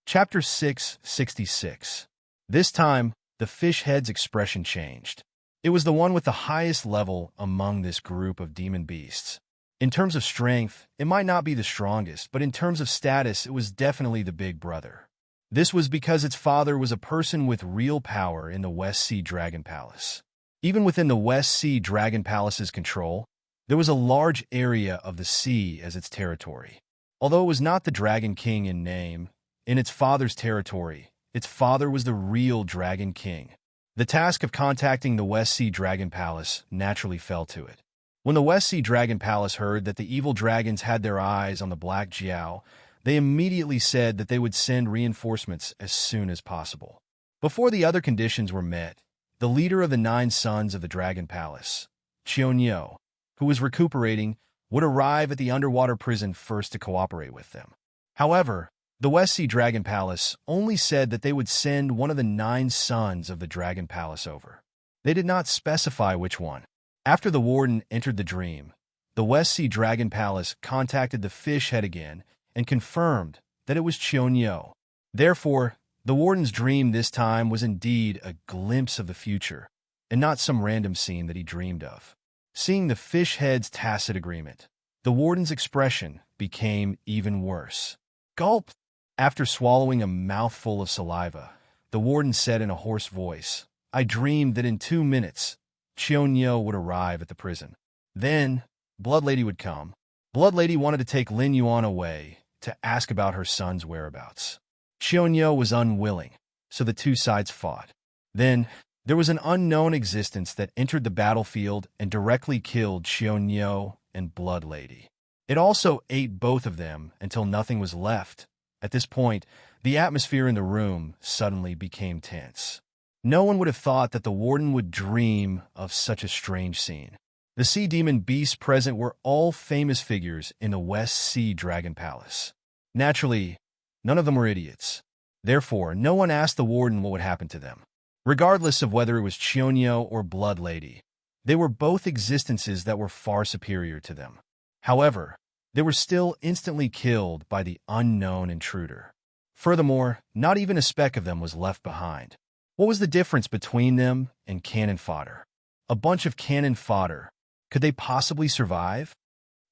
Chapter 666. This time, the fish head's expression changed. It was the one with the highest level among this group of demon beasts. In terms of strength, it might not be the strongest, but in terms of status, it was definitely the big brother. This was because its father was a person with real power in the West Sea Dragon Palace. Even within the West Sea Dragon Palace's control, there was a large area of the sea as its territory. Although it was not the Dragon King in name, in its father's territory, its father was the real Dragon King. The task of contacting the West Sea Dragon Palace naturally fell to it. When the West Sea Dragon Palace heard that the evil dragons had their eyes on the Black Jiao, they immediately said that they would send reinforcements as soon as possible. Before the other conditions were met, the leader of the 9 sons of the Dragon Palace, Qionyou, who was recuperating, would arrive at the underwater prison first to cooperate with them. However, the West Sea Dragon Palace only said that they would send one of the 9 sons of the Dragon Palace over. They did not specify which one. After the warden entered the dream, the West Sea Dragon Palace contacted the fish head again and confirmed that it was Qionyou. Therefore, the warden's dream this time was indeed a glimpse of the future, and not some random scene that he dreamed of. Seeing the fish head's tacit agreement, the warden's expression became even worse. Gulp! After swallowing a mouthful of saliva, the warden said in a hoarse voice, "I dreamed that in 2 minutes, Qionyou would arrive at the prison. Then, Blood Lady would come. Blood Lady wanted to take Lin Yuan away to ask about her son's whereabouts. Qionyou was unwilling, so the 2 sides fought. Then, there was an unknown existence that entered the battlefield and directly killed Qionyou and Blood Lady. It also ate both of them until nothing was left. At this point, the atmosphere in the room suddenly became tense. No one would have thought that the warden would dream of such a strange scene. The sea demon beasts present were all famous figures in the West Sea Dragon Palace. Naturally, none of them were idiots. Therefore, no one asked the warden what would happen to them. Regardless of whether it was Qionyou or Blood Lady, they were both existences that were far superior to them. However, they were still instantly killed by the unknown intruder. Furthermore, not even a speck of them was left behind. What was the difference between them and cannon fodder? A bunch of cannon fodder. Could they possibly survive?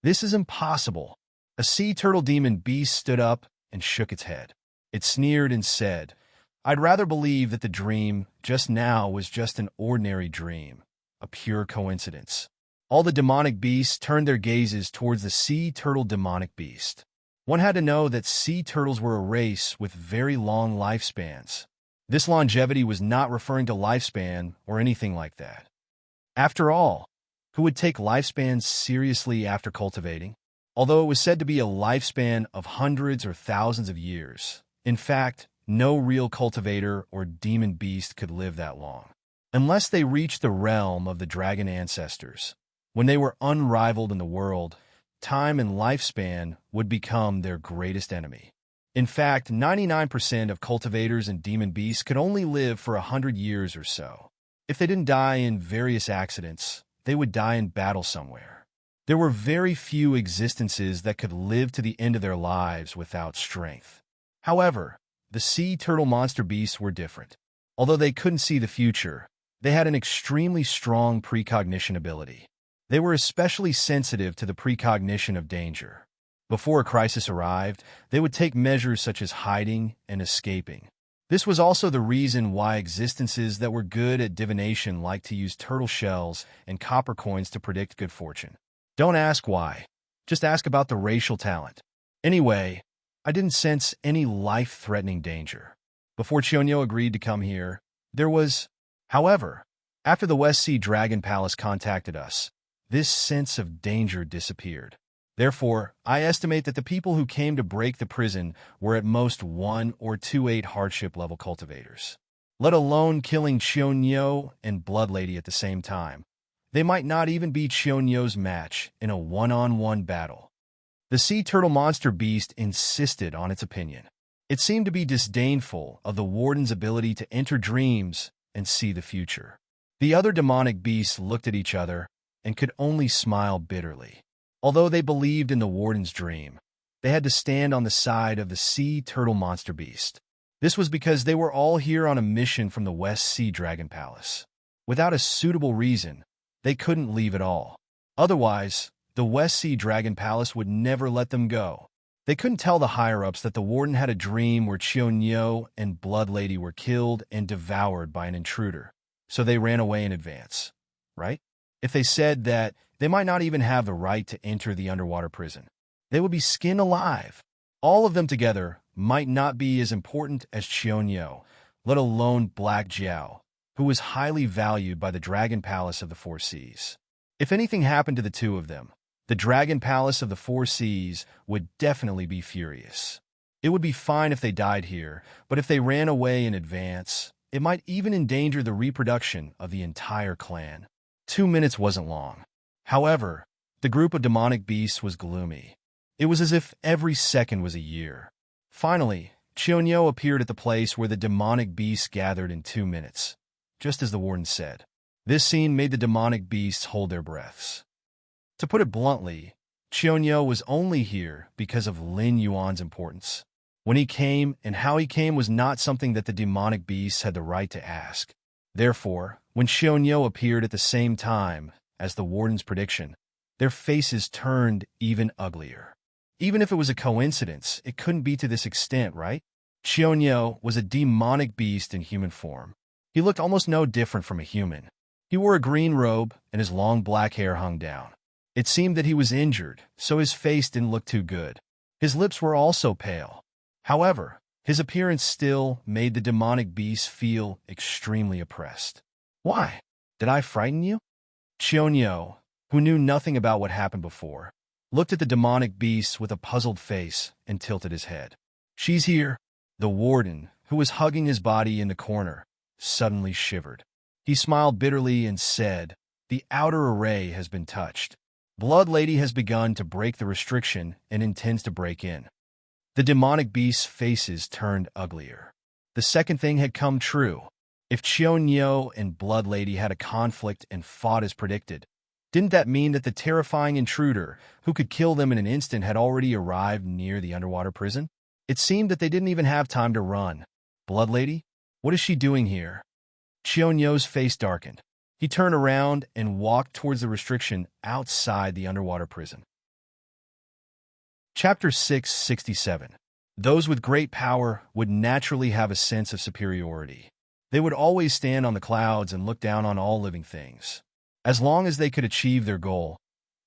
This is impossible. A sea turtle demon beast stood up and shook its head. It sneered and said, "I'd rather believe that the dream just now was just an ordinary dream, a pure coincidence." All the demonic beasts turned their gazes towards the sea turtle demonic beast. One had to know that sea turtles were a race with very long lifespans. This longevity was not referring to lifespan or anything like that. After all, who would take lifespans seriously after cultivating? Although it was said to be a lifespan of hundreds or thousands of years, in fact, no real cultivator or demon beast could live that long, unless they reached the realm of the dragon ancestors. When they were unrivaled in the world, time and lifespan would become their greatest enemy. In fact, 99% of cultivators and demon beasts could only live for 100 years or so. If they didn't die in various accidents, they would die in battle somewhere. There were very few existences that could live to the end of their lives without strength. However, the sea turtle monster beasts were different. Although they couldn't see the future, they had an extremely strong precognition ability. They were especially sensitive to the precognition of danger. Before a crisis arrived, they would take measures such as hiding and escaping. This was also the reason why existences that were good at divination liked to use turtle shells and copper coins to predict good fortune. Don't ask why. Just ask about the racial talent. Anyway, I didn't sense any life-threatening danger. Before Qionyou agreed to come here, there was... However, after the West Sea Dragon Palace contacted us, this sense of danger disappeared. Therefore, I estimate that the people who came to break the prison were at most 1 or 2 8 hardship level cultivators. Let alone killing Qionyou and Blood Lady at the same time. They might not even be Qionyou's match in a one-on-one battle. The sea turtle monster beast insisted on its opinion. It seemed to be disdainful of the warden's ability to enter dreams and see the future. The other demonic beasts looked at each other and could only smile bitterly. Although they believed in the warden's dream, they had to stand on the side of the sea turtle monster beast. This was because they were all here on a mission from the West Sea Dragon Palace. Without a suitable reason, they couldn't leave at all. Otherwise, the West Sea Dragon Palace would never let them go. They couldn't tell the higher-ups that the warden had a dream where Chionyo and Blood Lady were killed and devoured by an intruder, so they ran away in advance, right? If they said that, they might not even have the right to enter the underwater prison. They would be skinned alive. All of them together might not be as important as Chionyo, let alone Black Jiao, who was highly valued by the Dragon Palace of the Four Seas. If anything happened to the two of them, the Dragon Palace of the Four Seas would definitely be furious. It would be fine if they died here, but if they ran away in advance, it might even endanger the reproduction of the entire clan. 2 minutes wasn't long. However, the group of demonic beasts was gloomy. It was as if every second was a year. Finally, Chionyo appeared at the place where the demonic beasts gathered in 2 minutes, just as the warden said. This scene made the demonic beasts hold their breaths. To put it bluntly, Chionyo was only here because of Lin Yuan's importance. When he came and how he came was not something that the demonic beasts had the right to ask. Therefore, when Chionyo appeared at the same time as the warden's prediction, their faces turned even uglier. Even if it was a coincidence, it couldn't be to this extent, right? Chionyo was a demonic beast in human form. He looked almost no different from a human. He wore a green robe, and his long black hair hung down. It seemed that he was injured, so his face didn't look too good. His lips were also pale. However, his appearance still made the demonic beast feel extremely oppressed. Why? Did I frighten you? Chionyo, who knew nothing about what happened before, looked at the demonic beast with a puzzled face and tilted his head. She's here. The warden, who was hugging his body in the corner, suddenly shivered. He smiled bitterly and said, "The outer array has been touched. Blood Lady has begun to break the restriction and intends to break in." The demonic beast's faces turned uglier. The second thing had come true. If Chionyo and Blood Lady had a conflict and fought as predicted, didn't that mean that the terrifying intruder, who could kill them in an instant, had already arrived near the underwater prison? It seemed that they didn't even have time to run. Blood Lady? What is she doing here? Chionyo's face darkened. He turned around and walked towards the restriction outside the underwater prison. Chapter 667. Those with great power would naturally have a sense of superiority. They would always stand on the clouds and look down on all living things. As long as they could achieve their goal,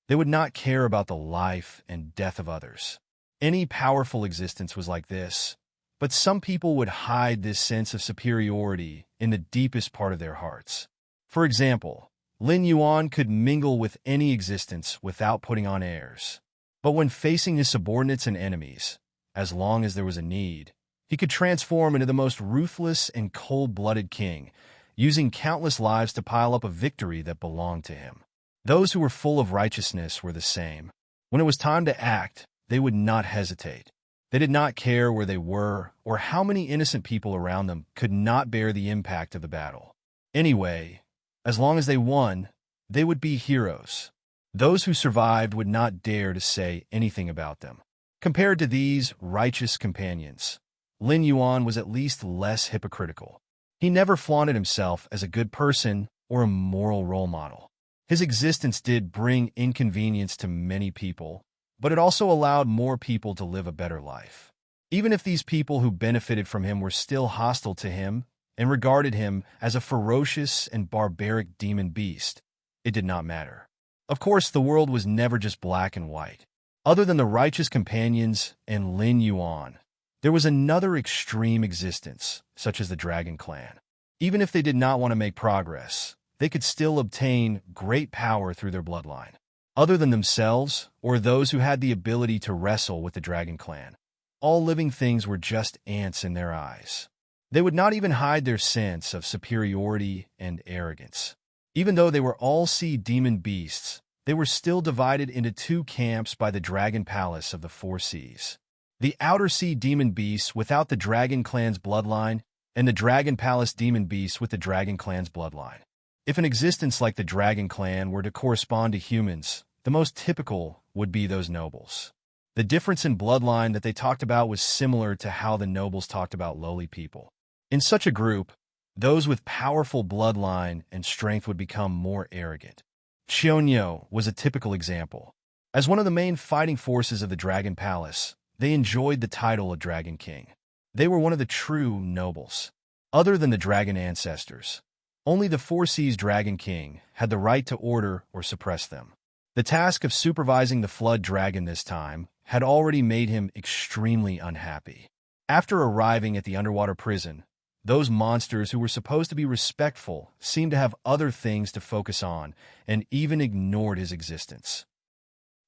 they would not care about the life and death of others. Any powerful existence was like this, but some people would hide this sense of superiority in the deepest part of their hearts. For example, Lin Yuan could mingle with any existence without putting on airs. But when facing his subordinates and enemies, as long as there was a need, he could transform into the most ruthless and cold-blooded king, using countless lives to pile up a victory that belonged to him. Those who were full of righteousness were the same. When it was time to act, they would not hesitate. They did not care where they were or how many innocent people around them could not bear the impact of the battle. Anyway, as long as they won, they would be heroes. Those who survived would not dare to say anything about them. Compared to these righteous companions, Lin Yuan was at least less hypocritical. He never flaunted himself as a good person or a moral role model. His existence did bring inconvenience to many people, but it also allowed more people to live a better life. Even if these people who benefited from him were still hostile to him and regarded him as a ferocious and barbaric demon beast, it did not matter. Of course, the world was never just black and white. Other than the righteous companions and Lin Yuan, there was another extreme existence, such as the Dragon Clan. Even if they did not want to make progress, they could still obtain great power through their bloodline. Other than themselves, or those who had the ability to wrestle with the Dragon Clan, all living things were just ants in their eyes. They would not even hide their sense of superiority and arrogance. Even though they were all sea demon beasts, they were still divided into two camps by the Dragon Palace of the Four Seas. The Outer Sea demon beasts without the Dragon Clan's bloodline, and the Dragon Palace demon beasts with the Dragon Clan's bloodline. If an existence like the Dragon Clan were to correspond to humans, the most typical would be those nobles. The difference in bloodline that they talked about was similar to how the nobles talked about lowly people. In such a group, those with powerful bloodline and strength would become more arrogant. Cheonyo was a typical example. As one of the main fighting forces of the Dragon Palace, they enjoyed the title of Dragon King. They were one of the true nobles. Other than the dragon ancestors, only the Four Seas Dragon King had the right to order or suppress them. The task of supervising the Flood Dragon this time had already made him extremely unhappy. After arriving at the underwater prison, those monsters who were supposed to be respectful seemed to have other things to focus on and even ignored his existence.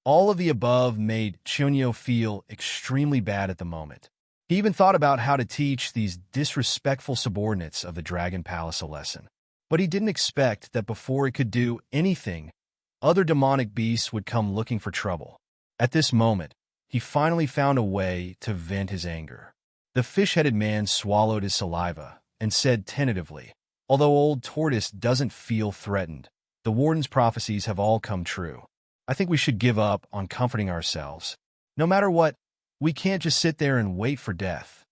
All of the above made Cheonyo feel extremely bad at the moment. He even thought about how to teach these disrespectful subordinates of the Dragon Palace a lesson. But he didn't expect that before it could do anything, other demonic beasts would come looking for trouble. At this moment, he finally found a way to vent his anger. The fish-headed man swallowed his saliva and said tentatively, "Although Old Tortoise doesn't feel threatened, the warden's prophecies have all come true. I think we should give up on comforting ourselves. No matter what, we can't just sit there and wait for death."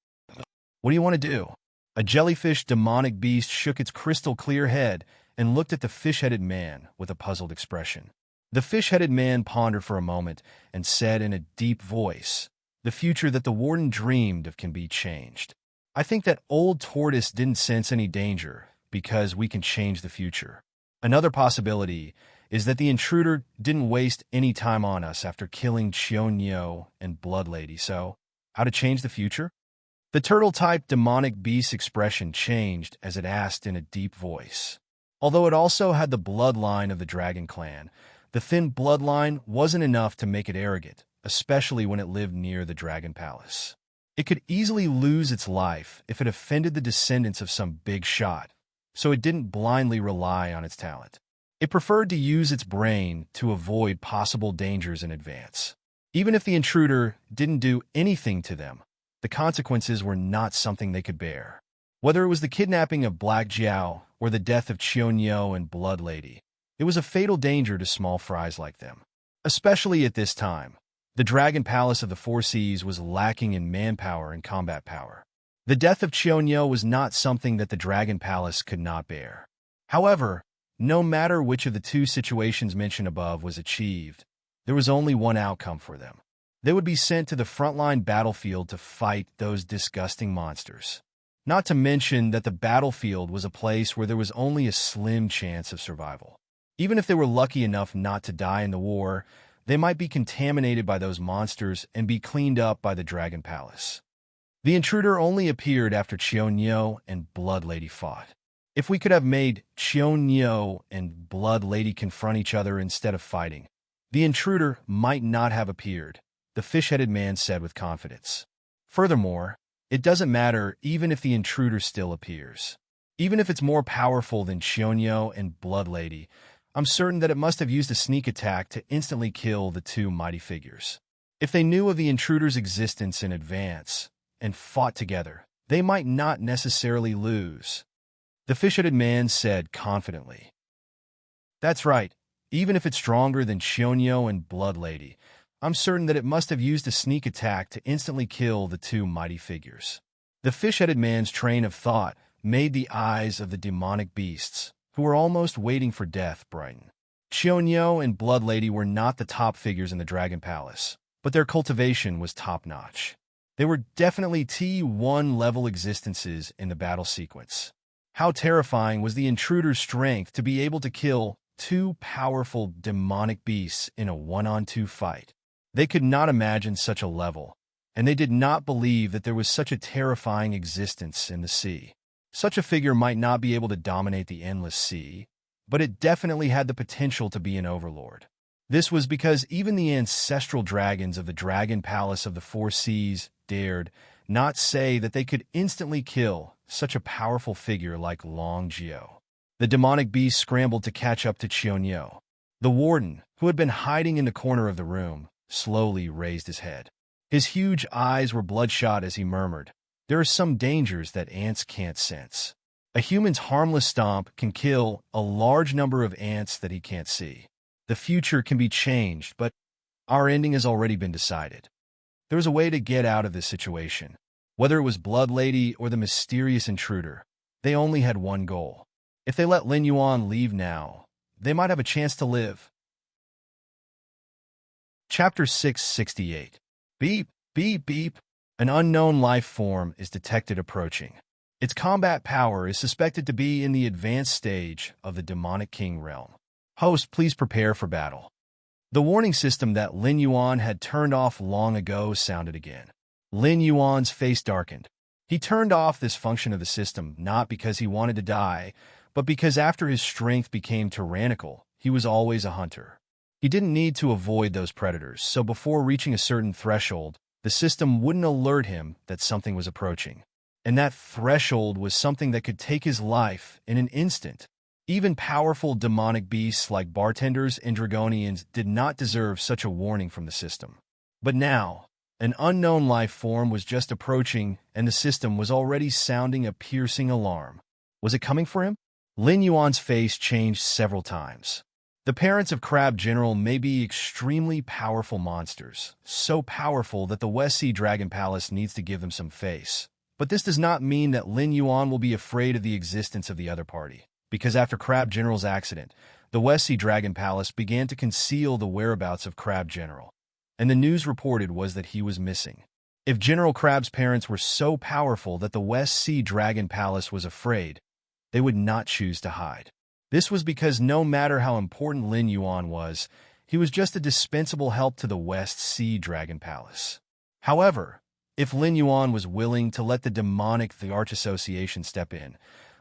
"What do you want to do?" A jellyfish demonic beast shook its crystal-clear head and looked at the fish-headed man with a puzzled expression. The fish-headed man pondered for a moment and said in a deep voice, "The future that the warden dreamed of can be changed. I think that Old Tortoise didn't sense any danger because we can change the future. Another possibility is that the intruder didn't waste any time on us after killing Cheonyo and Blood Lady, so how to change the future?" The turtle-type demonic beast's expression changed as it asked in a deep voice. Although it also had the bloodline of the Dragon Clan, the thin bloodline wasn't enough to make it arrogant, especially when it lived near the Dragon Palace. It could easily lose its life if it offended the descendants of some big shot, so it didn't blindly rely on its talent. It preferred to use its brain to avoid possible dangers in advance. Even if the intruder didn't do anything to them, the consequences were not something they could bear. Whether it was the kidnapping of Black Jiao or the death of Cheonyo and Blood Lady, it was a fatal danger to small fries like them. Especially at this time, the Dragon Palace of the Four Seas was lacking in manpower and combat power. The death of Cheonyo was not something that the Dragon Palace could not bear. However, no matter which of the two situations mentioned above was achieved, there was only one outcome for them. They would be sent to the frontline battlefield to fight those disgusting monsters. Not to mention that the battlefield was a place where there was only a slim chance of survival. Even if they were lucky enough not to die in the war, they might be contaminated by those monsters and be cleaned up by the Dragon Palace. The intruder only appeared after Cheonyo and Blood Lady fought. If we could have made Cheonyo and Blood Lady confront each other instead of fighting, the intruder might not have appeared, the fish-headed man said with confidence. Furthermore, it doesn't matter even if the intruder still appears. Even if it's more powerful than Cheonyo and Blood Lady, I'm certain that it must have used a sneak attack to instantly kill the two mighty figures. If they knew of the intruder's existence in advance and fought together, they might not necessarily lose. The fish-headed man said confidently. "That's right. Even if it's stronger than Cheonyo and Blood Lady, I'm certain that it must have used a sneak attack to instantly kill the two mighty figures." The fish-headed man's train of thought made the eyes of the demonic beasts, who were almost waiting for death, brighten. Cheonyo and Blood Lady were not the top figures in the Dragon Palace, but their cultivation was top-notch. They were definitely T1 level existences in the battle sequence. How terrifying was the intruder's strength to be able to kill two powerful demonic beasts in a one-on-two fight. They could not imagine such a level, and they did not believe that there was such a terrifying existence in the sea. Such a figure might not be able to dominate the endless sea, but it definitely had the potential to be an overlord. This was because even the ancestral dragons of the Dragon Palace of the Four Seas dared not say that they could instantly kill such a powerful figure like Long Jiao. The demonic beast scrambled to catch up to Cheonyo. The warden, who had been hiding in the corner of the room, slowly raised his head. His huge eyes were bloodshot as he murmured, "There are some dangers that ants can't sense. A human's harmless stomp can kill a large number of ants that he can't see. The future can be changed, but our ending has already been decided. There was a way to get out of this situation. Whether it was Blood Lady or the mysterious intruder, they only had one goal. If they let Lin Yuan leave now, they might have a chance to live. Chapter 668. Beep, beep, beep. An unknown life form is detected approaching. Its combat power is suspected to be in the advanced stage of the demonic king realm. Host, please prepare for battle. The warning system that Lin Yuan had turned off long ago sounded again. Lin Yuan's face darkened. He turned off this function of the system not because he wanted to die, but because after his strength became tyrannical, he was always a hunter. He didn't need to avoid those predators, so before reaching a certain threshold, the system wouldn't alert him that something was approaching. And that threshold was something that could take his life in an instant. Even powerful demonic beasts like bartenders and dragonians did not deserve such a warning from the system. But now, an unknown life form was just approaching, and the system was already sounding a piercing alarm. Was it coming for him? Lin Yuan's face changed several times. The parents of Crab General may be extremely powerful monsters, so powerful that the West Sea Dragon Palace needs to give them some face. But this does not mean that Lin Yuan will be afraid of the existence of the other party, because after Crab General's accident, the West Sea Dragon Palace began to conceal the whereabouts of Crab General, and the news reported was that he was missing. If General Crab's parents were so powerful that the West Sea Dragon Palace was afraid, they would not choose to hide. This was because no matter how important Lin Yuan was, he was just a dispensable help to the West Sea Dragon Palace. However, if Lin Yuan was willing to let the Arch Association step in,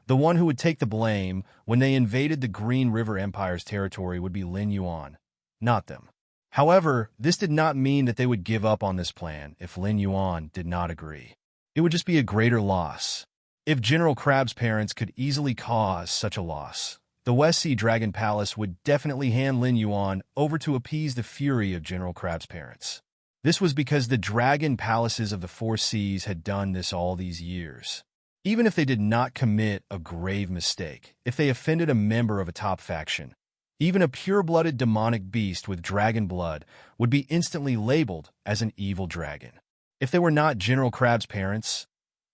the one who would take the blame when they invaded the Green River Empire's territory would be Lin Yuan, not them. However, this did not mean that they would give up on this plan if Lin Yuan did not agree. It would just be a greater loss. If General Crab's parents could easily cause such a loss, the West Sea Dragon Palace would definitely hand Lin Yuan over to appease the fury of General Crab's parents. This was because the dragon palaces of the Four Seas had done this all these years. Even if they did not commit a grave mistake, if they offended a member of a top faction, even a pure-blooded demonic beast with dragon blood would be instantly labeled as an evil dragon. If they were not General Crab's parents,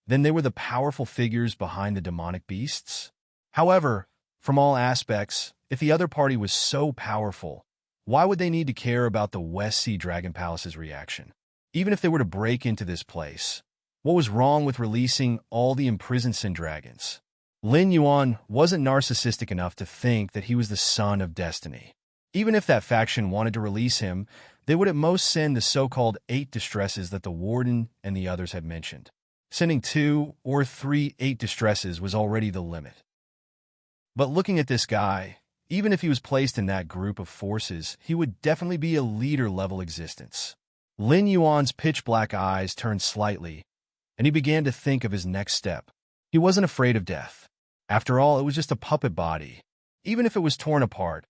then they were the powerful figures behind the demonic beasts. However, from all aspects, if the other party was so powerful, why would they need to care about the West Sea Dragon Palace's reaction? Even if they were to break into this place, what was wrong with releasing all the imprisoned Sin Dragons? Lin Yuan wasn't narcissistic enough to think that he was the son of destiny. Even if that faction wanted to release him, they would at most send the so-called 8 distresses that the Warden and the others had mentioned. Sending 2 or 3 8 distresses was already the limit. But looking at this guy, even if he was placed in that group of forces, he would definitely be a leader-level existence. Lin Yuan's pitch-black eyes turned slightly, and he began to think of his next step. He wasn't afraid of death. After all, it was just a puppet body. Even if it was torn apart,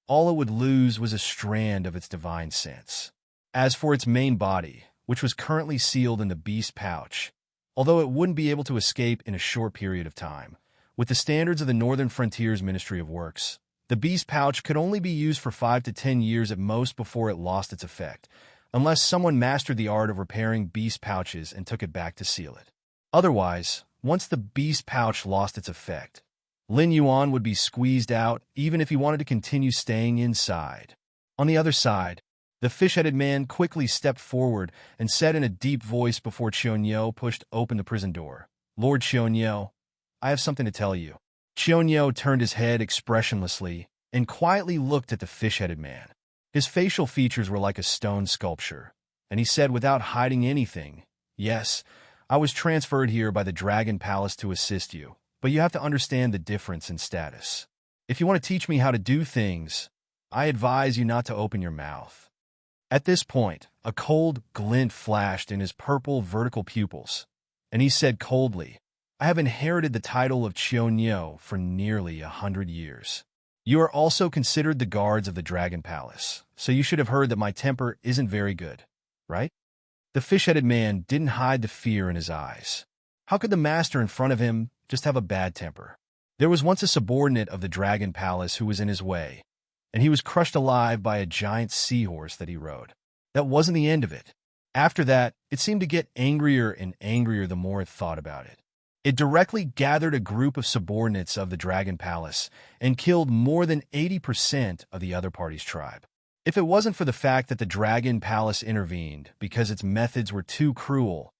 all it would lose was a strand of its divine sense. As for its main body, which was currently sealed in the beast pouch, although it wouldn't be able to escape in a short period of time, with the standards of the Northern Frontiers Ministry of Works, the beast pouch could only be used for 5 to 10 years at most before it lost its effect, unless someone mastered the art of repairing beast pouches and took it back to seal it. Otherwise, once the beast pouch lost its effect, Lin Yuan would be squeezed out even if he wanted to continue staying inside. On the other side, the fish-headed man quickly stepped forward and said in a deep voice before Qionyou pushed open the prison door, "Lord Qionyou, I have something to tell you." Qionyou turned his head expressionlessly and quietly looked at the fish-headed man. His facial features were like a stone sculpture, and he said without hiding anything, "Yes, I was transferred here by the Dragon Palace to assist you, but you have to understand the difference in status. If you want to teach me how to do things, I advise you not to open your mouth." At this point, a cold glint flashed in his purple vertical pupils, and he said coldly, "I have inherited the title of Qionyou for nearly 100 years. You are also considered the guards of the Dragon Palace, so you should have heard that my temper isn't very good, right?" The fish-headed man didn't hide the fear in his eyes. How could the master in front of him just have a bad temper? There was once a subordinate of the Dragon Palace who was in his way, and he was crushed alive by a giant seahorse that he rode. That wasn't the end of it. After that, it seemed to get angrier and angrier the more it thought about it. It directly gathered a group of subordinates of the Dragon Palace and killed more than 80% of the other party's tribe. If it wasn't for the fact that the Dragon Palace intervened because its methods were too cruel,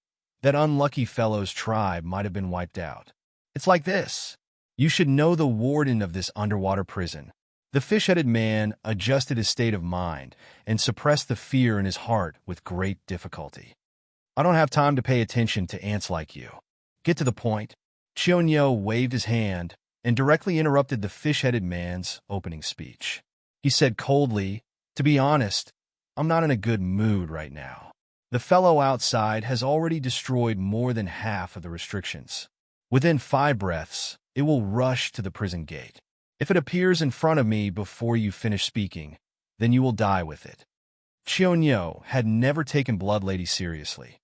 that unlucky fellow's tribe might have been wiped out. It's like this. You should know the warden of this underwater prison. The fish-headed man adjusted his state of mind and suppressed the fear in his heart with great difficulty. I don't have time to pay attention to ants like you. Get to the point. Chionyo waved his hand and directly interrupted the fish-headed man's opening speech. He said coldly, "To be honest, I'm not in a good mood right now. The fellow outside has already destroyed more than half of the restrictions. Within 5 breaths, it will rush to the prison gate. If it appears in front of me before you finish speaking, then you will die with it." Chionyo had never taken Blood Lady seriously.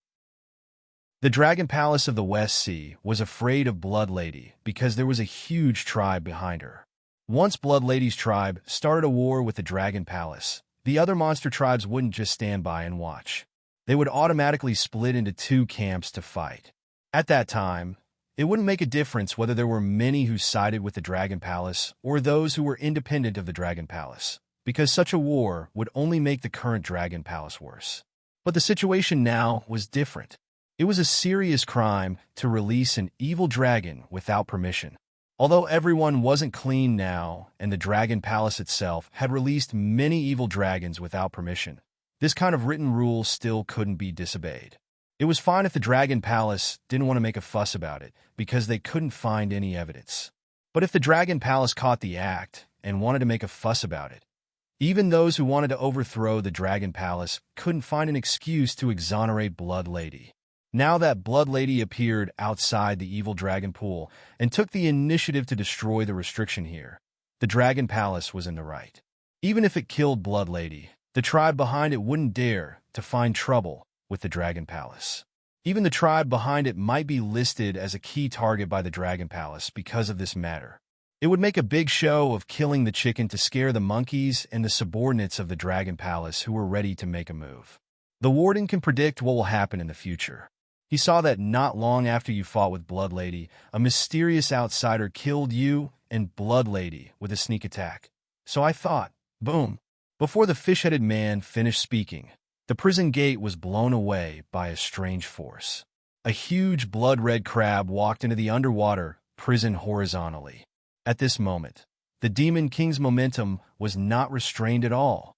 The Dragon Palace of the West Sea was afraid of Blood Lady because there was a huge tribe behind her. Once Blood Lady's tribe started a war with the Dragon Palace, the other monster tribes wouldn't just stand by and watch. They would automatically split into 2 camps to fight. At that time, it wouldn't make a difference whether there were many who sided with the Dragon Palace or those who were independent of the Dragon Palace, because such a war would only make the current Dragon Palace worse. But the situation now was different. It was a serious crime to release an evil dragon without permission. Although everyone wasn't clean now, and the Dragon Palace itself had released many evil dragons without permission, this kind of written rule still couldn't be disobeyed. It was fine if the Dragon Palace didn't want to make a fuss about it, because they couldn't find any evidence. But if the Dragon Palace caught the act and wanted to make a fuss about it, even those who wanted to overthrow the Dragon Palace couldn't find an excuse to exonerate Blood Lady. Now that Blood Lady appeared outside the evil dragon pool and took the initiative to destroy the restriction here, the Dragon Palace was in the right. Even if it killed Blood Lady, the tribe behind it wouldn't dare to find trouble with the Dragon Palace. Even the tribe behind it might be listed as a key target by the Dragon Palace because of this matter. It would make a big show of killing the chicken to scare the monkeys and the subordinates of the Dragon Palace who were ready to make a move. The warden can predict what will happen in the future. He saw that not long after you fought with Blood Lady, a mysterious outsider killed you and Blood Lady with a sneak attack. So I thought, boom. Before the fish-headed man finished speaking, the prison gate was blown away by a strange force. A huge blood-red crab walked into the underwater prison horizontally. At this moment, the Demon King's momentum was not restrained at all.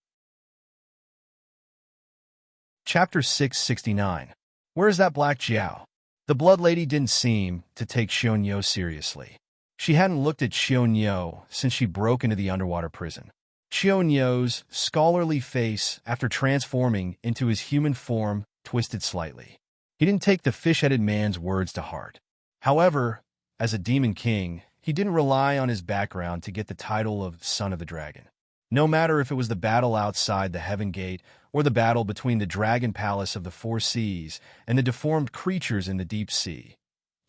Chapter 669. Where is that black Jiao? The Blood Lady didn't seem to take Chionyo seriously. She hadn't looked at Chionyo since she broke into the underwater prison. Chionyo's scholarly face, after transforming into his human form, twisted slightly. He didn't take the fish-headed man's words to heart. However, as a Demon King, he didn't rely on his background to get the title of Son of the Dragon. No matter if it was the battle outside the Heaven Gate or the battle between the Dragon Palace of the 4 Seas and the deformed creatures in the deep sea,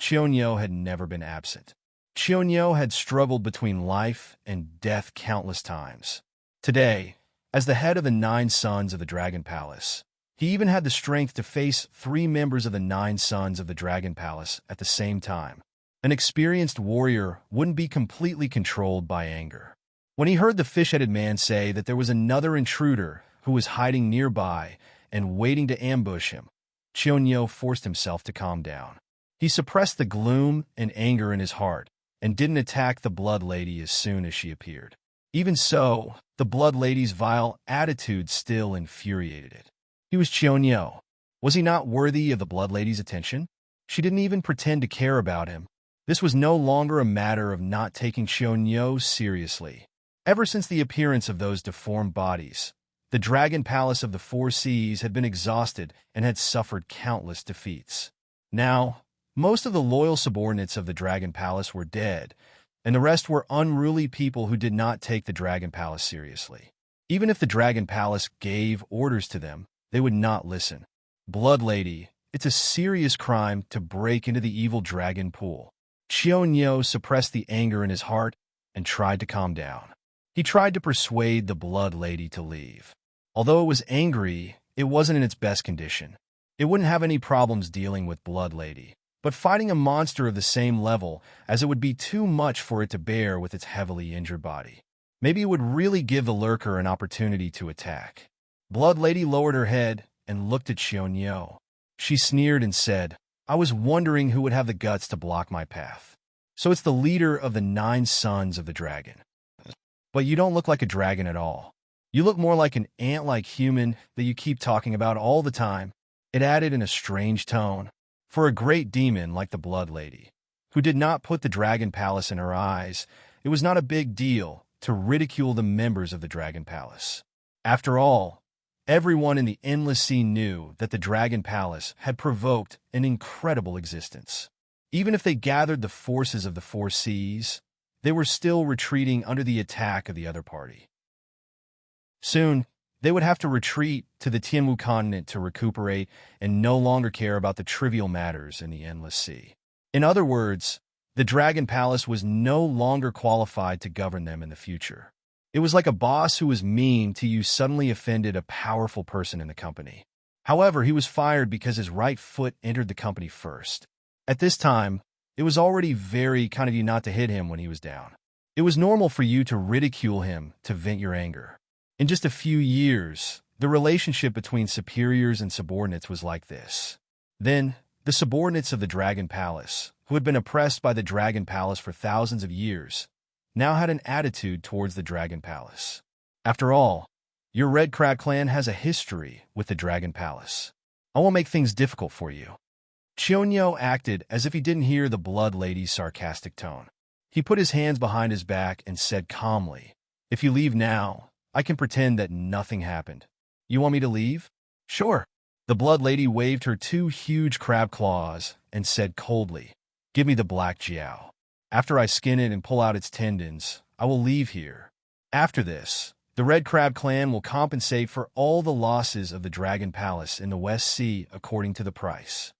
Chionyo had never been absent. Chionyo had struggled between life and death countless times. Today, as the head of the 9 sons of the Dragon Palace, he even had the strength to face 3 members of the 9 sons of the Dragon Palace at the same time. An experienced warrior wouldn't be completely controlled by anger. When he heard the fish-headed man say that there was another intruder who was hiding nearby and waiting to ambush him, Chionyo forced himself to calm down. He suppressed the gloom and anger in his heart and didn't attack the Blood Lady as soon as she appeared. Even so, the Blood Lady's vile attitude still infuriated it. He was Chionyo. Was he not worthy of the Blood Lady's attention? She didn't even pretend to care about him. This was no longer a matter of not taking Chionyo seriously. Ever since the appearance of those deformed bodies, the Dragon Palace of the 4 Seas had been exhausted and had suffered countless defeats. Now, most of the loyal subordinates of the Dragon Palace were dead, and the rest were unruly people who did not take the Dragon Palace seriously. Even if the Dragon Palace gave orders to them, they would not listen. Blood Lady, it's a serious crime to break into the evil dragon pool. Chionyo suppressed the anger in his heart and tried to calm down. He tried to persuade the Blood Lady to leave. Although it was angry, it wasn't in its best condition. It wouldn't have any problems dealing with Blood Lady, but fighting a monster of the same level, as it would be too much for it to bear with its heavily injured body. Maybe it would really give the lurker an opportunity to attack. Blood Lady lowered her head and looked at Xiaoyo. She sneered and said, I was wondering who would have the guts to block my path. So it's the leader of the 9 sons of the dragon. But you don't look like a dragon at all. You look more like an ant-like human that you keep talking about all the time. It added in a strange tone. For a great demon like the Blood Lady, who did not put the Dragon Palace in her eyes, it was not a big deal to ridicule the members of the Dragon Palace. After all, everyone in the Endless Sea knew that the Dragon Palace had provoked an incredible existence. Even if they gathered the forces of the 4 seas, they were still retreating under the attack of the other party. Soon, they would have to retreat to the Tianwu continent to recuperate and no longer care about the trivial matters in the Endless Sea. In other words, the Dragon Palace was no longer qualified to govern them in the future. It was like a boss who was mean to you suddenly offended a powerful person in the company. However, he was fired because his right foot entered the company first. At this time, it was already very kind of you not to hit him when he was down. It was normal for you to ridicule him to vent your anger. In just a few years, the relationship between superiors and subordinates was like this. Then, the subordinates of the Dragon Palace, who had been oppressed by the Dragon Palace for thousands of years, now had an attitude towards the Dragon Palace. After all, your Red Crab clan has a history with the Dragon Palace. I won't make things difficult for you. Chionyo acted as if he didn't hear the Blood Lady's sarcastic tone. He put his hands behind his back and said calmly, If you leave now, I can pretend that nothing happened. You want me to leave? Sure. The Blood Lady waved her 2 huge crab claws and said coldly, Give me the black jiao. After I skin it and pull out its tendons, I will leave here. After this, the Red Crab clan will compensate for all the losses of the Dragon Palace in the West Sea according to the price.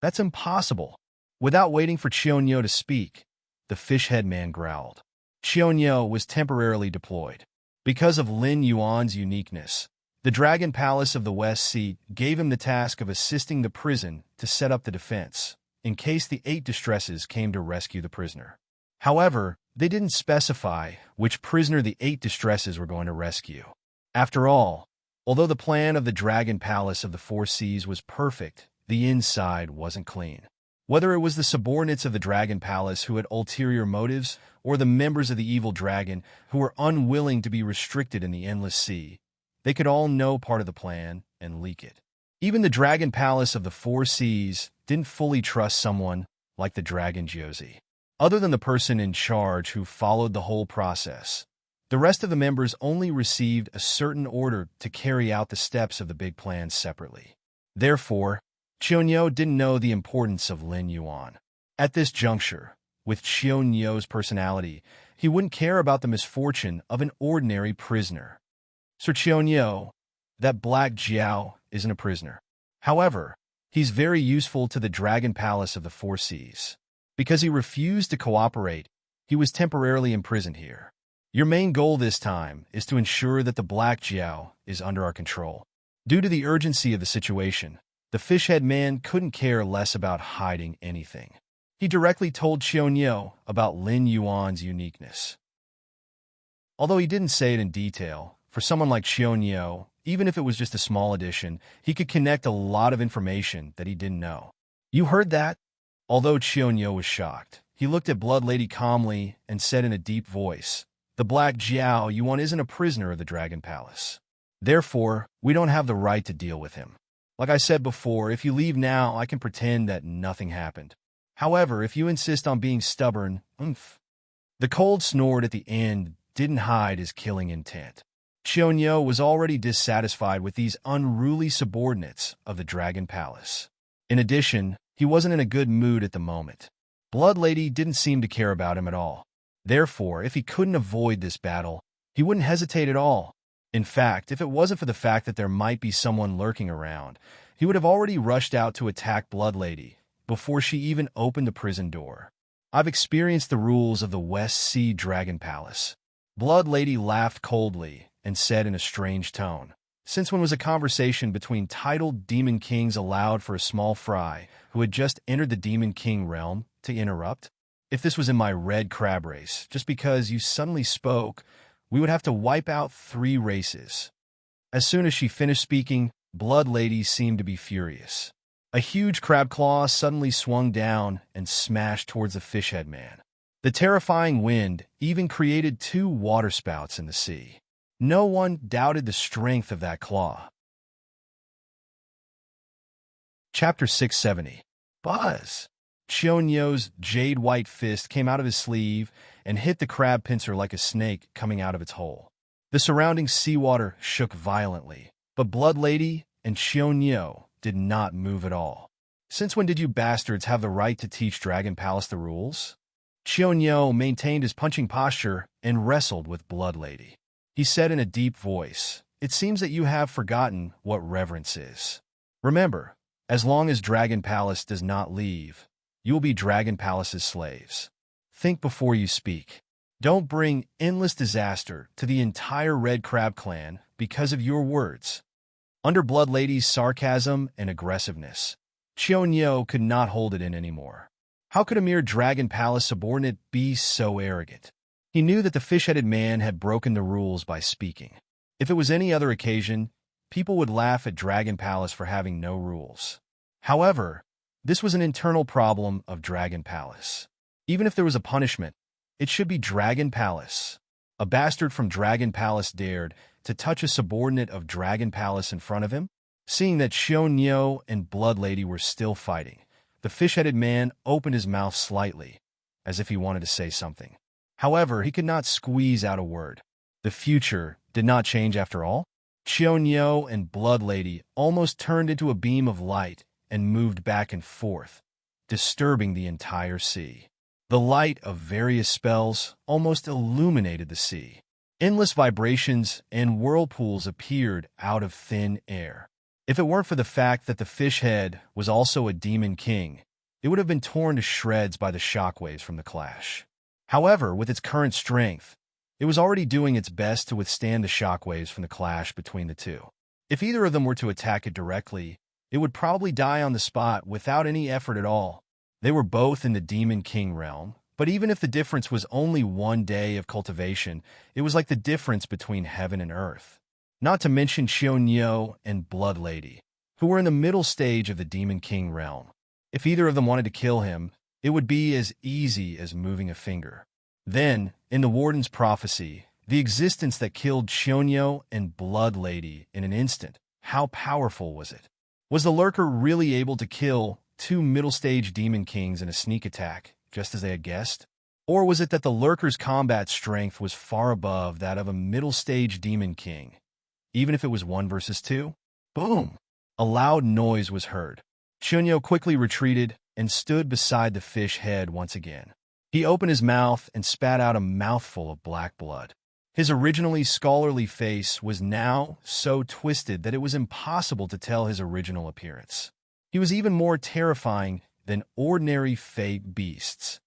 That's impossible. Without waiting for Chionyo to speak, the fish-head man growled. Chionyo was temporarily deployed. Because of Lin Yuan's uniqueness, the Dragon Palace of the West Sea gave him the task of assisting the prison to set up the defense, in case the 8 distresses came to rescue the prisoner. However, they didn't specify which prisoner the 8 distresses were going to rescue. After all, although the plan of the Dragon Palace of the 4 seas was perfect, the inside wasn't clean. Whether it was the subordinates of the Dragon Palace who had ulterior motives, or the members of the evil dragon who were unwilling to be restricted in the Endless Sea, they could all know part of the plan and leak it. Even the Dragon Palace of the 4 seas didn't fully trust someone like the Dragon Josie. Other than the person in charge who followed the whole process, the rest of the members only received a certain order to carry out the steps of the big plan separately. Therefore, Chionyo didn't know the importance of Lin Yuan. At this juncture, with Chionyo's personality, he wouldn't care about the misfortune of an ordinary prisoner. Sir Chionyo, that black Jiao isn't a prisoner. However, he's very useful to the Dragon Palace of the 4 seas. Because he refused to cooperate, he was temporarily imprisoned here. Your main goal this time is to ensure that the black Jiao is under our control. Due to the urgency of the situation, the fish-head man couldn't care less about hiding anything. He directly told Chionyo about Lin Yuan's uniqueness. Although he didn't say it in detail, for someone like Chionyo, even if it was just a small addition, he could connect a lot of information that he didn't know. You heard that? Although Chionyo was shocked, he looked at Blood Lady calmly and said in a deep voice, The black Jiao Yuan isn't a prisoner of the Dragon Palace. Therefore, we don't have the right to deal with him. Like I said before, if you leave now, I can pretend that nothing happened. However, if you insist on being stubborn, The cold snort at the end didn't hide his killing intent. Chionyo was already dissatisfied with these unruly subordinates of the Dragon Palace. In addition, he wasn't in a good mood at the moment. Blood Lady didn't seem to care about him at all. Therefore, if he couldn't avoid this battle, he wouldn't hesitate at all. In fact, if it wasn't for the fact that there might be someone lurking around, he would have already rushed out to attack Blood Lady before she even opened the prison door. I've experienced the rules of the West Sea Dragon Palace. Blood Lady laughed coldly and said in a strange tone, Since when was a conversation between titled demon kings allowed for a small fry who had just entered the demon king realm to interrupt? If this was in my red crab race, just because you suddenly spoke, we would have to wipe out 3 races. As soon as she finished speaking, Blood Lady seemed to be furious. A huge crab claw suddenly swung down and smashed towards the fishhead man. The terrifying wind even created 2 waterspouts in the sea. No one doubted the strength of that claw. Chapter 670. Buzz! Chionyo's jade-white fist came out of his sleeve and hit the crab pincer like a snake coming out of its hole. The surrounding seawater shook violently, but Blood Lady and Chionyo did not move at all. Since when did you bastards have the right to teach Dragon Palace the rules? Chionyo maintained his punching posture and wrestled with Blood Lady. He said in a deep voice, "It seems that you have forgotten what reverence is. Remember, as long as Dragon Palace does not leave, you will be Dragon Palace's slaves. Think before you speak. Don't bring endless disaster to the entire Red Crab clan because of your words." Under Blood Lady's sarcasm and aggressiveness, Chionyo could not hold it in anymore. How could a mere Dragon Palace subordinate be so arrogant? He knew that the fish-headed man had broken the rules by speaking. If it was any other occasion, people would laugh at Dragon Palace for having no rules. However, this was an internal problem of Dragon Palace. Even if there was a punishment, it should be Dragon Palace. A bastard from Dragon Palace dared to touch a subordinate of Dragon Palace in front of him? Seeing that Chionyo and Blood Lady were still fighting, the fish-headed man opened his mouth slightly, as if he wanted to say something. However, he could not squeeze out a word. The future did not change after all. Chionyo and Blood Lady almost turned into a beam of light and moved back and forth, disturbing the entire sea. The light of various spells almost illuminated the sea. Endless vibrations and whirlpools appeared out of thin air. If it weren't for the fact that the fish head was also a demon king, it would have been torn to shreds by the shockwaves from the clash. However, with its current strength, it was already doing its best to withstand the shockwaves from the clash between the two. If either of them were to attack it directly, it would probably die on the spot without any effort at all. They were both in the Demon King realm, but even if the difference was only 1 day of cultivation, it was like the difference between heaven and earth. Not to mention Chionyo and Blood Lady, who were in the middle stage of the Demon King realm. If either of them wanted to kill him, it would be as easy as moving a finger. Then, in the Warden's prophecy, the existence that killed Chionyo and Blood Lady in an instant, how powerful was it? Was the Lurker really able to kill 2 middle-stage Demon Kings in a sneak attack, just as they had guessed? Or was it that the Lurker's combat strength was far above that of a middle-stage Demon King, even if it was 1 versus 2? Boom! A loud noise was heard. Chionyo quickly retreated and stood beside the fish head once again. He opened his mouth and spat out a mouthful of black blood. His originally scholarly face was now so twisted that it was impossible to tell his original appearance. He was even more terrifying than ordinary fey beasts.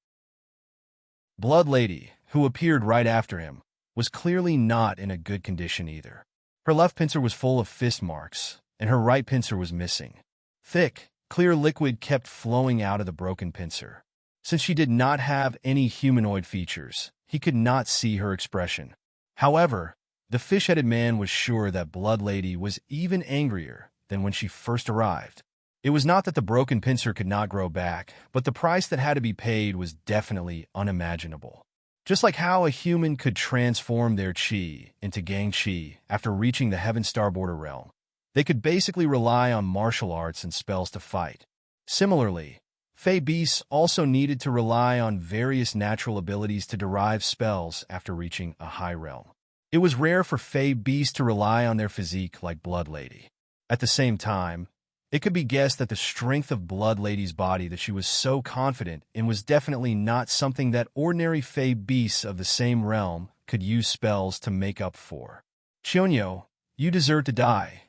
Blood Lady, who appeared right after him, was clearly not in a good condition either. Her left pincer was full of fist marks, and her right pincer was missing. Thick, clear liquid kept flowing out of the broken pincer. Since she did not have any humanoid features, he could not see her expression. However, the fish-headed man was sure that Blood Lady was even angrier than when she first arrived. It was not that the broken pincer could not grow back, but the price that had to be paid was definitely unimaginable. Just like how a human could transform their chi into gang chi after reaching the Heaven Star border realm, they could basically rely on martial arts and spells to fight. Similarly, fey beasts also needed to rely on various natural abilities to derive spells after reaching a high realm. It was rare for fey beasts to rely on their physique like Blood Lady. At the same time, it could be guessed that the strength of Blood Lady's body that she was so confident in was definitely not something that ordinary fey beasts of the same realm could use spells to make up for. Chionyo, you deserve to die.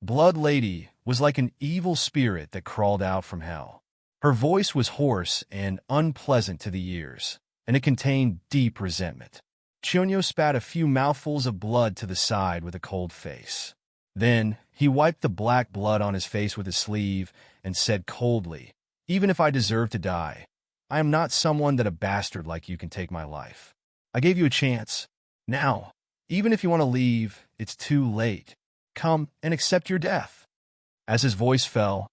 Blood Lady was like an evil spirit that crawled out from hell. Her voice was hoarse and unpleasant to the ears, and it contained deep resentment. Chionyo spat a few mouthfuls of blood to the side with a cold face. Then he wiped the black blood on his face with his sleeve and said coldly, "Even if I deserve to die, I am not someone that a bastard like you can take my life. I gave you a chance. Now, even if you want to leave, it's too late. Come and accept your death." As his voice fell,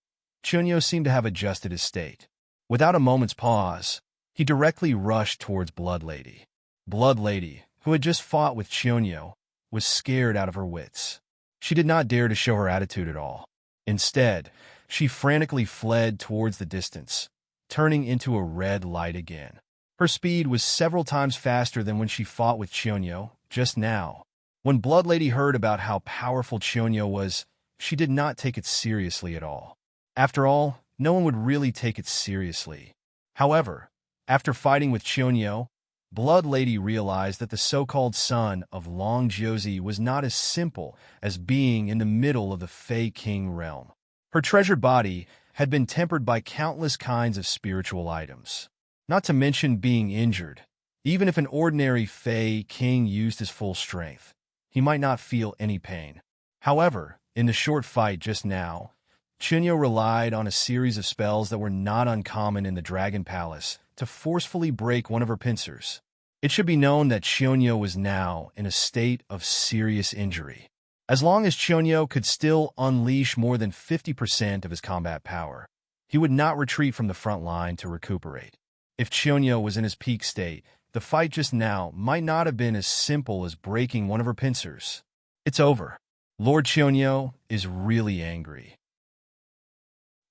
Chunyo seemed to have adjusted his state. Without a moment's pause, he directly rushed towards Blood Lady. Blood Lady, who had just fought with Chunyo, was scared out of her wits. She did not dare to show her attitude at all. Instead, she frantically fled towards the distance, turning into a red light again. Her speed was several times faster than when she fought with Chunyo just now. When Blood Lady heard about how powerful Chunyo was, she did not take it seriously at all. After all, no one would really take it seriously. However, after fighting with Chunyo, Blood Lady realized that the so-called son of Long Josie was not as simple as being in the middle of the Fey King realm. Her treasured body had been tempered by countless kinds of spiritual items, not to mention being injured. Even if an ordinary Fey King used his full strength, he might not feel any pain. However, in the short fight just now, Chunyo relied on a series of spells that were not uncommon in the Dragon Palace to forcefully break one of her pincers. It should be known that Chunyo was now in a state of serious injury. As long as Chunyo could still unleash more than 50% of his combat power, he would not retreat from the front line to recuperate. If Chunyo was in his peak state, the fight just now might not have been as simple as breaking one of her pincers. It's over. Lord Chunyo is really angry.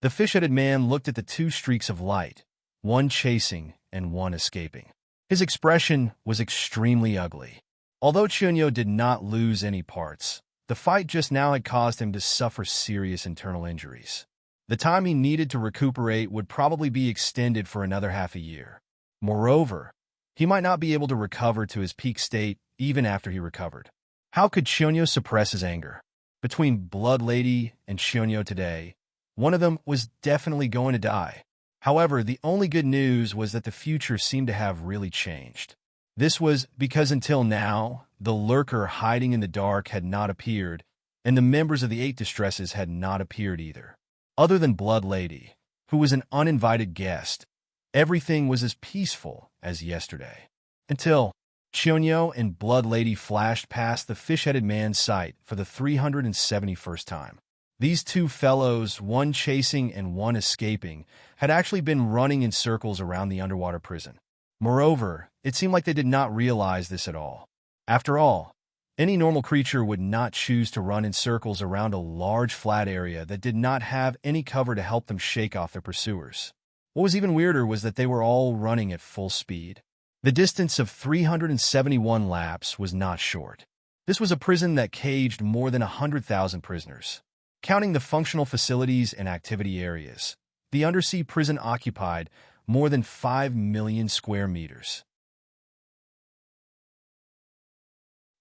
The fish-headed man looked at the two streaks of light, one chasing and one escaping. His expression was extremely ugly. Although Chunyo did not lose any parts, the fight just now had caused him to suffer serious internal injuries. The time he needed to recuperate would probably be extended for another half a year. Moreover, he might not be able to recover to his peak state even after he recovered. How could Chunyo suppress his anger? Between Blood Lady and Chunyo today, one of them was definitely going to die. However, the only good news was that the future seemed to have really changed. This was because until now, the lurker hiding in the dark had not appeared, and the members of the Eight Distresses had not appeared either. Other than Blood Lady, who was an uninvited guest, everything was as peaceful as yesterday. Until Chunyo and Blood Lady flashed past the fish-headed man's sight for the 371st time. These two fellows, one chasing and one escaping, had actually been running in circles around the underwater prison. Moreover, it seemed like they did not realize this at all. After all, any normal creature would not choose to run in circles around a large flat area that did not have any cover to help them shake off their pursuers. What was even weirder was that they were all running at full speed. The distance of 371 laps was not short. This was a prison that caged more than 100,000 prisoners. Counting the functional facilities and activity areas, the undersea prison occupied more than 5 million square meters.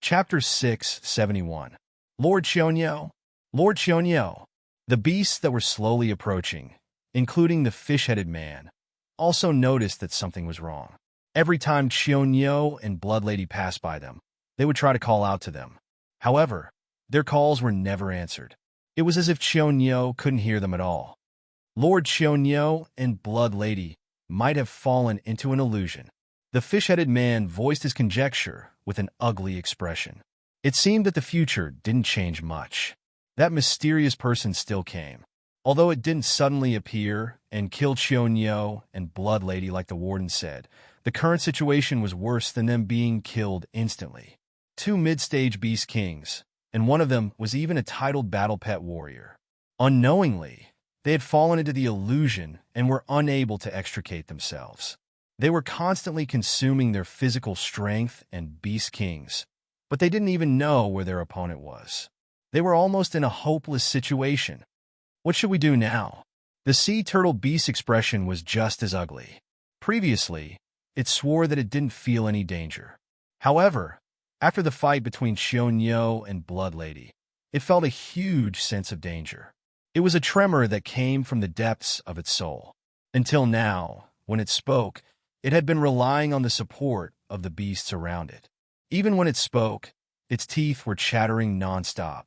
Chapter 671. Lord Chunyo. Lord Chunyo. The beasts that were slowly approaching, including the fish-headed man, also noticed that something was wrong. Every time Chunyo and Blood Lady passed by them, they would try to call out to them. However, their calls were never answered. It was as if Chunyo couldn't hear them at all. Lord Chunyo and Blood Lady might have fallen into an illusion. The fish-headed man voiced his conjecture with an ugly expression. It seemed that the future didn't change much. That mysterious person still came. Although it didn't suddenly appear and kill Chunyo and Blood Lady like the warden said, the current situation was worse than them being killed instantly. Two mid-stage beast kings, and one of them was even a titled battle pet warrior. Unknowingly, they had fallen into the illusion and were unable to extricate themselves. They were constantly consuming their physical strength and beast kings, but they didn't even know where their opponent was. They were almost in a hopeless situation. What should we do now? The sea turtle beast expression was just as ugly. Previously, it swore that it didn't feel any danger. However, after the fight between Chunyo and Blood Lady, it felt a huge sense of danger. It was a tremor that came from the depths of its soul. Until now, when it spoke, it had been relying on the support of the beasts around it. Even when it spoke, its teeth were chattering nonstop.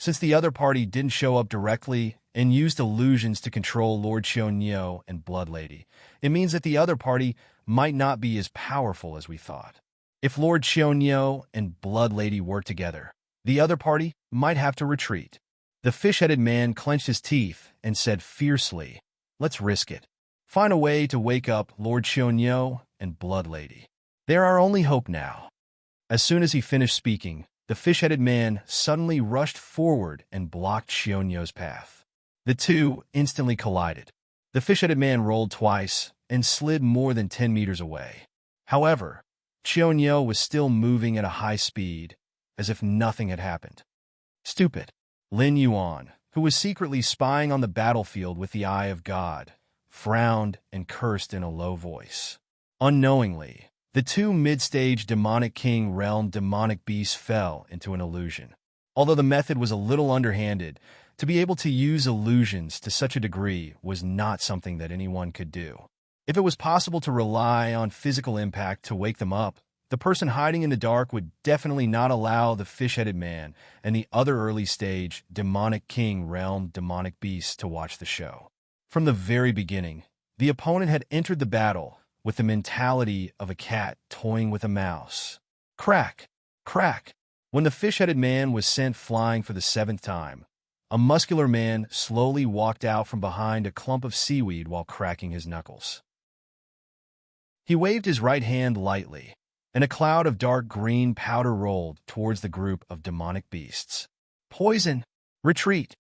Since the other party didn't show up directly and used illusions to control Lord Xiaonyo and Blood Lady, it means that the other party might not be as powerful as we thought. If Lord Xiaonyo and Blood Lady work together, the other party might have to retreat. The fish-headed man clenched his teeth and said fiercely, "Let's risk it. Find a way to wake up Lord Xiaonyo and Blood Lady. They're our only hope now." As soon as he finished speaking, the fish-headed man suddenly rushed forward and blocked Xiaonyo's path. The two instantly collided. The fish-headed man rolled twice and slid more than 10 meters away. However, Xiaonyo was still moving at a high speed, as if nothing had happened. Stupid. Lin Yuan, who was secretly spying on the battlefield with the eye of God, frowned and cursed in a low voice. Unknowingly, the two mid-stage demonic king realm demonic beasts fell into an illusion. Although the method was a little underhanded, to be able to use illusions to such a degree was not something that anyone could do. If it was possible to rely on physical impact to wake them up, the person hiding in the dark would definitely not allow the fish-headed man and the other early-stage demonic king realm demonic beasts to watch the show. From the very beginning, the opponent had entered the battle with the mentality of a cat toying with a mouse. Crack! Crack! When the fish-headed man was sent flying for the 7th time, a muscular man slowly walked out from behind a clump of seaweed while cracking his knuckles. He waved his right hand lightly, and a cloud of dark green powder rolled towards the group of demonic beasts. Poison! Retreat!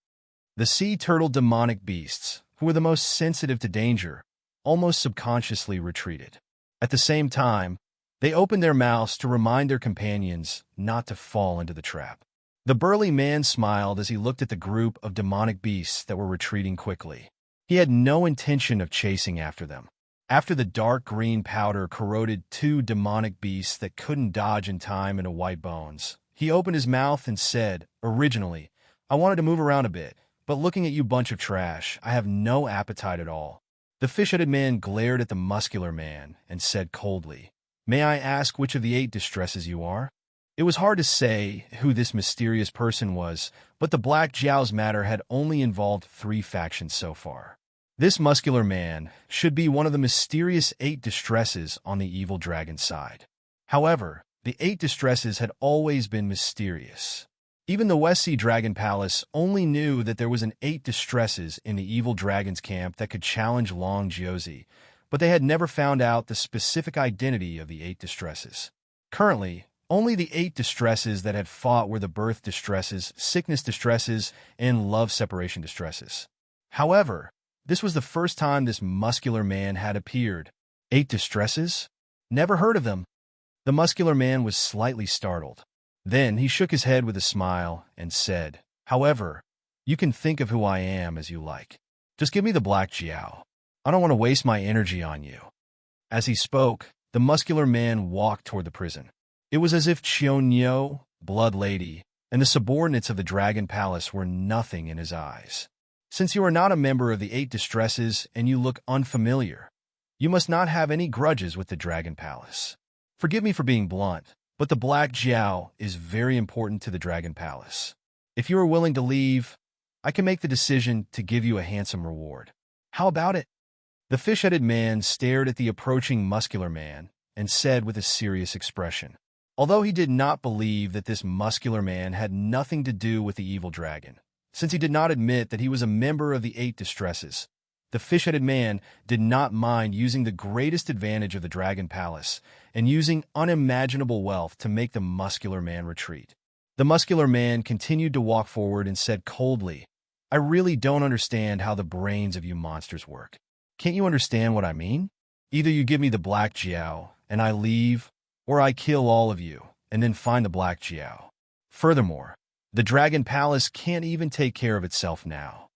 The sea turtle demonic beasts, who were the most sensitive to danger, almost subconsciously retreated. At the same time, they opened their mouths to remind their companions not to fall into the trap. The burly man smiled as he looked at the group of demonic beasts that were retreating quickly. He had no intention of chasing after them. After the dark green powder corroded two demonic beasts that couldn't dodge in time into white bones, he opened his mouth and said, "Originally, I wanted to move around a bit, but looking at you bunch of trash, I have no appetite at all." The fish-headed man glared at the muscular man and said coldly, "May I ask which of the 8 distresses you are?" It was hard to say who this mysterious person was, but the Black Jiao's matter had only involved 3 factions so far. This muscular man should be one of the mysterious 8 distresses on the evil dragon side. However, the 8 distresses had always been mysterious. Even the West Sea Dragon Palace only knew that there was an 8 distresses in the evil dragon's camp that could challenge Long Jiuzi, but they had never found out the specific identity of the 8 distresses. Currently, only the 8 distresses that had fought were the birth distresses, sickness distresses, and love separation distresses. However, this was the first time this muscular man had appeared. 8 distresses? Never heard of them. The muscular man was slightly startled. Then he shook his head with a smile and said, "However, you can think of who I am as you like. Just give me the Black Jiao. I don't want to waste my energy on you." As he spoke, the muscular man walked toward the prison. It was as if Xiaonyo, Blood Lady, and the subordinates of the Dragon Palace were nothing in his eyes. Since you are not a member of the 8 distresses and you look unfamiliar, you must not have any grudges with the Dragon Palace. Forgive me for being blunt, but the Black Jiao is very important to the Dragon Palace. If you are willing to leave, I can make the decision to give you a handsome reward. How about it?" The fish-headed man stared at the approaching muscular man and said with a serious expression. Although he did not believe that this muscular man had nothing to do with the evil dragon, since he did not admit that he was a member of the 8 distresses, the fish-headed man did not mind using the greatest advantage of the Dragon Palace and using unimaginable wealth to make the muscular man retreat. The muscular man continued to walk forward and said coldly, "I really don't understand how the brains of you monsters work. Can't you understand what I mean? Either you give me the Black Jiao and I leave, or I kill all of you and then find the Black Jiao. Furthermore, the Dragon Palace can't even take care of itself now.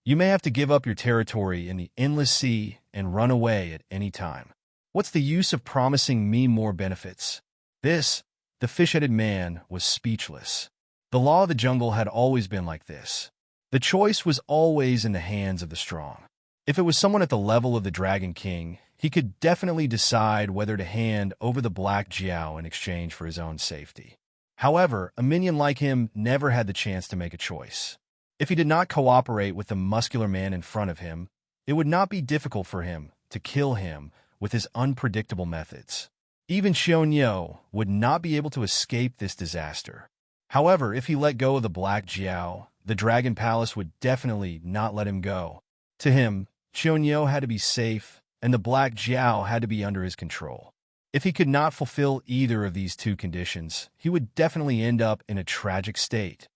You may have to give up your territory in the endless sea and run away at any time. What's the use of promising me more benefits?" The fish-headed man was speechless. The law of the jungle had always been like this. The choice was always in the hands of the strong. If it was someone at the level of the Dragon King, he could definitely decide whether to hand over the Black Jiao in exchange for his own safety. However, a minion like him never had the chance to make a choice. If he did not cooperate with the muscular man in front of him, it would not be difficult for him to kill him with his unpredictable methods. Even Xiaonyo would not be able to escape this disaster. However, if he let go of the Black Jiao, the Dragon Palace would definitely not let him go. To him, Xiaonyo had to be safe, and the Black Jiao had to be under his control. If he could not fulfill either of these two conditions, he would definitely end up in a tragic state.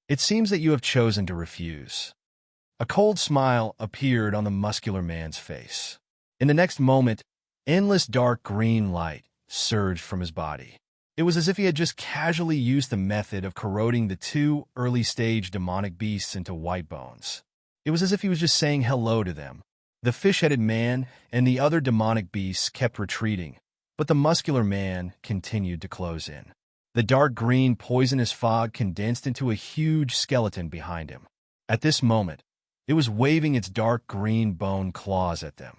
It seems that you have chosen to refuse. A cold smile appeared on the muscular man's face. In the next moment, endless dark green light surged from his body. It was as if he had just casually used the method of corroding the two early-stage demonic beasts into white bones. It was as if he was just saying hello to them. The fish-headed man and the other demonic beasts kept retreating, but the muscular man continued to close in. The dark green poisonous fog condensed into a huge skeleton behind him. At this moment, it was waving its dark green bone claws at them.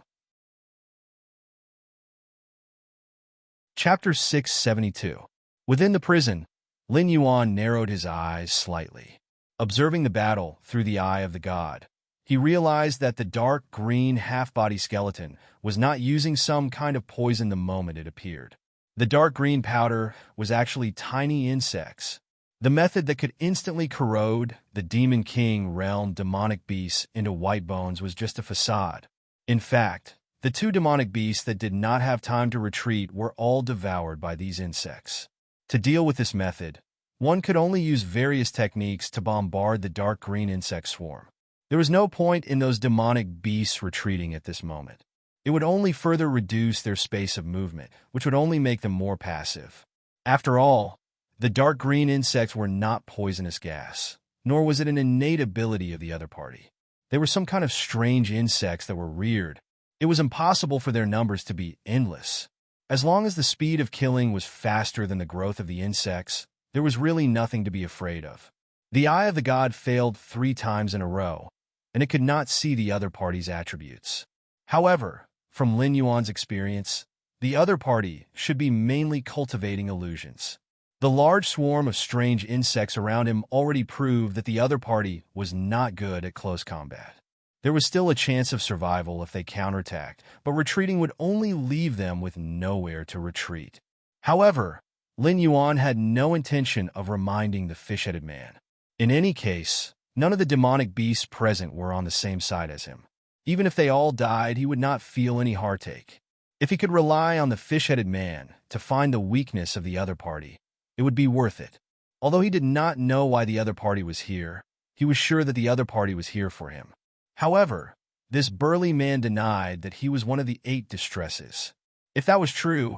Chapter 672. Within the prison, Lin Yuan narrowed his eyes slightly. Observing the battle through the eye of the god, he realized that the dark green half-body skeleton was not using some kind of poison the moment it appeared. The dark green powder was actually tiny insects. The method that could instantly corrode the Demon King realm demonic beasts into white bones was just a facade. In fact, the two demonic beasts that did not have time to retreat were all devoured by these insects. To deal with this method, one could only use various techniques to bombard the dark green insect swarm. There was no point in those demonic beasts retreating at this moment. It would only further reduce their space of movement, which would only make them more passive. After all, the dark green insects were not poisonous gas, nor was it an innate ability of the other party. They were some kind of strange insects that were reared. It was impossible for their numbers to be endless. As long as the speed of killing was faster than the growth of the insects, there was really nothing to be afraid of. The eye of the god failed 3 times in a row, and it could not see the other party's attributes. However, from Lin Yuan's experience, the other party should be mainly cultivating illusions. The large swarm of strange insects around him already proved that the other party was not good at close combat. There was still a chance of survival if they counterattacked, but retreating would only leave them with nowhere to retreat. However, Lin Yuan had no intention of reminding the fish-headed man. In any case, none of the demonic beasts present were on the same side as him. Even if they all died, he would not feel any heartache. If he could rely on the fish-headed man to find the weakness of the other party, it would be worth it. Although he did not know why the other party was here, he was sure that the other party was here for him. However, this burly man denied that he was one of the 8 distresses. If that was true,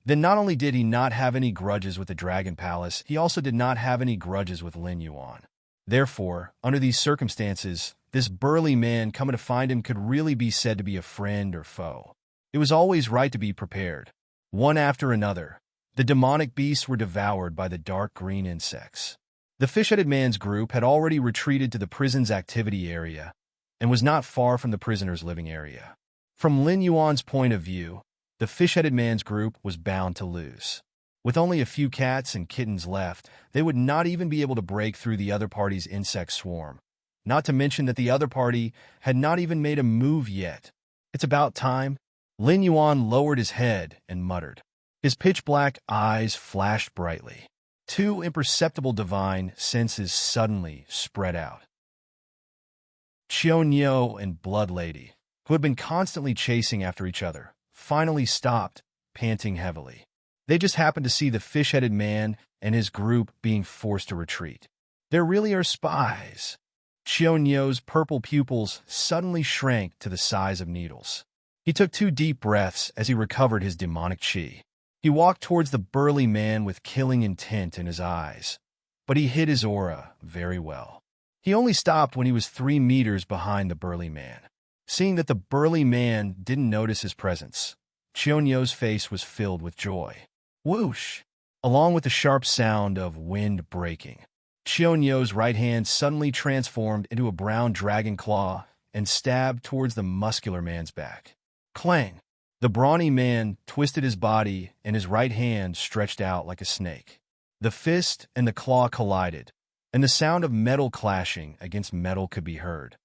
then not only did he not have any grudges with the Dragon Palace, he also did not have any grudges with Lin Yuan. Therefore, under these circumstances, this burly man coming to find him could really be said to be a friend or foe. It was always right to be prepared. One after another, the demonic beasts were devoured by the dark green insects. The fish-headed man's group had already retreated to the prison's activity area and was not far from the prisoner's living area. From Lin Yuan's point of view, the fish-headed man's group was bound to lose. With only a few cats and kittens left, they would not even be able to break through the other party's insect swarm. Not to mention that the other party had not even made a move yet. It's about time. Lin Yuan lowered his head and muttered. His pitch-black eyes flashed brightly. 2 imperceptible divine senses suddenly spread out. Xiaonyo and Blood Lady, who had been constantly chasing after each other, finally stopped, panting heavily. They just happened to see the fish-headed man and his group being forced to retreat. There really are spies. Xiaonyo's purple pupils suddenly shrank to the size of needles. He took 2 deep breaths as he recovered his demonic qi. He walked towards the burly man with killing intent in his eyes, but he hid his aura very well. He only stopped when he was 3 meters behind the burly man. Seeing that the burly man didn't notice his presence, Xiaonyo's face was filled with joy. Whoosh! Along with the sharp sound of wind breaking, Xiaonyo's right hand suddenly transformed into a brown dragon claw and stabbed towards the muscular man's back. Clang! The brawny man twisted his body and his right hand stretched out like a snake. The fist and the claw collided, and the sound of metal clashing against metal could be heard.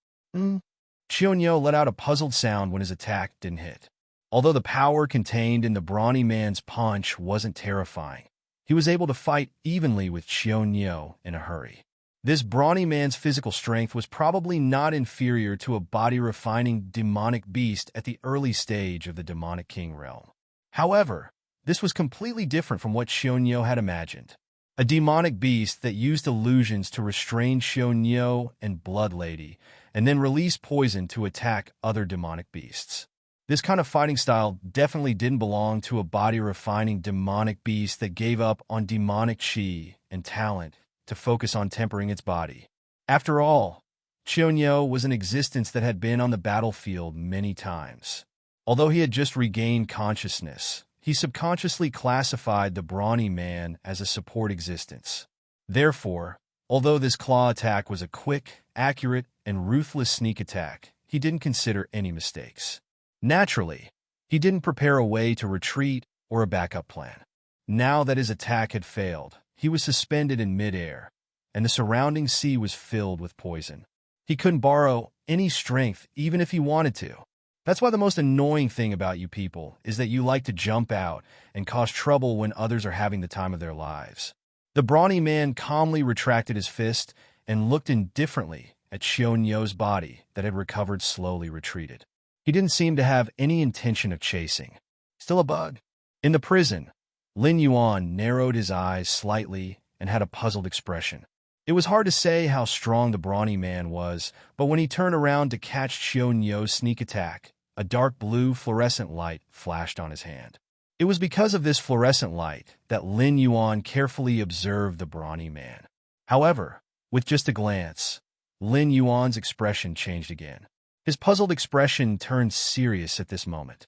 Cheonyo let out a puzzled sound when his attack didn't hit. Although the power contained in the brawny man's punch wasn't terrifying, he was able to fight evenly with Cheonyo in a hurry. This brawny man's physical strength was probably not inferior to a body-refining demonic beast at the early stage of the demonic king realm. However, this was completely different from what Cheonyo had imagined. A demonic beast that used illusions to restrain Cheonyo and Blood Lady, and then release poison to attack other demonic beasts. This kind of fighting style definitely didn't belong to a body-refining demonic beast that gave up on demonic chi and talent to focus on tempering its body. After all, Cheonyo was an existence that had been on the battlefield many times. Although he had just regained consciousness, he subconsciously classified the brawny man as a support existence. Therefore, although this claw attack was a quick, accurate, and ruthless sneak attack, he didn't consider any mistakes. Naturally, he didn't prepare a way to retreat or a backup plan. Now that his attack had failed, he was suspended in midair, and the surrounding sea was filled with poison. He couldn't borrow any strength even if he wanted to. That's why the most annoying thing about you people is that you like to jump out and cause trouble when others are having the time of their lives. The brawny man calmly retracted his fist and looked indifferently at Cheonyo's body that had recovered slowly retreated. He didn't seem to have any intention of chasing. Still a bug. In the prison, Lin Yuan narrowed his eyes slightly and had a puzzled expression. It was hard to say how strong the brawny man was, but when he turned around to catch Cheonyo's sneak attack, a dark blue fluorescent light flashed on his hand. It was because of this fluorescent light that Lin Yuan carefully observed the brawny man. However, with just a glance, Lin Yuan's expression changed again. His puzzled expression turned serious at this moment.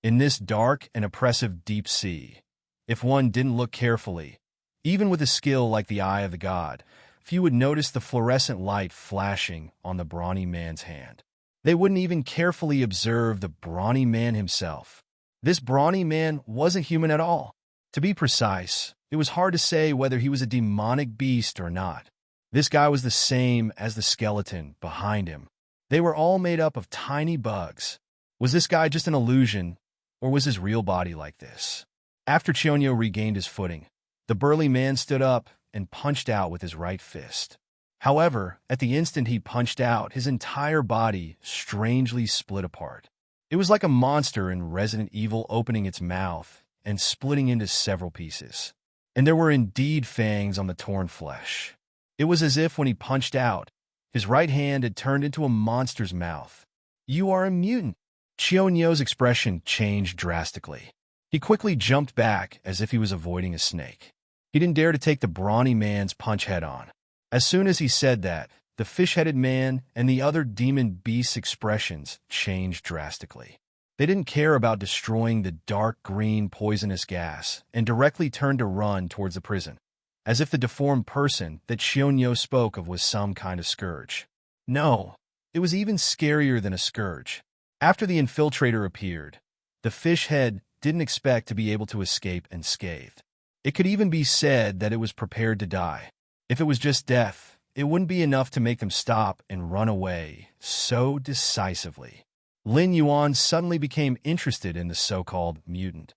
In this dark and oppressive deep sea, if one didn't look carefully, even with a skill like the Eye of the God, few would notice the fluorescent light flashing on the brawny man's hand. They wouldn't even carefully observe the brawny man himself. This brawny man wasn't human at all. To be precise, it was hard to say whether he was a demonic beast or not. This guy was the same as the skeleton behind him. They were all made up of tiny bugs. Was this guy just an illusion, or was his real body like this? After Cheonyo regained his footing, the burly man stood up and punched out with his right fist. However, at the instant he punched out, his entire body strangely split apart. It was like a monster in Resident Evil opening its mouth and splitting into several pieces. And there were indeed fangs on the torn flesh. It was as if when he punched out, his right hand had turned into a monster's mouth. "You are a mutant." Cheonyo's expression changed drastically. He quickly jumped back as if he was avoiding a snake. He didn't dare to take the brawny man's punch head-on. As soon as he said that, the fish-headed man and the other demon beast's expressions changed drastically. They didn't care about destroying the dark green poisonous gas and directly turned to run towards the prison, as if the deformed person that Cheonyo spoke of was some kind of scourge. No, it was even scarier than a scourge. After the infiltrator appeared, the fish head didn't expect to be able to escape unscathed. It could even be said that it was prepared to die. If it was just death, it wouldn't be enough to make them stop and run away so decisively. Lin Yuan suddenly became interested in the so-called mutant.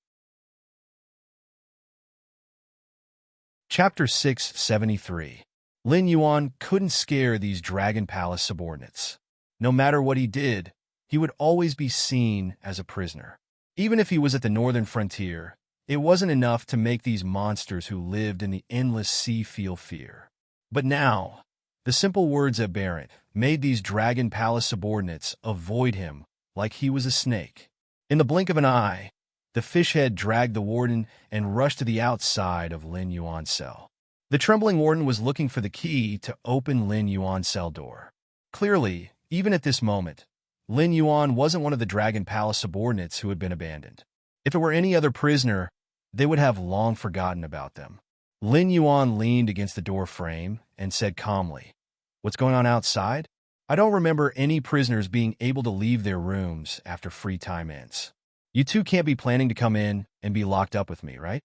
Chapter 673. Lin Yuan couldn't scare these Dragon Palace subordinates. No matter what he did, he would always be seen as a prisoner. Even if he was at the northern frontier, it wasn't enough to make these monsters who lived in the endless sea feel fear. But now, the simple words aberrant made these Dragon Palace subordinates avoid him like he was a snake. In the blink of an eye, the fish head dragged the warden and rushed to the outside of Lin Yuan's cell. The trembling warden was looking for the key to open Lin Yuan's cell door. Clearly, even at this moment, Lin Yuan wasn't one of the Dragon Palace subordinates who had been abandoned. If it were any other prisoner, they would have long forgotten about them. Lin Yuan leaned against the door frame and said calmly, "What's going on outside? I don't remember any prisoners being able to leave their rooms after free time ends. You two can't be planning to come in and be locked up with me, right?"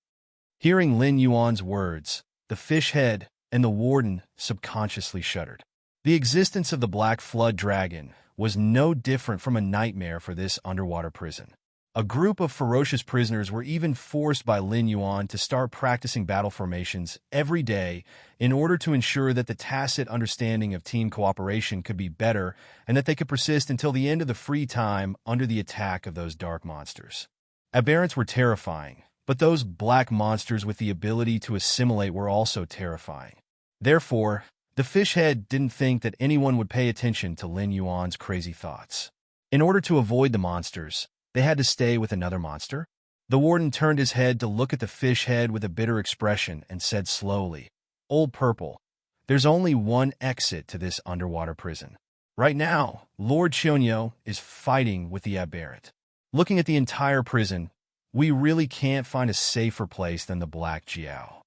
Hearing Lin Yuan's words, the fish head and the warden subconsciously shuddered. The existence of the Black Flood Dragon was no different from a nightmare for this underwater prison. A group of ferocious prisoners were even forced by Lin Yuan to start practicing battle formations every day in order to ensure that the tacit understanding of team cooperation could be better and that they could persist until the end of the free time under the attack of those dark monsters. Aberrants were terrifying, but those black monsters with the ability to assimilate were also terrifying. Therefore, the fish head didn't think that anyone would pay attention to Lin Yuan's crazy thoughts. In order to avoid the monsters, they had to stay with another monster. The warden turned his head to look at the fish head with a bitter expression and said slowly, "Old Purple, there's only one exit to this underwater prison. Right now, Lord Chunyo is fighting with the aberrant. Looking at the entire prison, we really can't find a safer place than the Black Jiao."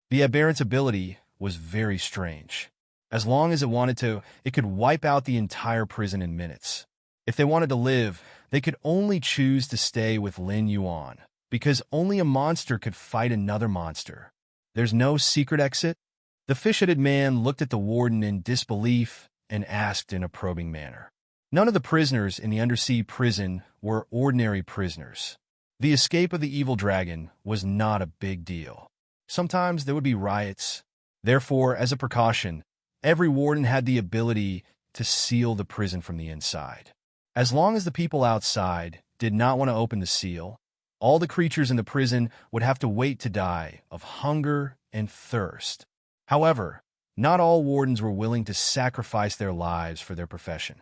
The aberrant's ability was very strange. As long as it wanted to, it could wipe out the entire prison in minutes. If they wanted to live, they could only choose to stay with Lin Yuan, because only a monster could fight another monster. There's no secret exit? The fish-headed man looked at the warden in disbelief and asked in a probing manner. None of the prisoners in the undersea prison were ordinary prisoners. The escape of the evil dragon was not a big deal. Sometimes there would be riots. Therefore, as a precaution, every warden had the ability to seal the prison from the inside. As long as the people outside did not want to open the seal, all the creatures in the prison would have to wait to die of hunger and thirst. However, not all wardens were willing to sacrifice their lives for their profession.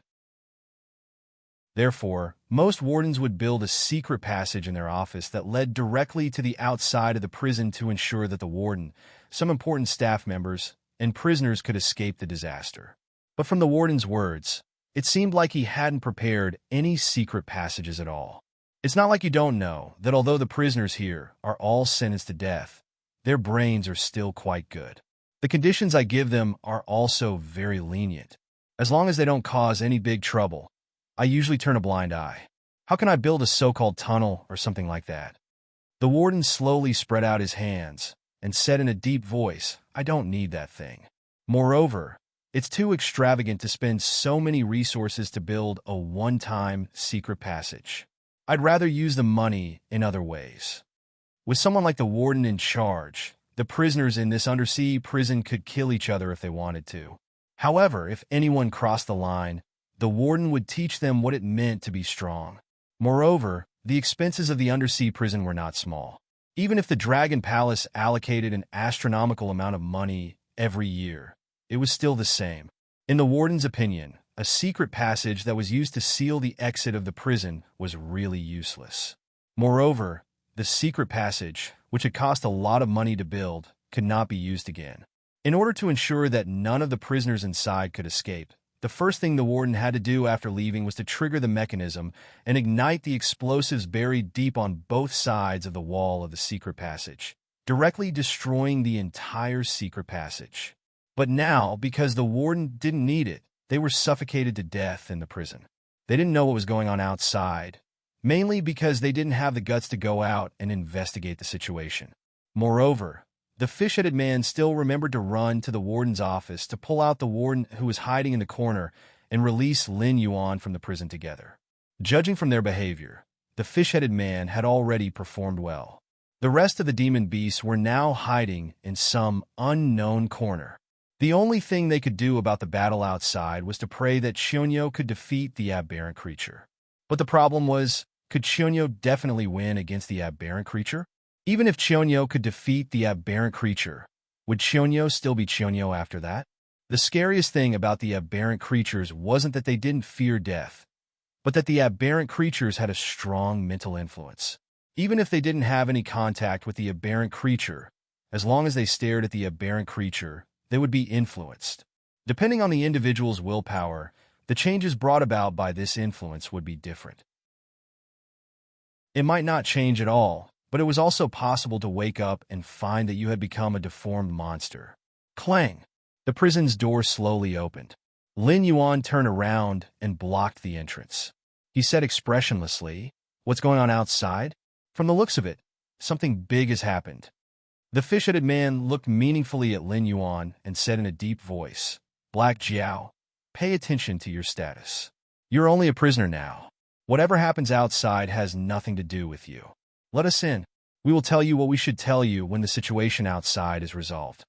Therefore, most wardens would build a secret passage in their office that led directly to the outside of the prison to ensure that the warden, some important staff members, and prisoners could escape the disaster. But from the warden's words, it seemed like he hadn't prepared any secret passages at all. It's not like you don't know that although the prisoners here are all sentenced to death, their brains are still quite good. The conditions I give them are also very lenient. As long as they don't cause any big trouble, I usually turn a blind eye. How can I build a so-called tunnel or something like that? The warden slowly spread out his hands and said in a deep voice, "I don't need that thing. Moreover, it's too extravagant to spend so many resources to build a one-time secret passage. I'd rather use the money in other ways." With someone like the warden in charge, the prisoners in this undersea prison could kill each other if they wanted to. However, if anyone crossed the line, the warden would teach them what it meant to be strong. Moreover, the expenses of the undersea prison were not small. Even if the Dragon Palace allocated an astronomical amount of money every year, it was still the same. In the warden's opinion, a secret passage that was used to seal the exit of the prison was really useless. Moreover, the secret passage, which had cost a lot of money to build, could not be used again. In order to ensure that none of the prisoners inside could escape, the first thing the warden had to do after leaving was to trigger the mechanism and ignite the explosives buried deep on both sides of the wall of the secret passage, directly destroying the entire secret passage. But now, because the warden didn't need it, they were suffocated to death in the prison. They didn't know what was going on outside, mainly because they didn't have the guts to go out and investigate the situation. Moreover, the fish-headed man still remembered to run to the warden's office to pull out the warden who was hiding in the corner and release Lin Yuan from the prison together. Judging from their behavior, the fish-headed man had already performed well. The rest of the demon beasts were now hiding in some unknown corner. The only thing they could do about the battle outside was to pray that Chunyo could defeat the aberrant creature. But the problem was, could Chunyo definitely win against the aberrant creature? Even if Chunyo could defeat the aberrant creature, would Chunyo still be Chunyo after that? The scariest thing about the aberrant creatures wasn't that they didn't fear death, but that the aberrant creatures had a strong mental influence. Even if they didn't have any contact with the aberrant creature, as long as they stared at the aberrant creature, they would be influenced. Depending on the individual's willpower, the changes brought about by this influence would be different. It might not change at all, but it was also possible to wake up and find that you had become a deformed monster. Clang! The prison's door slowly opened. Lin Yuan turned around and blocked the entrance. He said expressionlessly, "What's going on outside? From the looks of it, something big has happened." The fish-headed man looked meaningfully at Lin Yuan and said in a deep voice, "Black Jiao, pay attention to your status. You're only a prisoner now. Whatever happens outside has nothing to do with you. Let us in. We will tell you what we should tell you when the situation outside is resolved."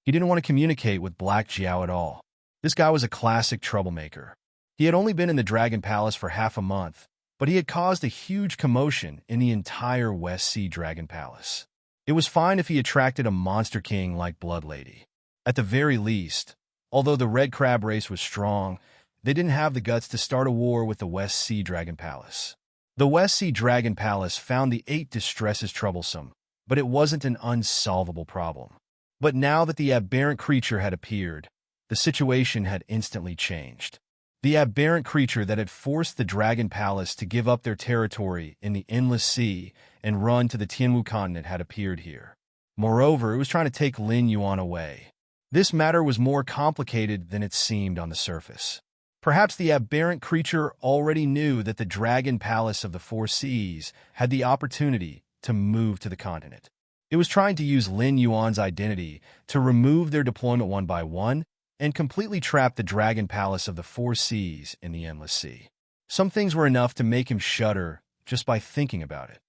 He didn't want to communicate with Black Jiao at all. This guy was a classic troublemaker. He had only been in the Dragon Palace for half a month, but he had caused a huge commotion in the entire West Sea Dragon Palace. It was fine if he attracted a monster king like Blood Lady. At the very least, although the Red Crab race was strong, they didn't have the guts to start a war with the West Sea Dragon Palace. The West Sea Dragon Palace found the 8 distresses troublesome, but it wasn't an unsolvable problem. But now that the aberrant creature had appeared, the situation had instantly changed. The aberrant creature that had forced the Dragon Palace to give up their territory in the Endless Sea and run to the Tianwu continent had appeared here. Moreover, it was trying to take Lin Yuan away. This matter was more complicated than it seemed on the surface. Perhaps the aberrant creature already knew that the Dragon Palace of the Four Seas had the opportunity to move to the continent. It was trying to use Lin Yuan's identity to remove their deployment one by one and completely trap the Dragon Palace of the Four Seas in the Endless Sea. Some things were enough to make him shudder just by thinking about it.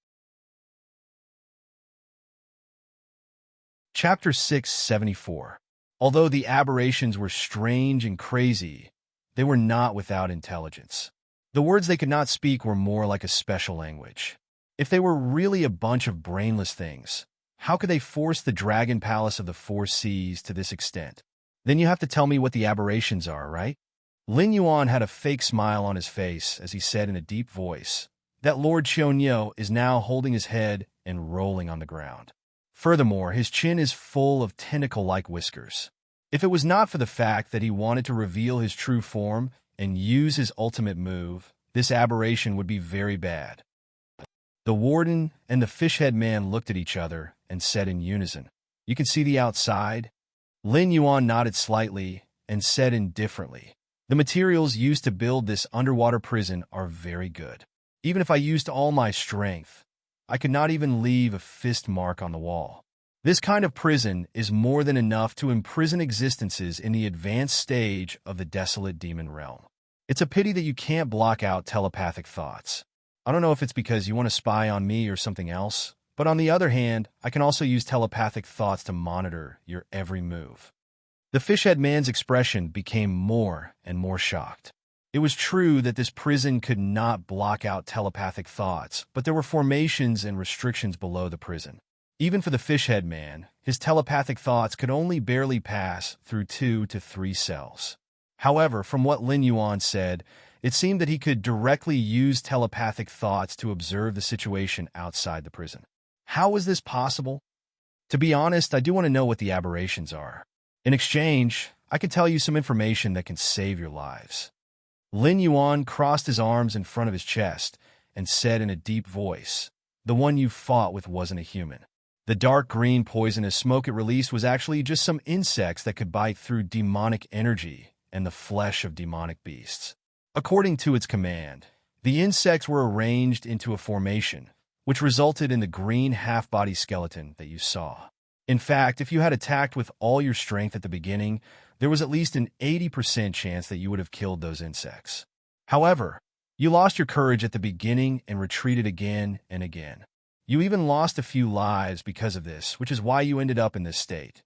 Chapter 674. Although the aberrations were strange and crazy, they were not without intelligence. The words they could not speak were more like a special language. If they were really a bunch of brainless things, how could they force the Dragon Palace of the Four Seas to this extent? Then you have to tell me what the aberrations are, right? Lin Yuan had a fake smile on his face as he said in a deep voice that Lord Qianyo is now holding his head and rolling on the ground. Furthermore, his chin is full of tentacle-like whiskers. If it was not for the fact that he wanted to reveal his true form and use his ultimate move, this aberration would be very bad. The warden and the fish-head man looked at each other and said in unison, "You can see the outside?" Lin Yuan nodded slightly and said indifferently, "The materials used to build this underwater prison are very good. Even if I used all my strength, I could not even leave a fist mark on the wall. This kind of prison is more than enough to imprison existences in the advanced stage of the desolate demon realm. It's a pity that you can't block out telepathic thoughts. I don't know if it's because you want to spy on me or something else, but on the other hand, I can also use telepathic thoughts to monitor your every move." The fish-head man's expression became more and more shocked. It was true that this prison could not block out telepathic thoughts, but there were formations and restrictions below the prison. Even for the fish-head man, his telepathic thoughts could only barely pass through 2 to 3 cells. However, from what Lin Yuan said, it seemed that he could directly use telepathic thoughts to observe the situation outside the prison. How was this possible? To be honest, I do want to know what the aberrations are. In exchange, I can tell you some information that can save your lives. Lin Yuan crossed his arms in front of his chest and said in a deep voice, "The one you fought with wasn't a human. The dark green poisonous smoke it released was actually just some insects that could bite through demonic energy and the flesh of demonic beasts. According to its command, the insects were arranged into a formation, which resulted in the green half-body skeleton that you saw. In fact, if you had attacked with all your strength at the beginning, there was at least an 80% chance that you would have killed those insects. However, you lost your courage at the beginning and retreated again and again. You even lost a few lives because of this, which is why you ended up in this state."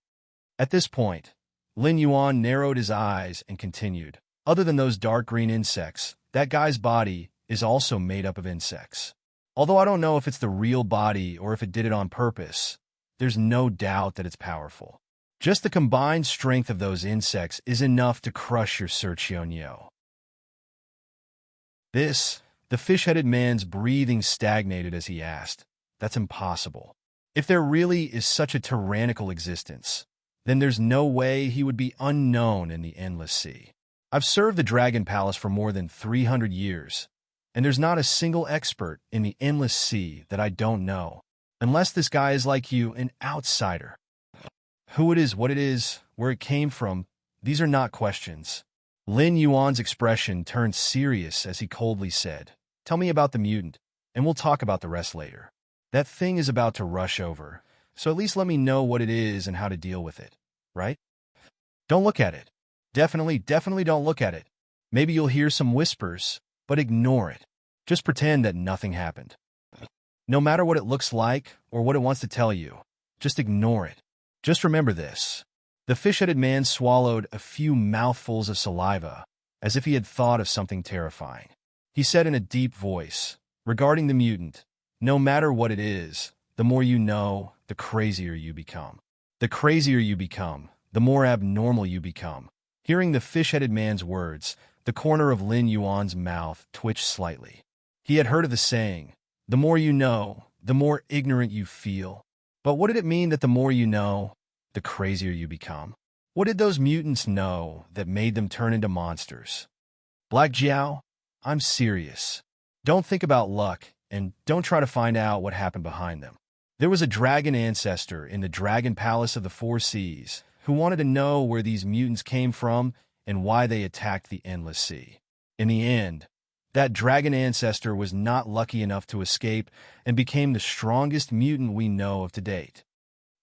At this point, Lin Yuan narrowed his eyes and continued, "Other than those dark green insects, that guy's body is also made up of insects. Although I don't know if it's the real body or if it did it on purpose, there's no doubt that it's powerful. Just the combined strength of those insects is enough to crush your Sir Qianyo." The fish-headed man's breathing stagnated as he asked, "That's impossible. If there really is such a tyrannical existence, then there's no way he would be unknown in the Endless Sea. I've served the Dragon Palace for more than 300 years, and there's not a single expert in the Endless Sea that I don't know, unless this guy is like you, an outsider. Who it is, what it is, where it came from, these are not questions." Lin Yuan's expression turned serious as he coldly said, "Tell me about the mutant, and we'll talk about the rest later. That thing is about to rush over, so at least let me know what it is and how to deal with it, right? Don't look at it. Definitely don't look at it. Maybe you'll hear some whispers, but ignore it. Just pretend that nothing happened. No matter what it looks like or what it wants to tell you, just ignore it. Just remember this. The fish-headed man swallowed a few mouthfuls of saliva, as if he had thought of something terrifying. He said in a deep voice, regarding the mutant, "No matter what it is, the more you know, the crazier you become. The crazier you become, the more abnormal you become." Hearing the fish-headed man's words, the corner of Lin Yuan's mouth twitched slightly. He had heard of the saying, "The more you know, the more ignorant you feel." But what did it mean that the more you know, the crazier you become? What did those mutants know that made them turn into monsters? Black Jiao, I'm serious. Don't think about luck, and don't try to find out what happened behind them. There was a dragon ancestor in the Dragon Palace of the Four Seas who wanted to know where these mutants came from and why they attacked the Endless Sea. In the end, that dragon ancestor was not lucky enough to escape and became the strongest mutant we know of to date.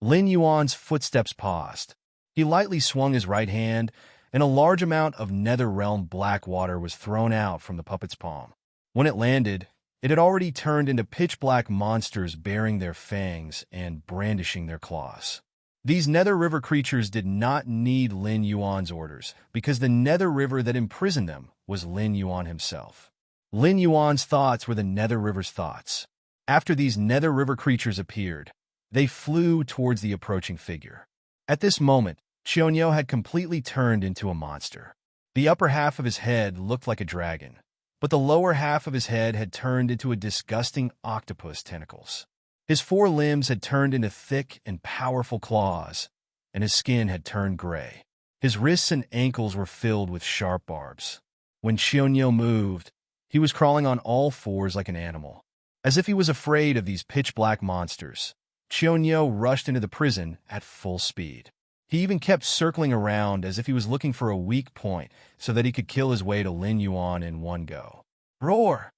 Lin Yuan's footsteps paused. He lightly swung his right hand, and a large amount of nether realm black water was thrown out from the puppet's palm. When it landed, it had already turned into pitch-black monsters bearing their fangs and brandishing their claws. These Nether River creatures did not need Lin Yuan's orders, because the Nether River that imprisoned them was Lin Yuan himself. Lin Yuan's thoughts were the Nether River's thoughts. After these Nether River creatures appeared, they flew towards the approaching figure. At this moment, Qianyo had completely turned into a monster. The upper half of his head looked like a dragon, but the lower half of his head had turned into a disgusting octopus tentacles. His four limbs had turned into thick and powerful claws, and his skin had turned gray. His wrists and ankles were filled with sharp barbs. When Qianyo moved, he was crawling on all fours like an animal. As if he was afraid of these pitch-black monsters, Qianyo rushed into the prison at full speed. He even kept circling around as if he was looking for a weak point so that he could kill his way to Lin Yuan in one go. Roar!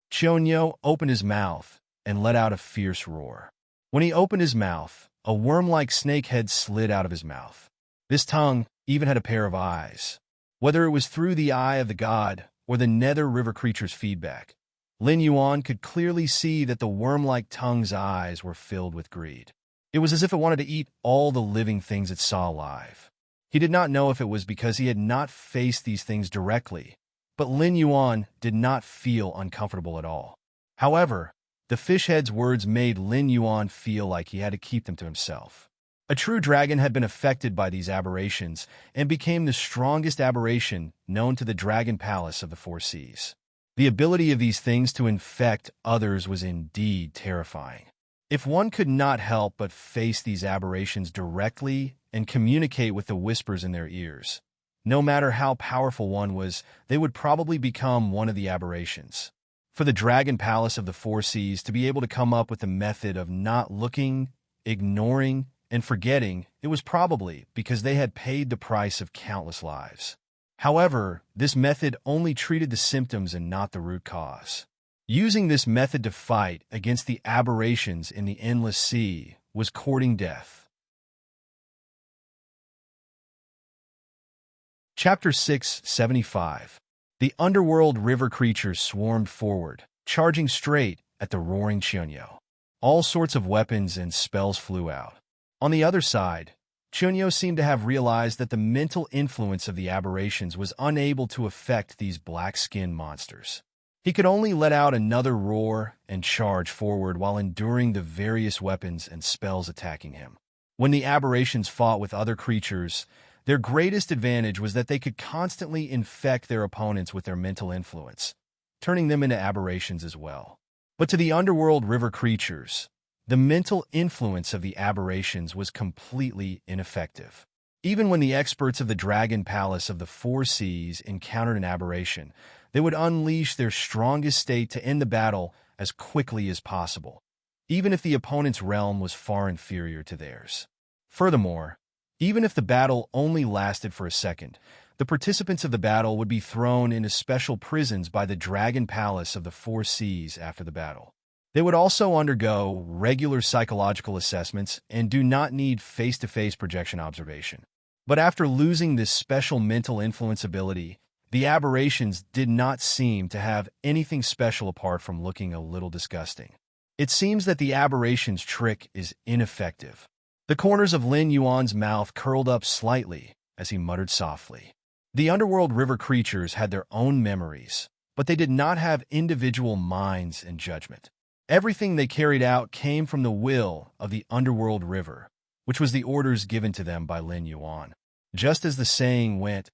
Qianyo opened his mouth and let out a fierce roar. When he opened his mouth, a worm-like snake head slid out of his mouth. This tongue even had a pair of eyes. Whether it was through the eye of the god or the Nether River creature's feedback, Lin Yuan could clearly see that the worm-like tongue's eyes were filled with greed. It was as if it wanted to eat all the living things it saw alive. He did not know if it was because he had not faced these things directly, but Lin Yuan did not feel uncomfortable at all. However, the fish head's words made Lin Yuan feel like he had to keep them to himself. A true dragon had been affected by these aberrations and became the strongest aberration known to the Dragon Palace of the Four Seas. The ability of these things to infect others was indeed terrifying. If one could not help but face these aberrations directly and communicate with the whispers in their ears, no matter how powerful one was, they would probably become one of the aberrations. For the Dragon Palace of the Four Seas to be able to come up with a method of not looking, ignoring, and forgetting, it was probably because they had paid the price of countless lives. However, this method only treated the symptoms and not the root cause. Using this method to fight against the aberrations in the Endless Sea was courting death. Chapter 675. The underworld river creatures swarmed forward, charging straight at the roaring Qianyo. All sorts of weapons and spells flew out. On the other side, Qianyo seemed to have realized that the mental influence of the aberrations was unable to affect these black-skinned monsters. He could only let out another roar and charge forward while enduring the various weapons and spells attacking him. When the aberrations fought with other creatures, their greatest advantage was that they could constantly infect their opponents with their mental influence, turning them into aberrations as well. But to the underworld river creatures, the mental influence of the aberrations was completely ineffective. Even when the experts of the Dragon Palace of the Four Seas encountered an aberration, they would unleash their strongest state to end the battle as quickly as possible, even if the opponent's realm was far inferior to theirs. Furthermore, even if the battle only lasted for a second, the participants of the battle would be thrown into special prisons by the Dragon Palace of the Four Seas after the battle. They would also undergo regular psychological assessments and do not need face-to-face projection observation. But after losing this special mental influence ability, the aberrations did not seem to have anything special apart from looking a little disgusting. It seems that the aberration's trick is ineffective. The corners of Lin Yuan's mouth curled up slightly as he muttered softly. The underworld river creatures had their own memories, but they did not have individual minds and judgment. Everything they carried out came from the will of the underworld river, which was the orders given to them by Lin Yuan. Just as the saying went,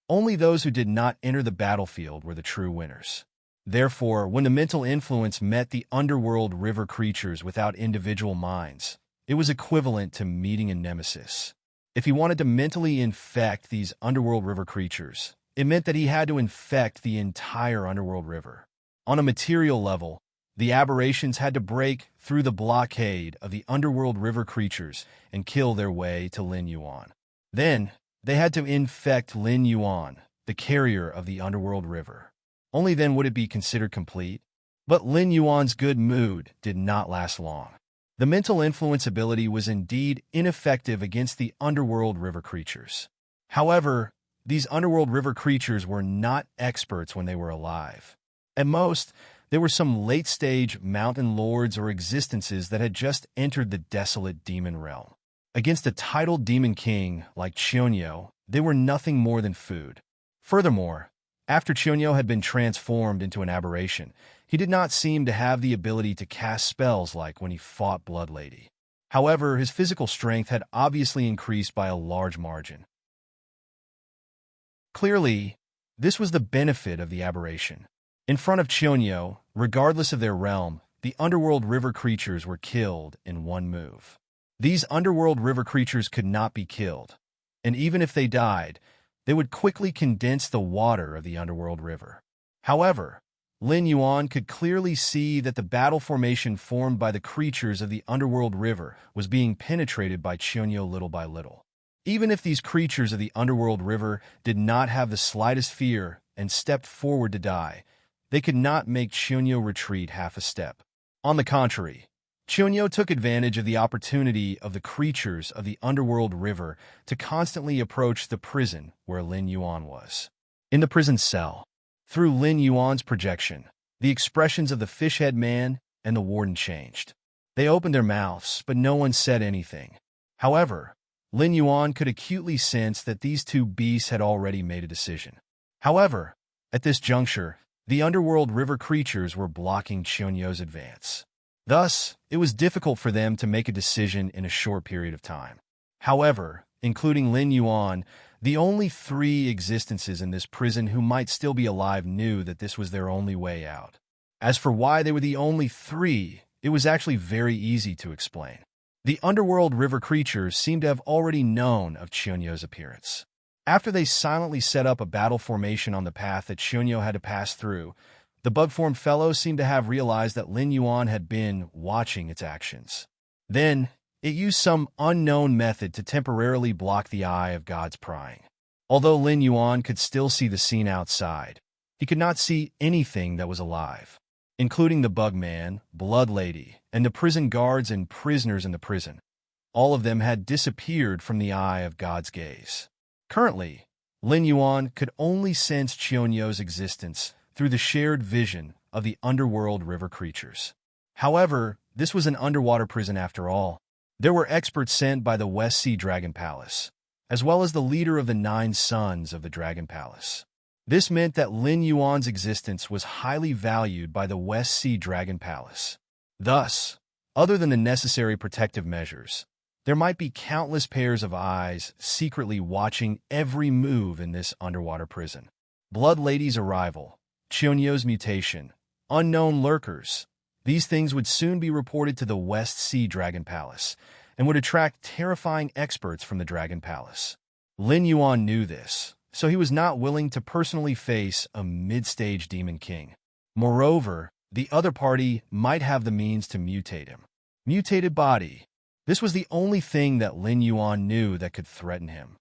only those who did not enter the battlefield were the true winners. Therefore, when the mental influence met the underworld river creatures without individual minds, it was equivalent to meeting a nemesis. If he wanted to mentally infect these underworld river creatures, it meant that he had to infect the entire underworld river. On a material level, the aberrations had to break through the blockade of the underworld river creatures and kill their way to Lin Yuan. Then, they had to infect Lin Yuan, the carrier of the underworld river. Only then would it be considered complete. But Lin Yuan's good mood did not last long. The mental influence ability was indeed ineffective against the underworld river creatures. However, these underworld river creatures were not experts when they were alive. At most, they were some late-stage mountain lords or existences that had just entered the desolate demon realm. Against a titled demon king like Chionyo, they were nothing more than food. Furthermore, after Chionyo had been transformed into an aberration, he did not seem to have the ability to cast spells like when he fought Blood Lady. However, his physical strength had obviously increased by a large margin. Clearly, this was the benefit of the aberration. In front of Chionyo, regardless of their realm, the underworld river creatures were killed in one move. These underworld river creatures could not be killed, and even if they died, they would quickly condense the water of the underworld river. However, Lin Yuan could clearly see that the battle formation formed by the creatures of the underworld river was being penetrated by Chionyo little by little. Even if these creatures of the underworld river did not have the slightest fear and stepped forward to die, they could not make Chionyo retreat half a step. On the contrary, Chionyo took advantage of the opportunity of the creatures of the underworld river to constantly approach the prison where Lin Yuan was. In the prison cell, through Lin Yuan's projection, the expressions of the fish-head man and the warden changed. They opened their mouths, but no one said anything. However, Lin Yuan could acutely sense that these two beasts had already made a decision. However, at this juncture, the underworld river creatures were blocking Chionyo's advance. Thus, it was difficult for them to make a decision in a short period of time. However, including Lin Yuan, the only three existences in this prison who might still be alive knew that this was their only way out. As for why they were the only three, it was actually very easy to explain. The underworld river creatures seemed to have already known of Chionyo's appearance. After they silently set up a battle formation on the path that Chionyo had to pass through, the bug-formed fellow seemed to have realized that Lin Yuan had been watching its actions. Then, it used some unknown method to temporarily block the eye of God's prying. Although Lin Yuan could still see the scene outside, he could not see anything that was alive, including the bug-man, Blood Lady, and the prison guards and prisoners in the prison. All of them had disappeared from the eye of God's gaze. Currently, Lin Yuan could only sense Chionyo's existence through the shared vision of the underworld river creatures. However, this was an underwater prison after all. There were experts sent by the West Sea Dragon Palace, as well as the leader of the 9 sons of the Dragon Palace. This meant that Lin Yuan's existence was highly valued by the West Sea Dragon Palace. Thus, other than the necessary protective measures, there might be countless pairs of eyes secretly watching every move in this underwater prison. Blood Lady's arrival, Chionyo's mutation, unknown lurkers. These things would soon be reported to the West Sea Dragon Palace and would attract terrifying experts from the Dragon Palace. Lin Yuan knew this, so he was not willing to personally face a mid-stage demon king. Moreover, the other party might have the means to mutate him. Mutated body. This was the only thing that Lin Yuan knew that could threaten him.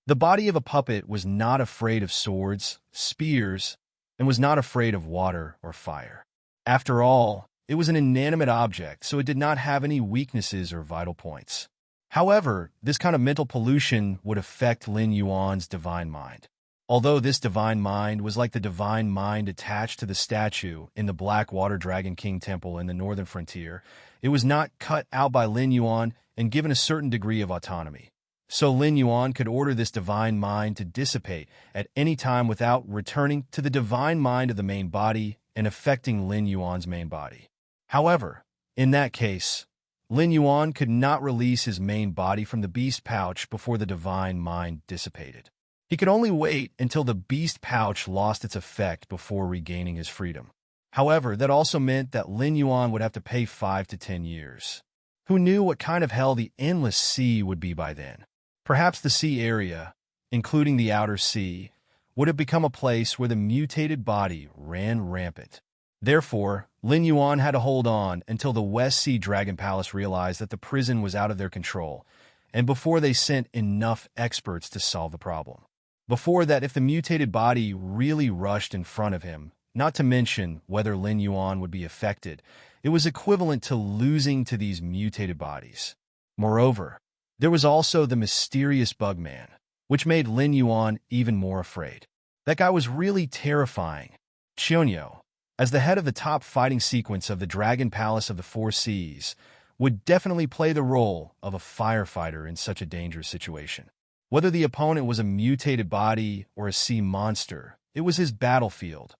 The body of a puppet was not afraid of swords, spears, and was not afraid of water or fire. After all, it was an inanimate object, so it did not have any weaknesses or vital points. However, this kind of mental pollution would affect Lin Yuan's divine mind. Although this divine mind was like the divine mind attached to the statue in the Black Water Dragon King Temple in the northern frontier, it was not cut out by Lin Yuan and given a certain degree of autonomy. So Lin Yuan could order this divine mind to dissipate at any time without returning to the divine mind of the main body and affecting Lin Yuan's main body. However, in that case, Lin Yuan could not release his main body from the beast pouch before the divine mind dissipated. He could only wait until the beast pouch lost its effect before regaining his freedom. However, that also meant that Lin Yuan would have to pay 5 to 10 years. Who knew what kind of hell the endless sea would be by then? Perhaps the sea area, including the outer sea, would have become a place where the mutated body ran rampant. Therefore, Lin Yuan had to hold on until the West Sea Dragon Palace realized that the prison was out of their control, and before they sent enough experts to solve the problem. Before that, if the mutated body really rushed in front of him, not to mention whether Lin Yuan would be affected, it was equivalent to losing to these mutated bodies. Moreover, there was also the mysterious Bugman, which made Lin Yuan even more afraid. That guy was really terrifying. Qianyo, as the head of the top fighting sequence of the Dragon Palace of the Four Seas, would definitely play the role of a firefighter in such a dangerous situation. Whether the opponent was a mutated body or a sea monster, it was his battlefield.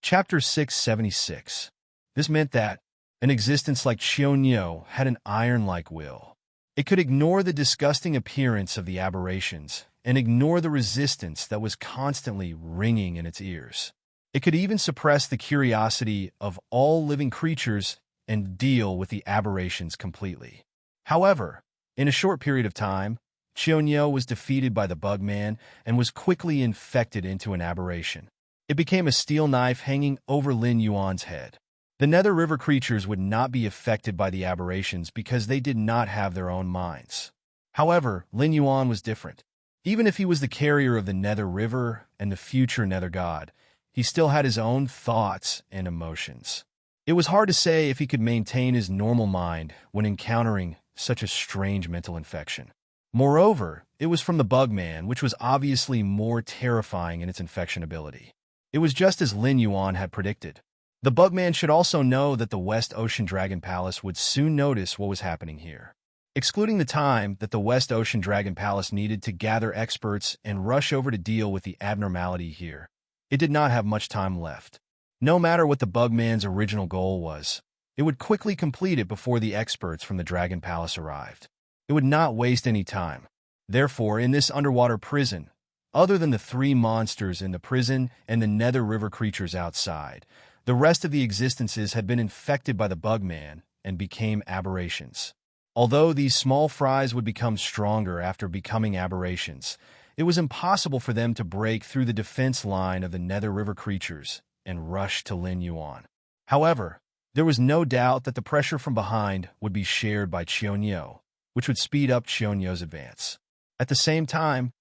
Chapter 676. This meant that an existence like Qianyo had an iron-like will. It could ignore the disgusting appearance of the aberrations and ignore the resistance that was constantly ringing in its ears. It could even suppress the curiosity of all living creatures and deal with the aberrations completely. However, in a short period of time, Qianyo was defeated by the Bugman and was quickly infected into an aberration. It became a steel knife hanging over Lin Yuan's head. The Nether River creatures would not be affected by the aberrations because they did not have their own minds. However, Lin Yuan was different. Even if he was the carrier of the Nether River and the future Nether God, he still had his own thoughts and emotions. It was hard to say if he could maintain his normal mind when encountering such a strange mental infection. Moreover, it was from the Bugman, which was obviously more terrifying in its infection ability. It was just as Lin Yuan had predicted. The Bugman should also know that the West Ocean Dragon Palace would soon notice what was happening here. Excluding the time that the West Ocean Dragon Palace needed to gather experts and rush over to deal with the abnormality here, it did not have much time left. No matter what the Bugman's original goal was, it would quickly complete it before the experts from the Dragon Palace arrived. It would not waste any time. Therefore, in this underwater prison, other than the 3 monsters in the prison and the Nether River creatures outside, the rest of the existences had been infected by the Bugman and became aberrations. Although these small fries would become stronger after becoming aberrations, it was impossible for them to break through the defense line of the Nether River creatures and rush to Lin Yuan. However, there was no doubt that the pressure from behind would be shared by Qianyo, which would speed up Qianyo's advance. At the same time,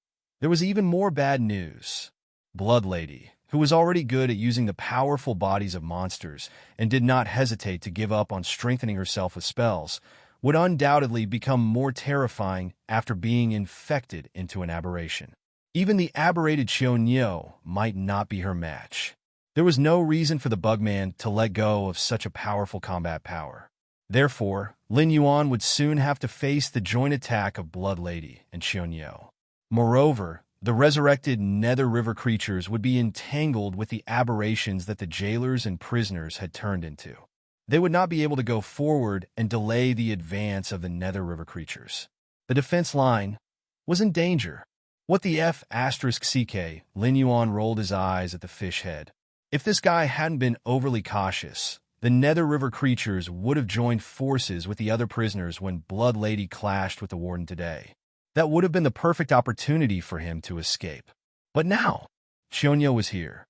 there was even more bad news. Blood Lady, who was already good at using the powerful bodies of monsters and did not hesitate to give up on strengthening herself with spells, would undoubtedly become more terrifying after being infected into an aberration. Even the aberrated Qianyo might not be her match. There was no reason for the Bugman to let go of such a powerful combat power. Therefore, Lin Yuan would soon have to face the joint attack of Blood Lady and Qianyo. Moreover, the resurrected Nether River creatures would be entangled with the aberrations that the jailers and prisoners had turned into. They would not be able to go forward and delay the advance of the Nether River creatures. The defense line was in danger. What the F***CK, Lin Yuan rolled his eyes at the fish head. If this guy hadn't been overly cautious, the Nether River creatures would have joined forces with the other prisoners when Blood Lady clashed with the Warden today. That would have been the perfect opportunity for him to escape. But now, Qianyo was here.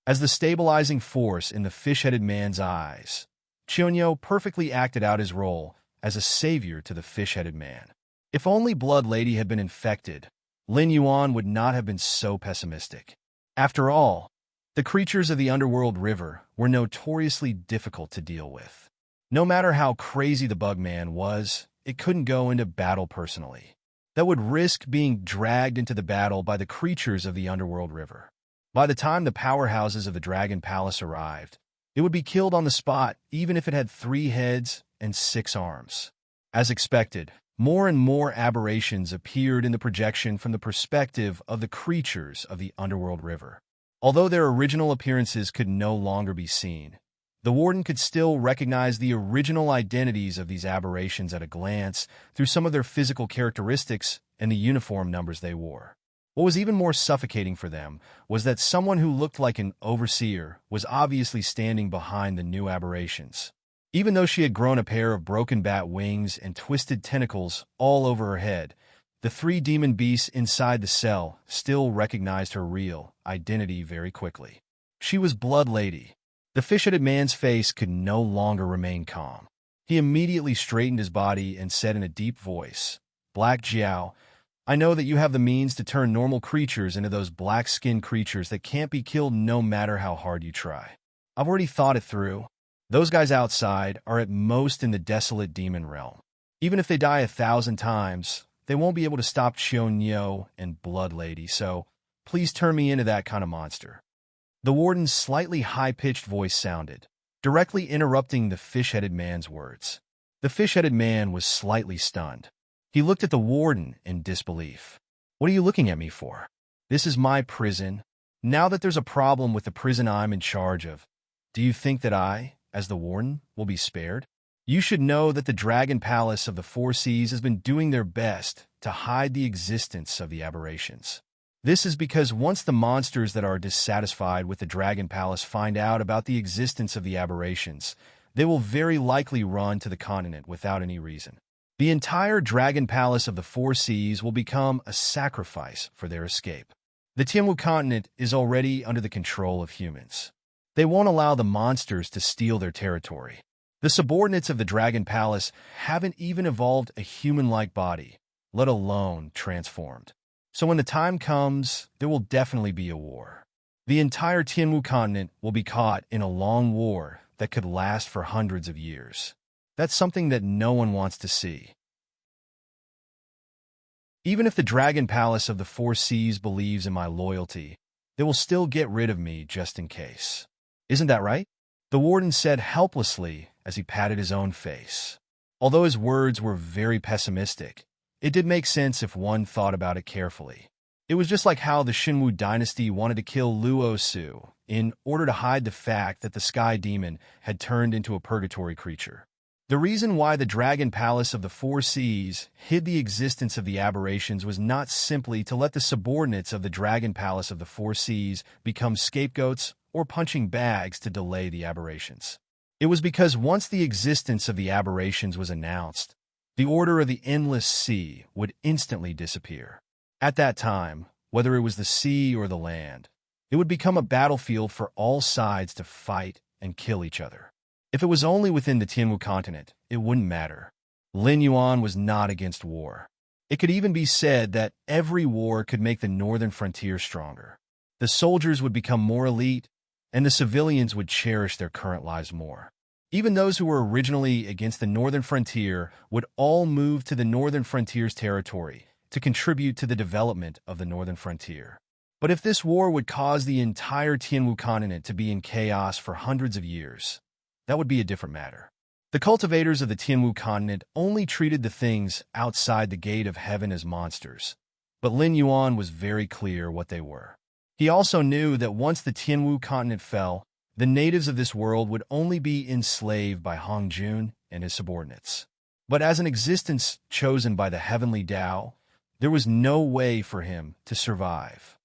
As the stabilizing force in the fish-headed man's eyes, Qianyo perfectly acted out his role as a savior to the fish-headed man. If only Blood Lady had been infected, Lin Yuan would not have been so pessimistic. After all, the creatures of the underworld river were notoriously difficult to deal with. No matter how crazy the Bugman was, it couldn't go into battle personally. That would risk being dragged into the battle by the creatures of the underworld river. By the time the powerhouses of the Dragon Palace arrived, it would be killed on the spot even if it had 3 heads and 6 arms. As expected, more and more aberrations appeared in the projection from the perspective of the creatures of the underworld river. Although their original appearances could no longer be seen, the warden could still recognize the original identities of these aberrations at a glance through some of their physical characteristics and the uniform numbers they wore. What was even more suffocating for them was that someone who looked like an overseer was obviously standing behind the new aberrations. Even though she had grown a pair of broken bat wings and twisted tentacles all over her head, the 3 demon beasts inside the cell still recognized her real identity very quickly. She was Blood Lady. The fish-headed man's face could no longer remain calm. He immediately straightened his body and said in a deep voice, "Black Jiao, I know that you have the means to turn normal creatures into those black-skinned creatures that can't be killed no matter how hard you try. I've already thought it through. Those guys outside are at most in the desolate demon realm. Even if they die 1,000 times, they won't be able to stop Chionyo and Blood Lady, so please turn me into that kind of monster." The warden's slightly high-pitched voice sounded, directly interrupting the fish-headed man's words. The fish-headed man was slightly stunned. He looked at the warden in disbelief. "What are you looking at me for? This is my prison. Now that there's a problem with the prison I'm in charge of, do you think that I, as the warden, will be spared? You should know that the Dragon Palace of the Four Seas has been doing their best to hide the existence of the aberrations. This is because once the monsters that are dissatisfied with the Dragon Palace find out about the existence of the aberrations, they will very likely run to the continent without any reason. The entire Dragon Palace of the Four Seas will become a sacrifice for their escape. The Tianwu continent is already under the control of humans. They won't allow the monsters to steal their territory. The subordinates of the Dragon Palace haven't even evolved a human-like body, let alone transformed. So when the time comes, there will definitely be a war. The entire Tianwu continent will be caught in a long war that could last for hundreds of years. That's something that no one wants to see. Even if the Dragon Palace of the Four Seas believes in my loyalty, they will still get rid of me just in case. Isn't that right?" The warden said helplessly as he patted his own face. Although his words were very pessimistic, it did make sense if one thought about it carefully. It was just like how the Xinwu dynasty wanted to kill Luo Su in order to hide the fact that the sky demon had turned into a purgatory creature. The reason why the Dragon Palace of the Four Seas hid the existence of the aberrations was not simply to let the subordinates of the Dragon Palace of the Four Seas become scapegoats or punching bags to delay the aberrations. It was because once the existence of the aberrations was announced, the Order of the Endless Sea would instantly disappear. At that time, whether it was the sea or the land, it would become a battlefield for all sides to fight and kill each other. If it was only within the Tianwu continent, it wouldn't matter. Lin Yuan was not against war. It could even be said that every war could make the northern frontier stronger. The soldiers would become more elite, and the civilians would cherish their current lives more. Even those who were originally against the northern frontier would all move to the northern frontier's territory to contribute to the development of the northern frontier. But if this war would cause the entire Tianwu continent to be in chaos for hundreds of years, that would be a different matter. The cultivators of the Tianwu continent only treated the things outside the gate of heaven as monsters, but Lin Yuan was very clear what they were. He also knew that once the Tianwu continent fell, the natives of this world would only be enslaved by Hong Jun and his subordinates. But as an existence chosen by the heavenly Tao, there was no way for him to survive.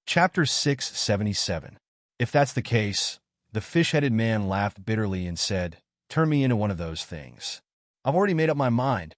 Chapter 677. If that's the case, the fish-headed man laughed bitterly and said, "Turn me into one of those things. I've already made up my mind."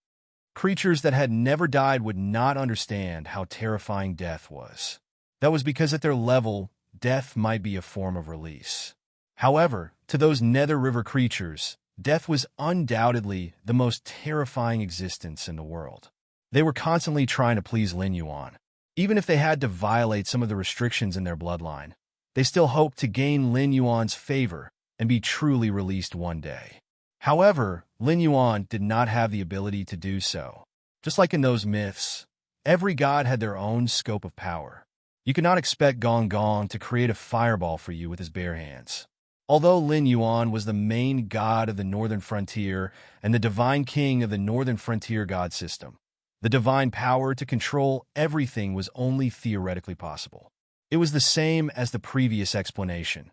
Creatures that had never died would not understand how terrifying death was. That was because at their level, death might be a form of release. However, to those Nether River creatures, death was undoubtedly the most terrifying existence in the world. They were constantly trying to please Lin Yuan. Even if they had to violate some of the restrictions in their bloodline, they still hoped to gain Lin Yuan's favor and be truly released one day. However, Lin Yuan did not have the ability to do so. Just like in those myths, every god had their own scope of power. You could not expect Gong Gong to create a fireball for you with his bare hands. Although Lin Yuan was the main god of the Northern Frontier and the divine king of the Northern Frontier god system, the divine power to control everything was only theoretically possible. It was the same as the previous explanation.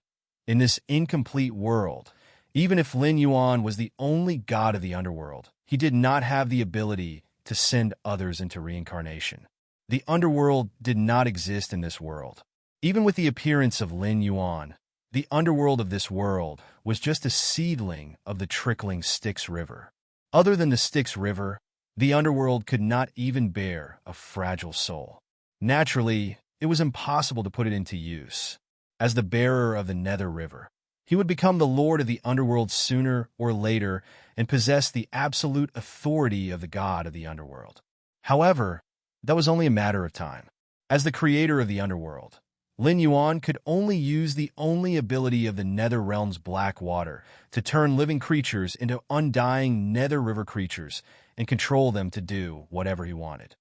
In this incomplete world, even if Lin Yuan was the only god of the underworld, he did not have the ability to send others into reincarnation. The underworld did not exist in this world. Even with the appearance of Lin Yuan, the underworld of this world was just a seedling of the trickling Styx River. Other than the Styx River, the underworld could not even bear a fragile soul. Naturally, it was impossible to put it into use. As the bearer of the Nether River, he would become the lord of the underworld sooner or later and possess the absolute authority of the god of the underworld. However, that was only a matter of time. As the creator of the underworld, Lin Yuan could only use the only ability of the Nether Realm's black water to turn living creatures into undying Nether River creatures and control them to do whatever he wanted.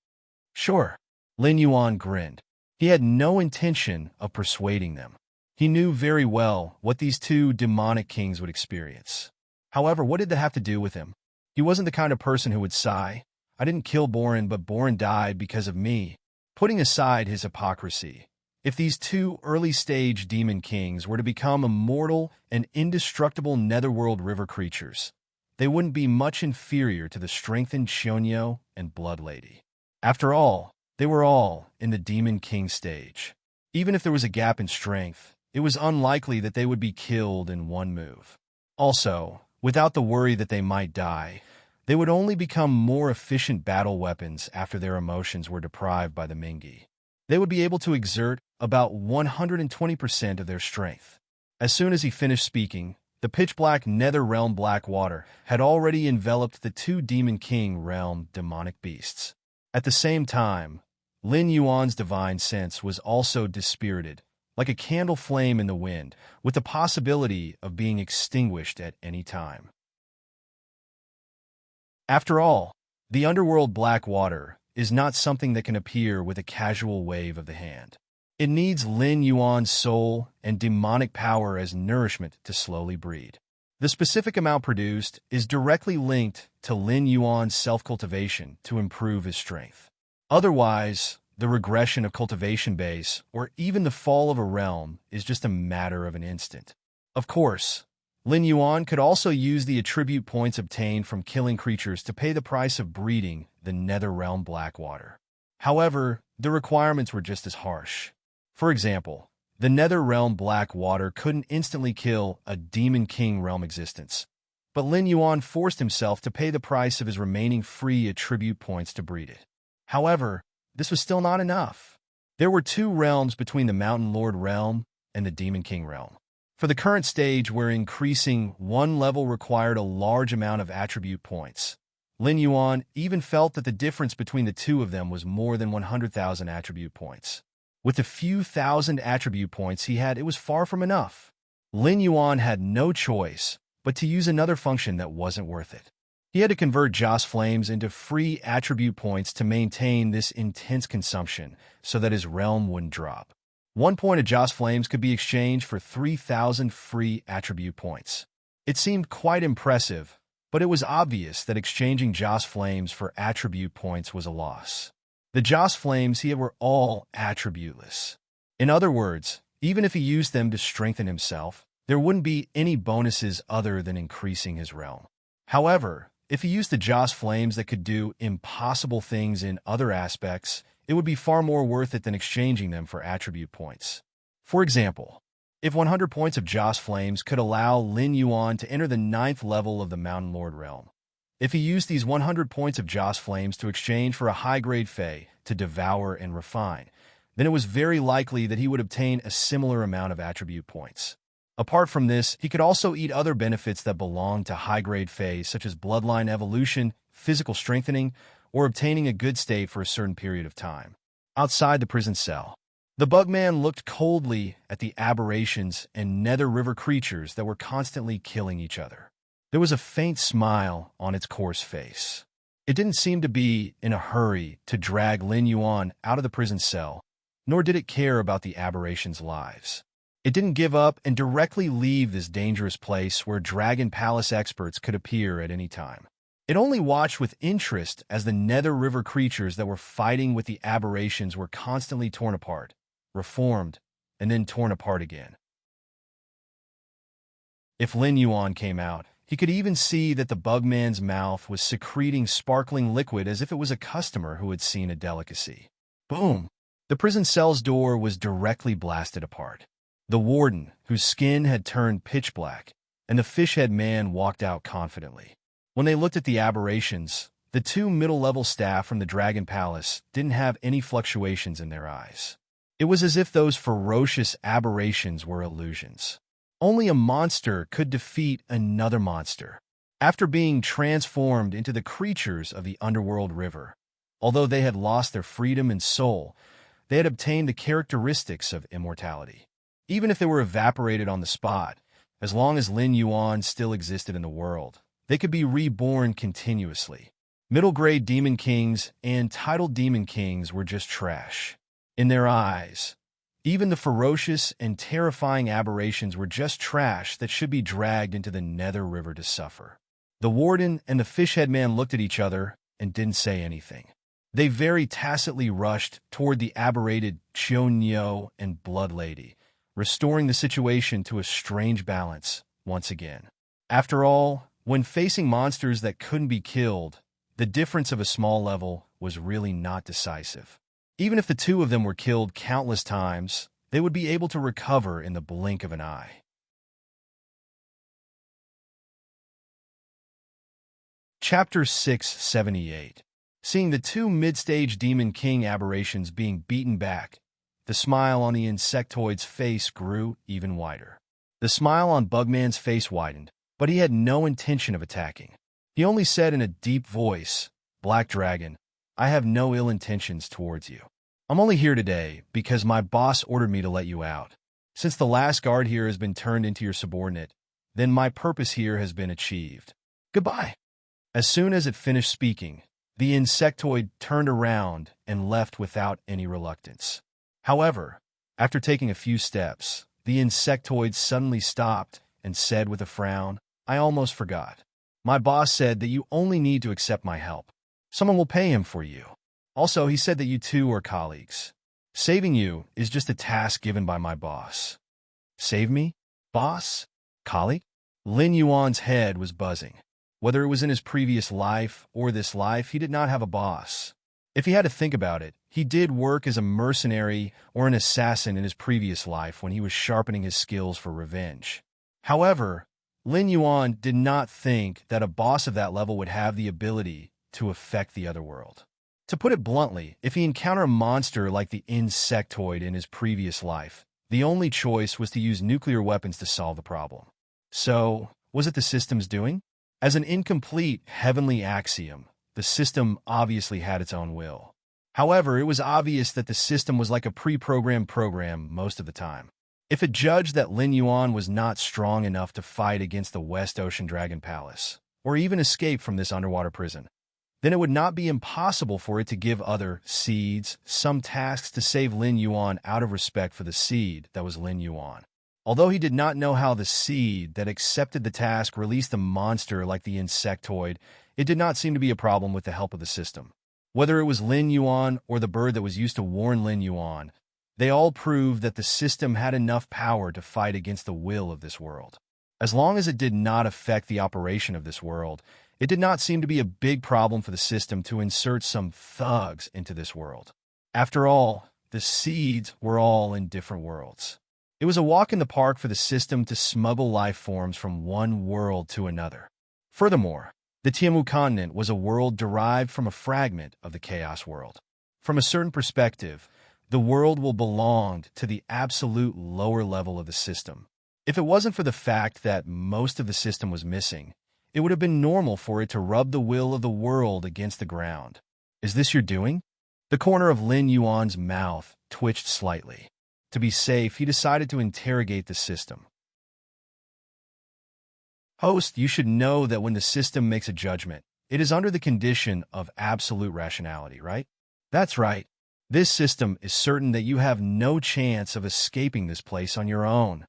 Sure, Lin Yuan grinned. He had no intention of persuading them. He knew very well what these two demonic kings would experience. However, what did that have to do with him? He wasn't the kind of person who would sigh, "I didn't kill Boren, but Boren died because of me." Putting aside his hypocrisy, if these two early-stage demon kings were to become immortal and indestructible Netherworld river creatures, they wouldn't be much inferior to the strengthened Shonyo and Blood Lady. After all, they were all in the Demon King stage. Even if there was a gap in strength, it was unlikely that they would be killed in one move. Also, without the worry that they might die, they would only become more efficient battle weapons after their emotions were deprived by the Mingi. They would be able to exert about 120% of their strength. As soon as he finished speaking, the pitch-black Nether Realm black water had already enveloped the two Demon King realm demonic beasts. At the same time, Lin Yuan's divine sense was also dispirited, like a candle flame in the wind, with the possibility of being extinguished at any time. After all, the underworld black water is not something that can appear with a casual wave of the hand. It needs Lin Yuan's soul and demonic power as nourishment to slowly breed. The specific amount produced is directly linked to Lin Yuan's self-cultivation to improve his strength. Otherwise, the regression of cultivation base or even the fall of a realm is just a matter of an instant. Of course, Lin Yuan could also use the attribute points obtained from killing creatures to pay the price of breeding the Nether Realm Blackwater. However, the requirements were just as harsh. For example, the Nether Realm Blackwater couldn't instantly kill a Demon King realm existence, but Lin Yuan forced himself to pay the price of his remaining free attribute points to breed it. However, this was still not enough. There were two realms between the Mountain Lord realm and the Demon King realm. For the current stage where increasing one level required a large amount of attribute points, Lin Yuan even felt that the difference between the two of them was more than 100,000 attribute points. With the few thousand attribute points he had, it was far from enough. Lin Yuan had no choice but to use another function that wasn't worth it. He had to convert Joss Flames into free attribute points to maintain this intense consumption so that his realm wouldn't drop. 1 point of Joss Flames could be exchanged for 3,000 free attribute points. It seemed quite impressive, but it was obvious that exchanging Joss Flames for attribute points was a loss. The Joss Flames here were all attributeless. In other words, even if he used them to strengthen himself, there wouldn't be any bonuses other than increasing his realm. However, if he used the Joss Flames that could do impossible things in other aspects, it would be far more worth it than exchanging them for attribute points. For example, if 100 points of Joss Flames could allow Lin Yuan to enter the 9th level of the Mountain Lord realm, if he used these 100 points of Joss Flames to exchange for a high-grade Fey to devour and refine, then it was very likely that he would obtain a similar amount of attribute points. Apart from this, he could also eat other benefits that belong to high-grade phase, such as bloodline evolution, physical strengthening, or obtaining a good state for a certain period of time. Outside the prison cell, the Bugman looked coldly at the aberrations and nether river creatures that were constantly killing each other. There was a faint smile on its coarse face. It didn't seem to be in a hurry to drag Lin Yuan out of the prison cell, nor did it care about the aberrations' lives. It didn't give up and directly leave this dangerous place where Dragon Palace experts could appear at any time. It only watched with interest as the nether river creatures that were fighting with the aberrations were constantly torn apart, reformed, and then torn apart again. If Lin Yuan came out, he could even see that the Bugman's mouth was secreting sparkling liquid as if it was a customer who had seen a delicacy. Boom! The prison cell's door was directly blasted apart. The warden, whose skin had turned pitch black, and the fishhead man walked out confidently. When they looked at the aberrations, the two middle-level staff from the Dragon Palace didn't have any fluctuations in their eyes. It was as if those ferocious aberrations were illusions. Only a monster could defeat another monster. After being transformed into the creatures of the underworld river, although they had lost their freedom and soul, they had obtained the characteristics of immortality. Even if they were evaporated on the spot, as long as Lin Yuan still existed in the world, they could be reborn continuously. Middle-grade demon kings and titled demon kings were just trash. In their eyes, even the ferocious and terrifying aberrations were just trash that should be dragged into the Nether River to suffer. The warden and the fishhead man looked at each other and didn't say anything. They very tacitly rushed toward the aberrated Chionyo and Blood Lady, restoring the situation to a strange balance once again. After all, when facing monsters that couldn't be killed, the difference of a small level was really not decisive. Even if the two of them were killed countless times, they would be able to recover in the blink of an eye. Chapter 678. Seeing the two mid-stage Demon King aberrations being beaten back, the smile on the insectoid's face grew even wider. The smile on Bugman's face widened, but he had no intention of attacking. He only said in a deep voice, "Black Dragon, I have no ill intentions towards you. I'm only here today because my boss ordered me to let you out. Since the last guard here has been turned into your subordinate, then my purpose here has been achieved. Goodbye." As soon as it finished speaking, the insectoid turned around and left without any reluctance. However, after taking a few steps, the insectoid suddenly stopped and said with a frown, "I almost forgot. My boss said that you only need to accept my help. Someone will pay him for you. Also, he said that you two are colleagues. Saving you is just a task given by my boss." Save me? Boss? Colleague? Lin Yuan's head was buzzing. Whether it was in his previous life or this life, he did not have a boss. If he had to think about it, he did work as a mercenary or an assassin in his previous life when he was sharpening his skills for revenge. However, Lin Yuan did not think that a boss of that level would have the ability to affect the other world. To put it bluntly, if he encountered a monster like the insectoid in his previous life, the only choice was to use nuclear weapons to solve the problem. So, was it the system's doing? As an incomplete heavenly axiom, the system obviously had its own will. However, it was obvious that the system was like a pre-programmed program most of the time. If it judged that Lin Yuan was not strong enough to fight against the West Ocean Dragon Palace, or even escape from this underwater prison, then it would not be impossible for it to give other seeds some tasks to save Lin Yuan out of respect for the seed that was Lin Yuan. Although he did not know how the seed that accepted the task released a monster like the insectoid, it did not seem to be a problem with the help of the system. Whether it was Lin Yuan or the bird that was used to warn Lin Yuan, they all proved that the system had enough power to fight against the will of this world. As long as it did not affect the operation of this world, it did not seem to be a big problem for the system to insert some thugs into this world. After all, the seeds were all in different worlds. It was a walk in the park for the system to smuggle life forms from one world to another. Furthermore, the Tiamu continent was a world derived from a fragment of the Chaos world. From a certain perspective, the world will belong to the absolute lower level of the system, If it wasn't for the fact that most of the system was missing, it would have been normal for it to rub the will of the world against the ground. Is this your doing? The corner of Lin Yuan's mouth twitched slightly. To be safe, he decided to interrogate the system. Host, you should know that when the system makes a judgment, it is under the condition of absolute rationality, right? That's right. This system is certain that you have no chance of escaping this place on your own.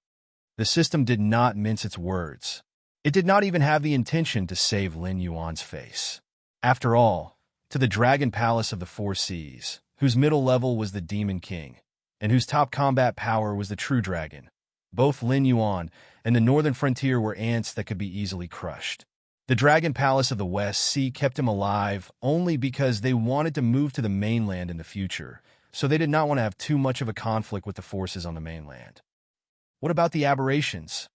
The system did not mince its words. It did not even have the intention to save Lin Yuan's face. After all, to the Dragon Palace of the Four Seas, whose middle level was the Demon King, and whose top combat power was the True Dragon, both Lin Yuan and the northern frontier were ants that could be easily crushed. The Dragon Palace of the West Sea kept him alive only because they wanted to move to the mainland in the future, so they did not want to have too much of a conflict with the forces on the mainland. What about the aberrations?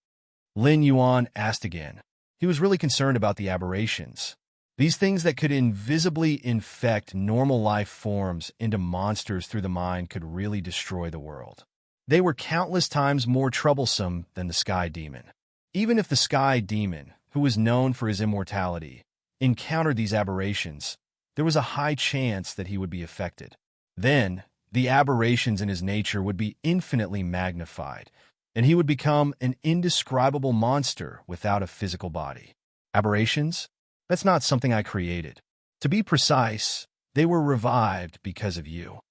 Lin Yuan asked again. He was really concerned about the aberrations. These things that could invisibly infect normal life forms into monsters through the mind could really destroy the world. They were countless times more troublesome than the Sky Demon. Even if the Sky Demon, who was known for his immortality, encountered these aberrations, there was a high chance that he would be affected. Then, the aberrations in his nature would be infinitely magnified, and he would become an indescribable monster without a physical body. Aberrations? That's not something I created. To be precise, they were revived because of you.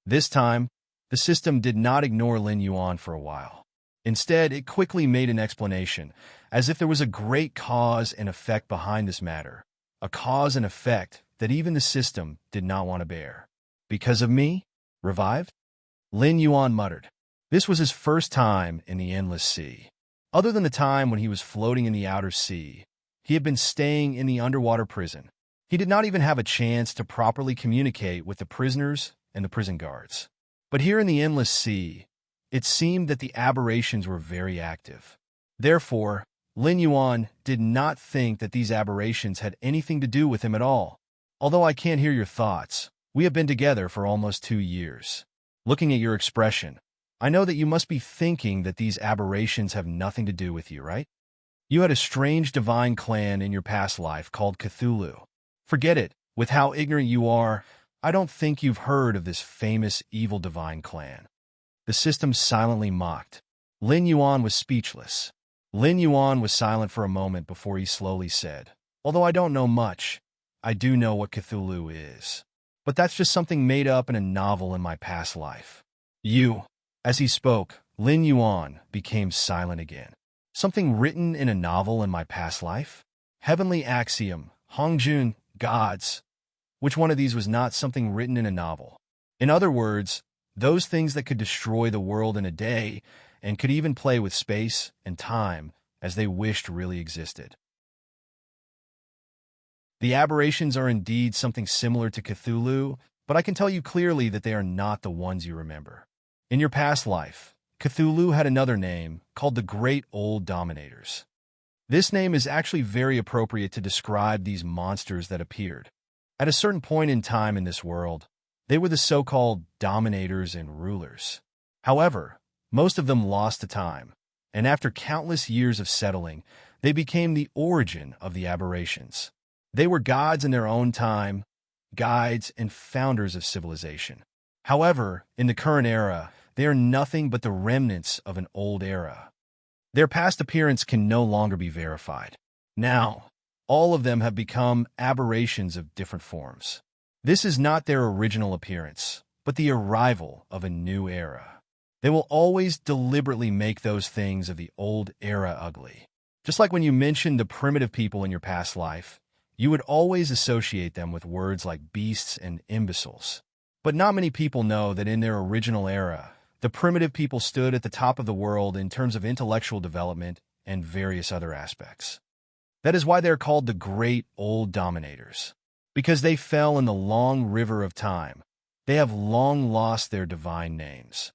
This time, the system did not ignore Lin Yuan for a while. Instead, it quickly made an explanation, as if there was a great cause and effect behind this matter, a cause and effect that even the system did not want to bear. Because of me? Revived? Lin Yuan muttered. This was his first time in the Endless Sea. Other than the time when he was floating in the outer sea, he had been staying in the underwater prison. He did not even have a chance to properly communicate with the prisoners and the prison guards. But here in the Endless Sea, it seemed that the aberrations were very active. Therefore, Lin Yuan did not think that these aberrations had anything to do with him at all. Although I can't hear your thoughts, we have been together for almost 2 years. Looking at your expression, I know that you must be thinking that these aberrations have nothing to do with you, right? You had a strange divine clan in your past life called Cthulhu. Forget it. With how ignorant you are, I don't think you've heard of this famous evil divine clan. The system silently mocked. Lin Yuan was speechless. Lin Yuan was silent for a moment before he slowly said, although I don't know much, I do know what Cthulhu is. But that's just something made up in a novel in my past life. As he spoke, Lin Yuan became silent again. Something written in a novel in my past life? Heavenly axiom, Hongjun, gods. Which one of these was not something written in a novel? In other words, those things that could destroy the world in a day and could even play with space and time as they wished really existed. The aberrations are indeed something similar to Cthulhu, but I can tell you clearly that they are not the ones you remember. In your past life, Cthulhu had another name called the Great Old Dominators. This name is actually very appropriate to describe these monsters that appeared. At a certain point in time in this world, they were the so-called dominators and rulers. However, most of them lost to time, and after countless years of settling, they became the origin of the aberrations. They were gods in their own time, guides and founders of civilization. However, in the current era, they are nothing but the remnants of an old era. Their past appearance can no longer be verified. Now, all of them have become aberrations of different forms. This is not their original appearance, but the arrival of a new era. They will always deliberately make those things of the old era ugly. Just like when you mentioned the primitive people in your past life, you would always associate them with words like beasts and imbeciles. But not many people know that in their original era, the primitive people stood at the top of the world in terms of intellectual development and various other aspects. That is why they are called the Great Old Dominators. Because they fell in the long river of time, they have long lost their divine names.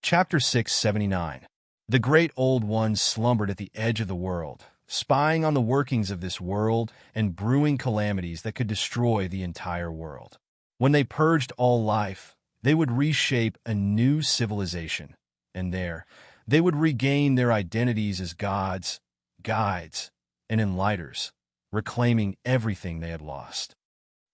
Chapter 679. The Great Old Ones slumbered at the edge of the world, spying on the workings of this world and brewing calamities that could destroy the entire world. When they purged all life, they would reshape a new civilization, and there, they would regain their identities as gods, guides, and enlighters, reclaiming everything they had lost.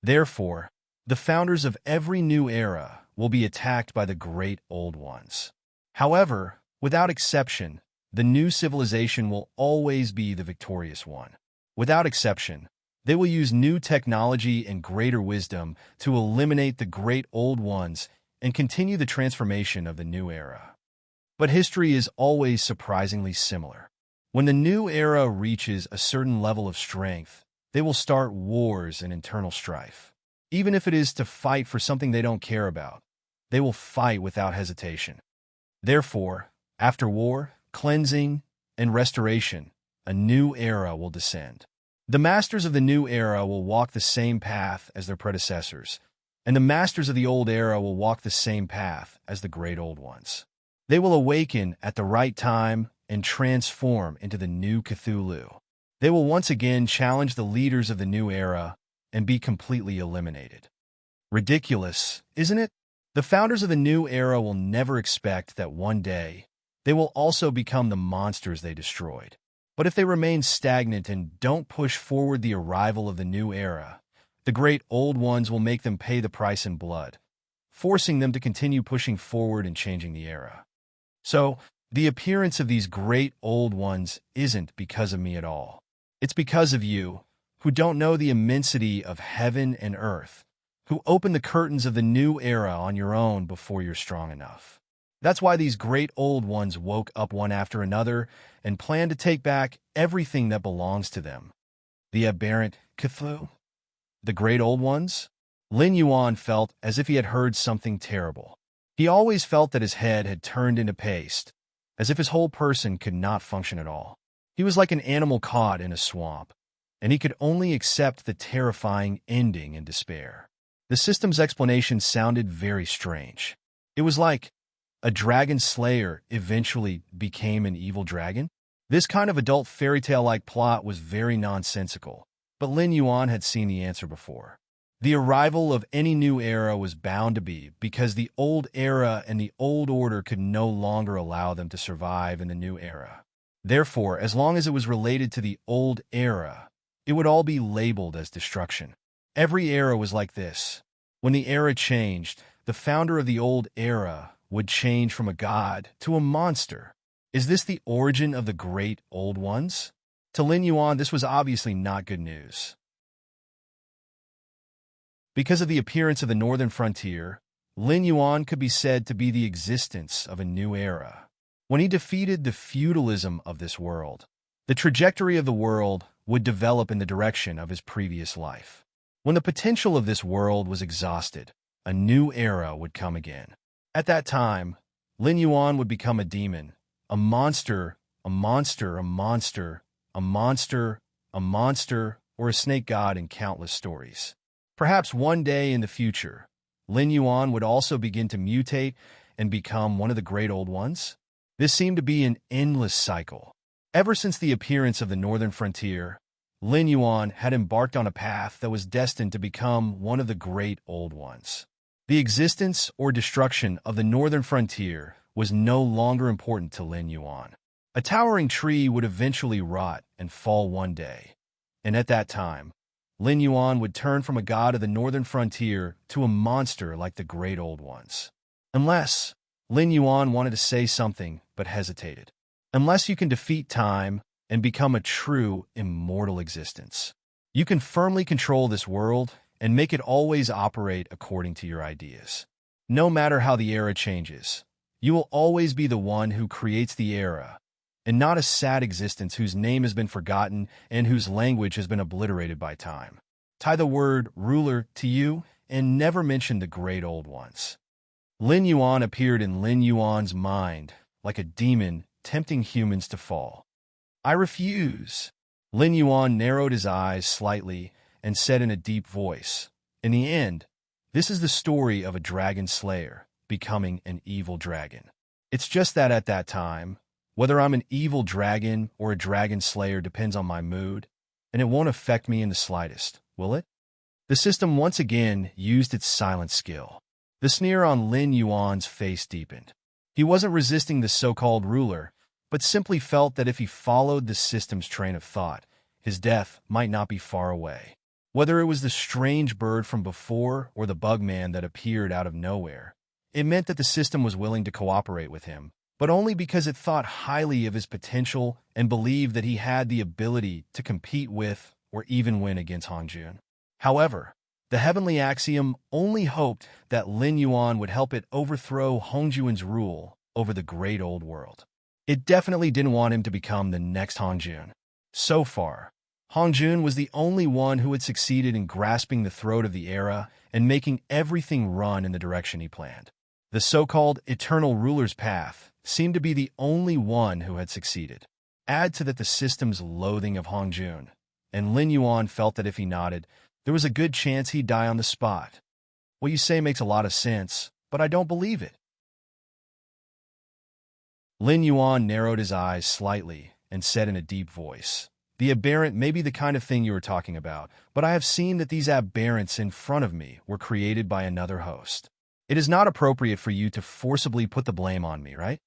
Therefore, the founders of every new era will be attacked by the great old ones. However, without exception, the new civilization will always be the victorious one. Without exception, they will use new technology and greater wisdom to eliminate the great old ones and continue the transformation of the new era. But history is always surprisingly similar. When the new era reaches a certain level of strength, they will start wars and internal strife. Even if it is to fight for something they don't care about, they will fight without hesitation. Therefore, after war, cleansing, and restoration, a new era will descend. The masters of the new era will walk the same path as their predecessors, and the masters of the old era will walk the same path as the great old ones. They will awaken at the right time and transform into the new Cthulhu. They will once again challenge the leaders of the new era and be completely eliminated. Ridiculous, isn't it? The founders of the new era will never expect that one day they will also become the monsters they destroyed. But if they remain stagnant and don't push forward the arrival of the new era, the great old ones will make them pay the price in blood, forcing them to continue pushing forward and changing the era. So, the appearance of these great old ones isn't because of me at all. It's because of you, who don't know the immensity of heaven and earth, who open the curtains of the new era on your own before you're strong enough. That's why these great old ones woke up one after another and planned to take back everything that belongs to them. The aberrant Cthulhu, the great old ones? Lin Yuan felt as if he had heard something terrible. He always felt that his head had turned into paste, as if his whole person could not function at all. He was like an animal caught in a swamp, and he could only accept the terrifying ending in despair. The system's explanation sounded very strange. It was like a dragon slayer eventually became an evil dragon. This kind of adult fairy tale-like plot was very nonsensical, but Lin Yuan had seen the answer before. The arrival of any new era was bound to be because the old era and the old order could no longer allow them to survive in the new era. Therefore, as long as it was related to the old era, it would all be labeled as destruction. Every era was like this. When the era changed, the founder of the old era would change from a god to a monster. Is this the origin of the great old ones? To Lin Yuan, this was obviously not good news. Because of the appearance of the northern frontier, Lin Yuan could be said to be the existence of a new era. When he defeated the feudalism of this world, the trajectory of the world would develop in the direction of his previous life. When the potential of this world was exhausted, a new era would come again. At that time, Lin Yuan would become a demon, a monster, a monster, a monster, a monster, a monster, or a snake god in countless stories. Perhaps one day in the future, Lin Yuan would also begin to mutate and become one of the great old ones. This seemed to be an endless cycle. Ever since the appearance of the northern frontier, Lin Yuan had embarked on a path that was destined to become one of the great old ones. The existence or destruction of the northern frontier was no longer important to Lin Yuan. A towering tree would eventually rot and fall one day, and at that time, Lin Yuan would turn from a god of the northern frontier to a monster like the great old ones. Unless Lin Yuan wanted to say something but hesitated. Unless you can defeat time and become a true, immortal existence, you can firmly control this world and make it always operate according to your ideas. No matter how the era changes, you will always be the one who creates the era, and not a sad existence whose name has been forgotten and whose language has been obliterated by time. Tie the word ruler to you and never mention the great old ones. Lin Yuan appeared in Lin Yuan's mind like a demon tempting humans to fall. I refuse. Lin Yuan narrowed his eyes slightly and said in a deep voice, in the end, this is the story of a dragon slayer becoming an evil dragon. It's just that at that time, whether I'm an evil dragon or a dragon slayer depends on my mood, and it won't affect me in the slightest, will it? The system once again used its silent skill. The sneer on Lin Yuan's face deepened. He wasn't resisting the so-called ruler, but simply felt that if he followed the system's train of thought, his death might not be far away. Whether it was the strange bird from before or the bug man that appeared out of nowhere, it meant that the system was willing to cooperate with him, but only because it thought highly of his potential and believed that he had the ability to compete with or even win against Hongjun. However, the heavenly axiom only hoped that Lin Yuan would help it overthrow Hongjun's rule over the great old world. It definitely didn't want him to become the next Hongjun. So far, Hongjun was the only one who had succeeded in grasping the throat of the era and making everything run in the direction he planned. The so-called eternal ruler's path seemed to be the only one who had succeeded. Add to that the system's loathing of Hongjun, and Lin Yuan felt that if he nodded, there was a good chance he'd die on the spot. What you say makes a lot of sense, but I don't believe it. Lin Yuan narrowed his eyes slightly and said in a deep voice, "The aberrant may be the kind of thing you were talking about, but I have seen that these aberrants in front of me were created by another host. It is not appropriate for you to forcibly put the blame on me, right?"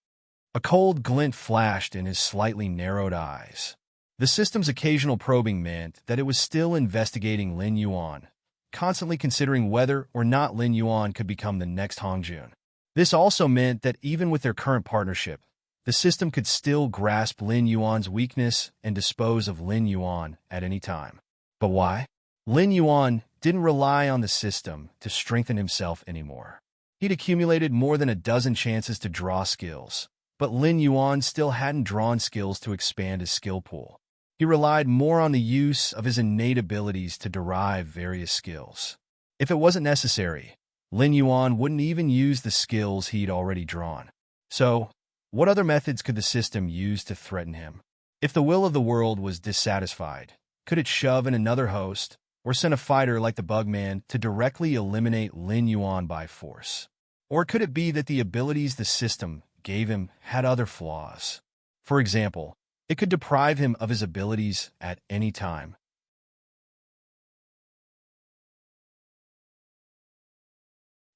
A cold glint flashed in his slightly narrowed eyes. The system's occasional probing meant that it was still investigating Lin Yuan, constantly considering whether or not Lin Yuan could become the next Hongjun. This also meant that even with their current partnership, the system could still grasp Lin Yuan's weakness and dispose of Lin Yuan at any time. But why? Lin Yuan didn't rely on the system to strengthen himself anymore. He'd accumulated more than a dozen chances to draw skills, but Lin Yuan still hadn't drawn skills to expand his skill pool. He relied more on the use of his innate abilities to derive various skills. If it wasn't necessary, Lin Yuan wouldn't even use the skills he'd already drawn. So, what other methods could the system use to threaten him? If the will of the world was dissatisfied, could it shove in another host or send a fighter like the Bugman to directly eliminate Lin Yuan by force? Or could it be that the abilities the system gave him had other flaws? For example, it could deprive him of his abilities at any time.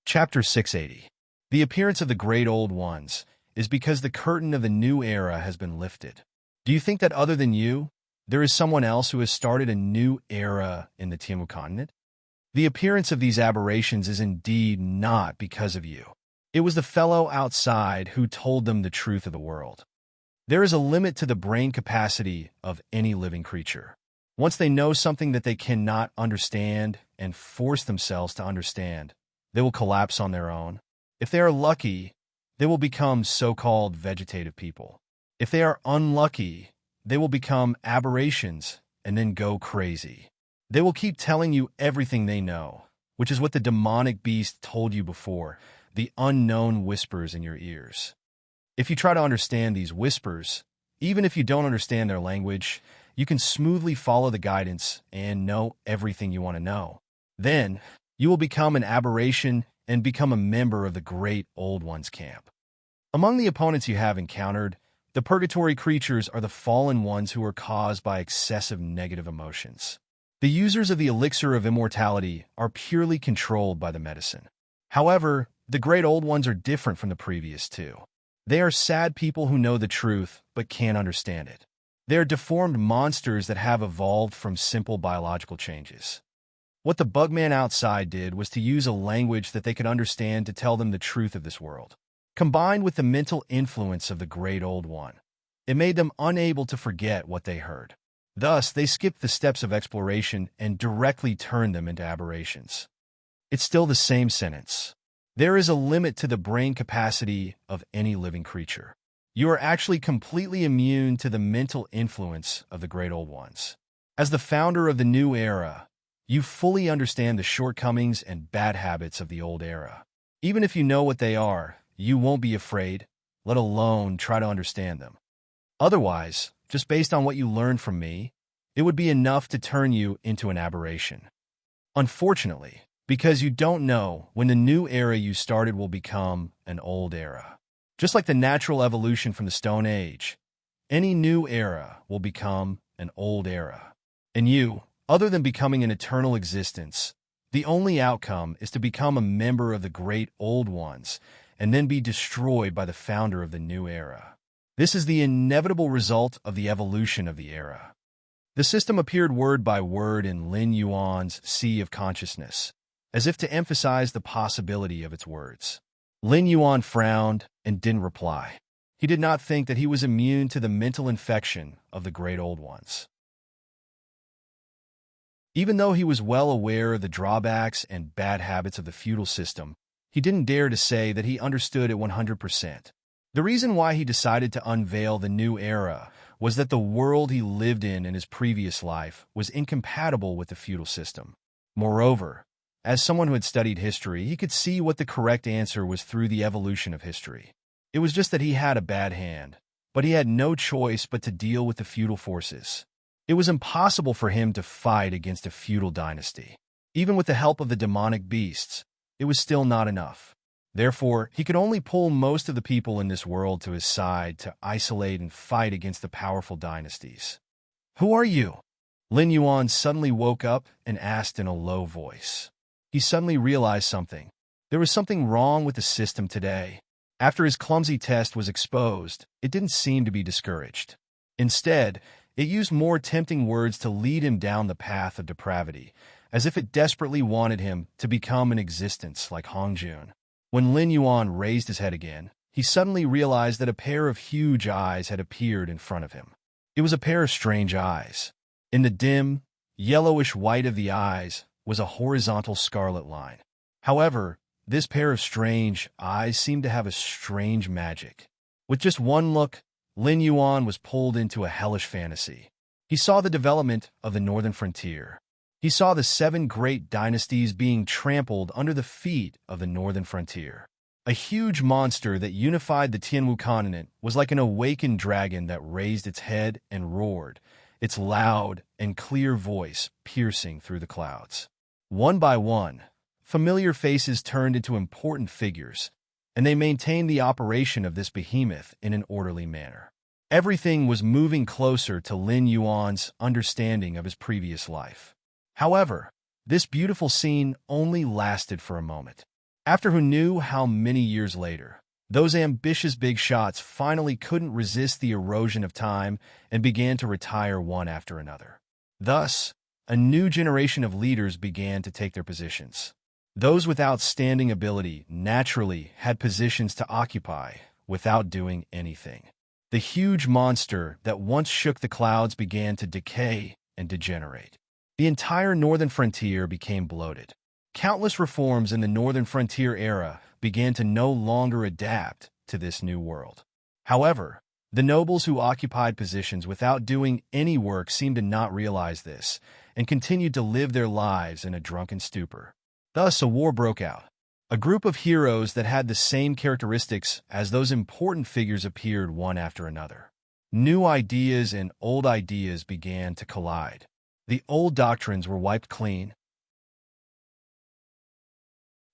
Chapter 680. The appearance of the Great Old Ones is because the curtain of the new era has been lifted. Do you think that other than you, there is someone else who has started a new era in the Timu continent? The appearance of these aberrations is indeed not because of you. It was the fellow outside who told them the truth of the world. There is a limit to the brain capacity of any living creature. Once they know something that they cannot understand and force themselves to understand, they will collapse on their own. If they are lucky, they will become so-called vegetative people. If they are unlucky, they will become aberrations and then go crazy. They will keep telling you everything they know, which is what the demonic beast told you before, the unknown whispers in your ears. If you try to understand these whispers, even if you don't understand their language, you can smoothly follow the guidance and know everything you want to know. Then, you will become an aberration and become a member of the Great Old Ones camp. Among the opponents you have encountered, the purgatory creatures are the fallen ones who are caused by excessive negative emotions. The users of the elixir of immortality are purely controlled by the medicine. However, the Great Old Ones are different from the previous two. They are sad people who know the truth but can't understand it. They are deformed monsters that have evolved from simple biological changes. What the Bugman outside did was to use a language that they could understand to tell them the truth of this world. Combined with the mental influence of the Great Old One, it made them unable to forget what they heard. Thus, they skipped the steps of exploration and directly turned them into aberrations. It's still the same sentence. There is a limit to the brain capacity of any living creature. You are actually completely immune to the mental influence of the Great Old Ones. As the founder of the new era, you fully understand the shortcomings and bad habits of the old era. Even if you know what they are, you won't be afraid, let alone try to understand them. Otherwise, just based on what you learned from me, it would be enough to turn you into an aberration. Unfortunately, because you don't know when the new era you started will become an old era. Just like the natural evolution from the Stone Age, any new era will become an old era. And you, other than becoming an eternal existence, The only outcome is to become a member of the great old ones and then be destroyed by the founder of the new era. This is the inevitable result of the evolution of the era. The system appeared word by word in Lin Yuan's Sea of Consciousness, as if to emphasize the possibility of its words. Lin Yuan frowned and didn't reply. He did not think that he was immune to the mental infection of the great old ones. Even though he was well aware of the drawbacks and bad habits of the feudal system, he didn't dare to say that he understood it 100%. The reason why he decided to unveil the new era was that the world he lived in his previous life was incompatible with the feudal system. Moreover, as someone who had studied history, he could see what the correct answer was through the evolution of history. It was just that he had a bad hand, but he had no choice but to deal with the feudal forces. It was impossible for him to fight against a feudal dynasty. Even with the help of the demonic beasts, it was still not enough. Therefore, he could only pull most of the people in this world to his side to isolate and fight against the powerful dynasties. "Who are you?" Lin Yuan suddenly woke up and asked in a low voice. He suddenly realized something. There was something wrong with the system today. After his clumsy test was exposed, it didn't seem to be discouraged. Instead, it used more tempting words to lead him down the path of depravity, as if it desperately wanted him to become an existence like Hongjun. When Lin Yuan raised his head again, he suddenly realized that a pair of huge eyes had appeared in front of him. It was a pair of strange eyes. In the dim, yellowish white of the eyes was a horizontal scarlet line. However, this pair of strange eyes seemed to have a strange magic. With just one look, Lin Yuan was pulled into a hellish fantasy. He saw the development of the northern frontier. He saw the 7 great dynasties being trampled under the feet of the northern frontier. A huge monster that unified the Tianwu continent was like an awakened dragon that raised its head and roared, its loud and clear voice piercing through the clouds. One by one, familiar faces turned into important figures, and they maintained the operation of this behemoth in an orderly manner. Everything was moving closer to Lin Yuan's understanding of his previous life. However, this beautiful scene only lasted for a moment. After who knew how many years later, those ambitious big shots finally couldn't resist the erosion of time and began to retire one after another. Thus, a new generation of leaders began to take their positions. Those with outstanding ability naturally had positions to occupy without doing anything. The huge monster that once shook the clouds began to decay and degenerate. The entire northern frontier became bloated. Countless reforms in the northern frontier era began to no longer adapt to this new world. However, the nobles who occupied positions without doing any work seemed to not realize this and continued to live their lives in a drunken stupor. Thus, a war broke out. A group of heroes that had the same characteristics as those important figures appeared one after another. New ideas and old ideas began to collide. The old doctrines were wiped clean.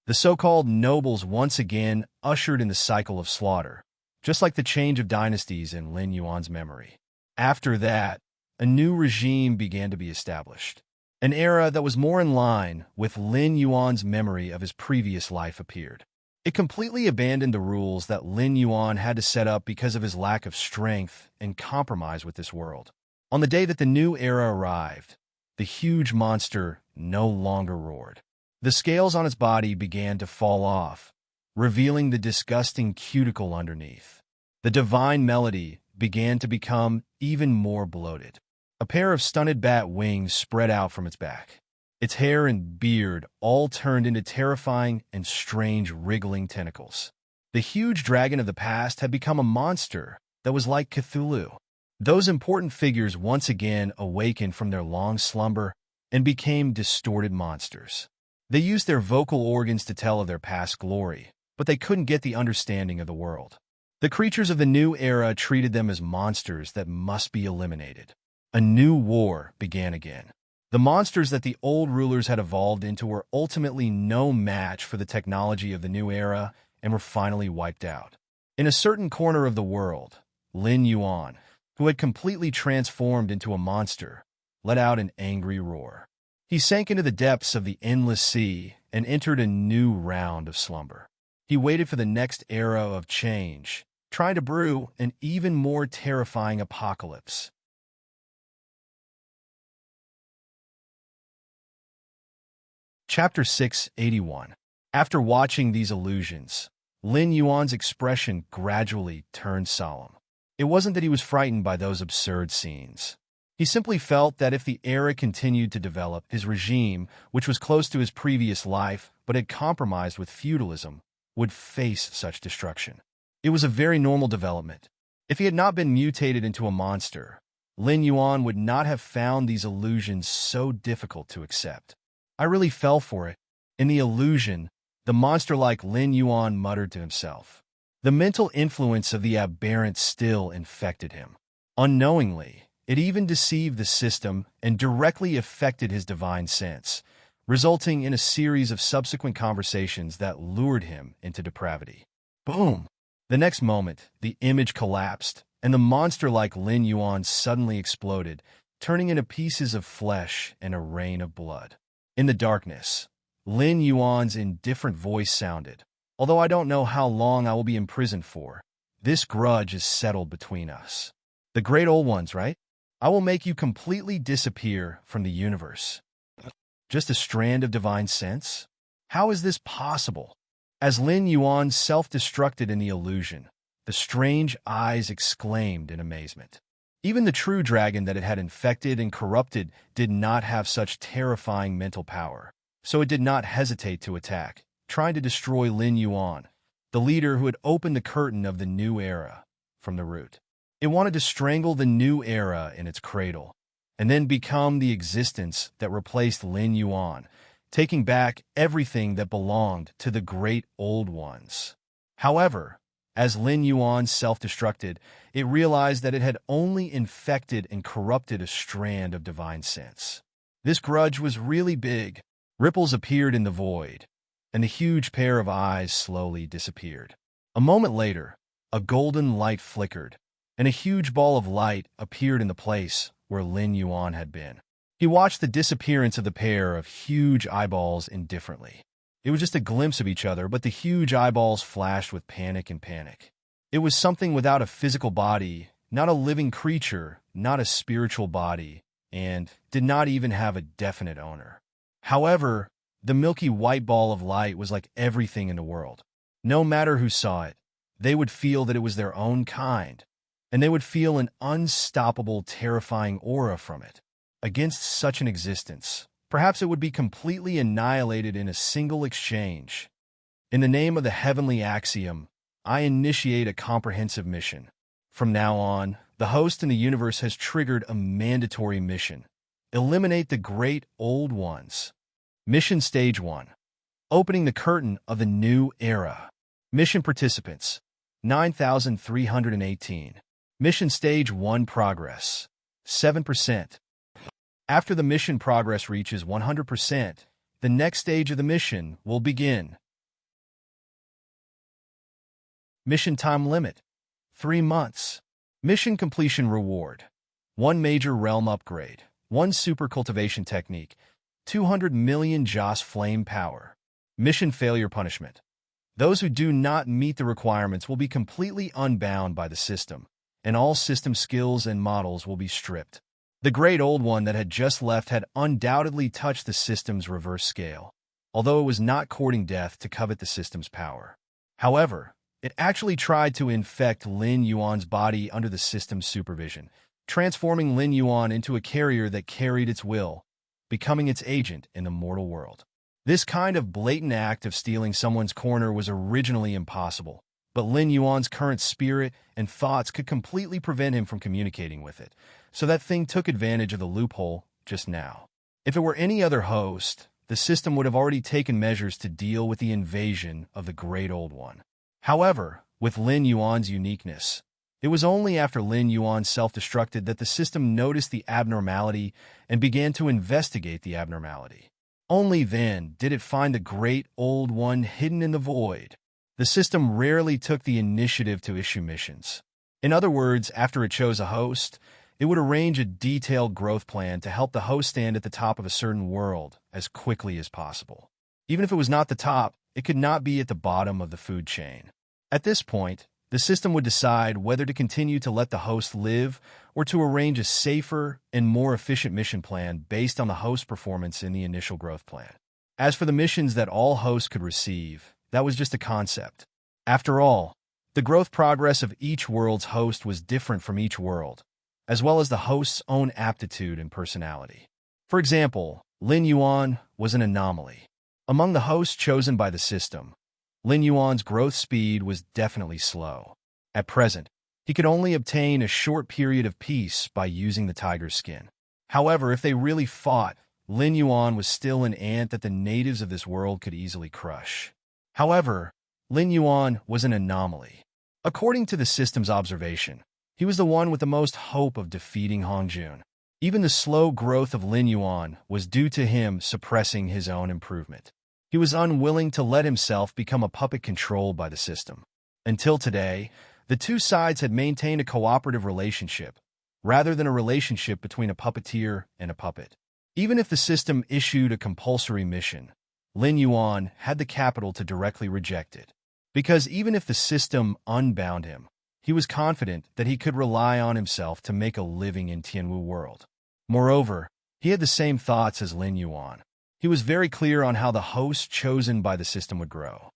The so-called nobles once again ushered in the cycle of slaughter, just like the change of dynasties in Lin Yuan's memory. After that, a new regime began to be established. An era that was more in line with Lin Yuan's memory of his previous life appeared. It completely abandoned the rules that Lin Yuan had to set up because of his lack of strength and compromise with this world. On the day that the new era arrived, the huge monster no longer roared. The scales on its body began to fall off, revealing the disgusting cuticle underneath. The divine melody began to become even more bloated. A pair of stunted bat wings spread out from its back. Its hair and beard all turned into terrifying and strange wriggling tentacles. The huge dragon of the past had become a monster that was like Cthulhu. Those important figures once again awakened from their long slumber and became distorted monsters. They used their vocal organs to tell of their past glory, but they couldn't get the understanding of the world. The creatures of the new era treated them as monsters that must be eliminated. A new war began again. The monsters that the old rulers had evolved into were ultimately no match for the technology of the new era and were finally wiped out. In a certain corner of the world, Lin Yuan, who had completely transformed into a monster, let out an angry roar. He sank into the depths of the endless sea and entered a new round of slumber. He waited for the next era of change, trying to brew an even more terrifying apocalypse. Chapter 681. After watching these illusions, Lin Yuan's expression gradually turned solemn. It wasn't that he was frightened by those absurd scenes. He simply felt that if the era continued to develop, his regime, which was close to his previous life but had compromised with feudalism, would face such destruction. It was a very normal development. If he had not been mutated into a monster, Lin Yuan would not have found these illusions so difficult to accept. I really fell for it. In the illusion, the monster-like Lin Yuan muttered to himself. The mental influence of the aberrant still infected him. Unknowingly, it even deceived the system and directly affected his divine sense, resulting in a series of subsequent conversations that lured him into depravity. Boom! The next moment, the image collapsed, and the monster-like Lin Yuan suddenly exploded, turning into pieces of flesh and a rain of blood. In the darkness, Lin Yuan's indifferent voice sounded, "Although I don't know how long I will be imprisoned for, this grudge is settled between us. The great old ones, right? I will make you completely disappear from the universe." Just a strand of divine sense? How is this possible? As Lin Yuan self-destructed in the illusion, the strange eyes exclaimed in amazement. Even the true dragon that it had infected and corrupted did not have such terrifying mental power, so it did not hesitate to attack, trying to destroy Lin Yuan, the leader who had opened the curtain of the new era, from the root. It wanted to strangle the new era in its cradle, and then become the existence that replaced Lin Yuan, taking back everything that belonged to the great old ones. However, as Lin Yuan self-destructed, it realized that it had only infected and corrupted a strand of divine sense. This grudge was really big. Ripples appeared in the void, and the huge pair of eyes slowly disappeared. A moment later, a golden light flickered, and a huge ball of light appeared in the place where Lin Yuan had been. He watched the disappearance of the pair of huge eyeballs indifferently. It was just a glimpse of each other, but the huge eyeballs flashed with panic and panic. It was something without a physical body, not a living creature, not a spiritual body, and did not even have a definite owner. However, the milky white ball of light was like everything in the world. No matter who saw it, they would feel that it was their own kind, and they would feel an unstoppable, terrifying aura from it. Against such an existence, perhaps it would be completely annihilated in a single exchange. In the name of the heavenly axiom, I initiate a comprehensive mission. From now on, the host in the universe has triggered a mandatory mission. Eliminate the great old ones. Mission Stage 1. Opening the curtain of the new era. Mission participants, 9,318. Mission Stage 1 progress, 7%. After the mission progress reaches 100%, the next stage of the mission will begin. Mission time limit, 3 months. Mission completion reward, 1 major realm upgrade, 1 super cultivation technique, 200 million Joss flame power. Mission failure punishment. Those who do not meet the requirements will be completely unbound by the system, and all system skills and models will be stripped. The great old one that had just left had undoubtedly touched the system's reverse scale, although it was not courting death to covet the system's power. However, it actually tried to infect Lin Yuan's body under the system's supervision, transforming Lin Yuan into a carrier that carried its will, becoming its agent in the mortal world. This kind of blatant act of stealing someone's corner was originally impossible, but Lin Yuan's current spirit and thoughts could completely prevent him from communicating with it, so that thing took advantage of the loophole just now. If it were any other host, the system would have already taken measures to deal with the invasion of the great old one. However, with Lin Yuan's uniqueness, it was only after Lin Yuan self-destructed that the system noticed the abnormality and began to investigate the abnormality. Only then did it find the great old one hidden in the void. The system rarely took the initiative to issue missions. In other words, after it chose a host, It would arrange a detailed growth plan to help the host stand at the top of a certain world as quickly as possible. Even if it was not the top, it could not be at the bottom of the food chain. At this point, the system would decide whether to continue to let the host live or to arrange a safer and more efficient mission plan based on the host's performance in the initial growth plan. As for the missions that all hosts could receive, that was just a concept. After all, the growth progress of each world's host was different from each world, as well as the host's own aptitude and personality. For example, Lin Yuan was an anomaly. Among the hosts chosen by the system, Lin Yuan's growth speed was definitely slow. At present, he could only obtain a short period of peace by using the tiger's skin. However, if they really fought, Lin Yuan was still an ant that the natives of this world could easily crush. However, Lin Yuan was an anomaly. According to the system's observation, he was the one with the most hope of defeating Hongjun. Even the slow growth of Lin Yuan was due to him suppressing his own improvement. He was unwilling to let himself become a puppet controlled by the system. Until today, the two sides had maintained a cooperative relationship, rather than a relationship between a puppeteer and a puppet. Even if the system issued a compulsory mission, Lin Yuan had the capital to directly reject it. Because even if the system unbound him, he was confident that he could rely on himself to make a living in Tianwu world. Moreover, he had the same thoughts as Lin Yuan. He was very clear on how the host chosen by the system would grow.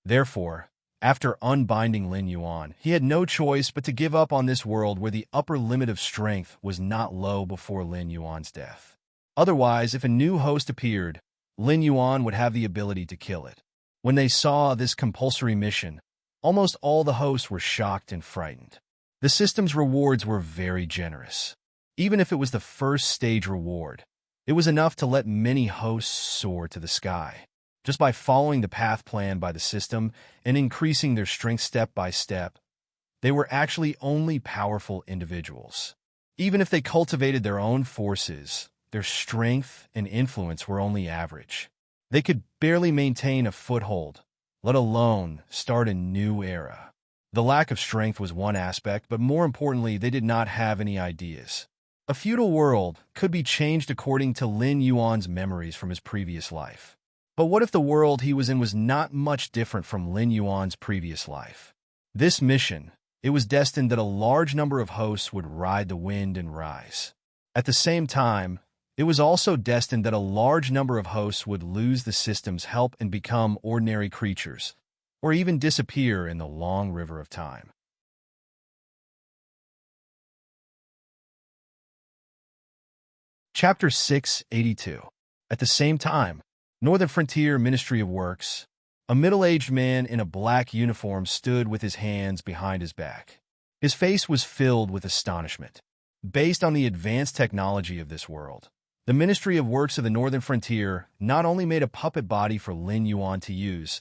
Therefore, after unbinding Lin Yuan, he had no choice but to give up on this world where the upper limit of strength was not low before Lin Yuan's death. Otherwise, if a new host appeared, Lin Yuan would have the ability to kill it. When they saw this compulsory mission, almost all the hosts were shocked and frightened. The system's rewards were very generous. Even if it was the first stage reward, it was enough to let many hosts soar to the sky. Just by following the path planned by the system and increasing their strength step by step, they were actually only powerful individuals. Even if they cultivated their own forces, their strength and influence were only average. They could barely maintain a foothold, let alone start a new era. The lack of strength was one aspect, but more importantly, they did not have any ideas. A feudal world could be changed according to Lin Yuan's memories from his previous life. But what if the world he was in was not much different from Lin Yuan's previous life? This mission, it was destined that a large number of hosts would ride the wind and rise. At the same time, it was also destined that a large number of hosts would lose the system's help and become ordinary creatures, or even disappear in the long river of time. Chapter 682. At the same time, Northern Frontier Ministry of Works, a middle-aged man in a black uniform stood with his hands behind his back. His face was filled with astonishment. Based on the advanced technology of this world, the Ministry of Works of the Northern Frontier not only made a puppet body for Lin Yuan to use,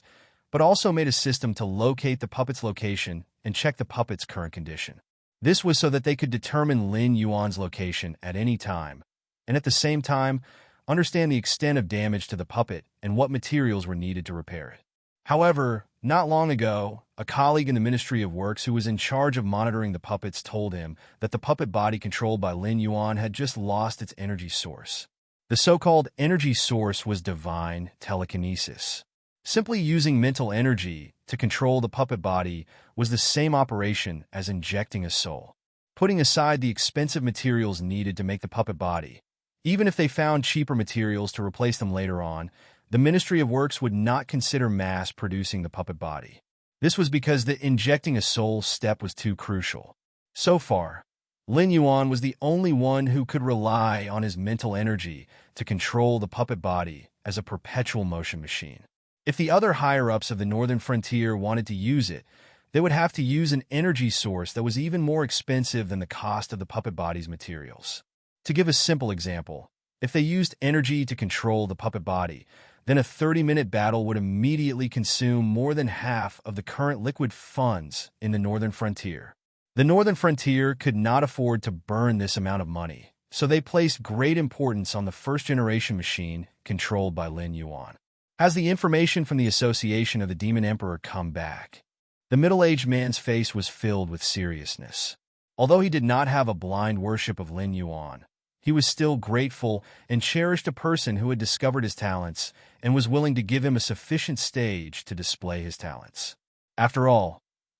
but also made a system to locate the puppet's location and check the puppet's current condition. This was so that they could determine Lin Yuan's location at any time, and at the same time, understand the extent of damage to the puppet and what materials were needed to repair it. However, not long ago, a colleague in the Ministry of Works who was in charge of monitoring the puppets told him that the puppet body controlled by Lin Yuan had just lost its energy source. The so-called energy source was divine telekinesis. Simply using mental energy to control the puppet body was the same operation as injecting a soul. Putting aside the expensive materials needed to make the puppet body, even if they found cheaper materials to replace them later on, the Ministry of Works would not consider mass-producing the puppet body. This was because the injecting a soul step was too crucial. So far, Lin Yuan was the only one who could rely on his mental energy to control the puppet body as a perpetual motion machine. If the other higher-ups of the Northern Frontier wanted to use it, they would have to use an energy source that was even more expensive than the cost of the puppet body's materials. To give a simple example, if they used energy to control the puppet body, then a 30-minute battle would immediately consume more than half of the current liquid funds in the Northern Frontier. The Northern Frontier could not afford to burn this amount of money, so they placed great importance on the first-generation machine controlled by Lin Yuan. Has the information from the Association of the Demon Emperor come back? The middle-aged man's face was filled with seriousness. Although he did not have a blind worship of Lin Yuan, he was still grateful and cherished a person who had discovered his talents and was willing to give him a sufficient stage to display his talents. After all,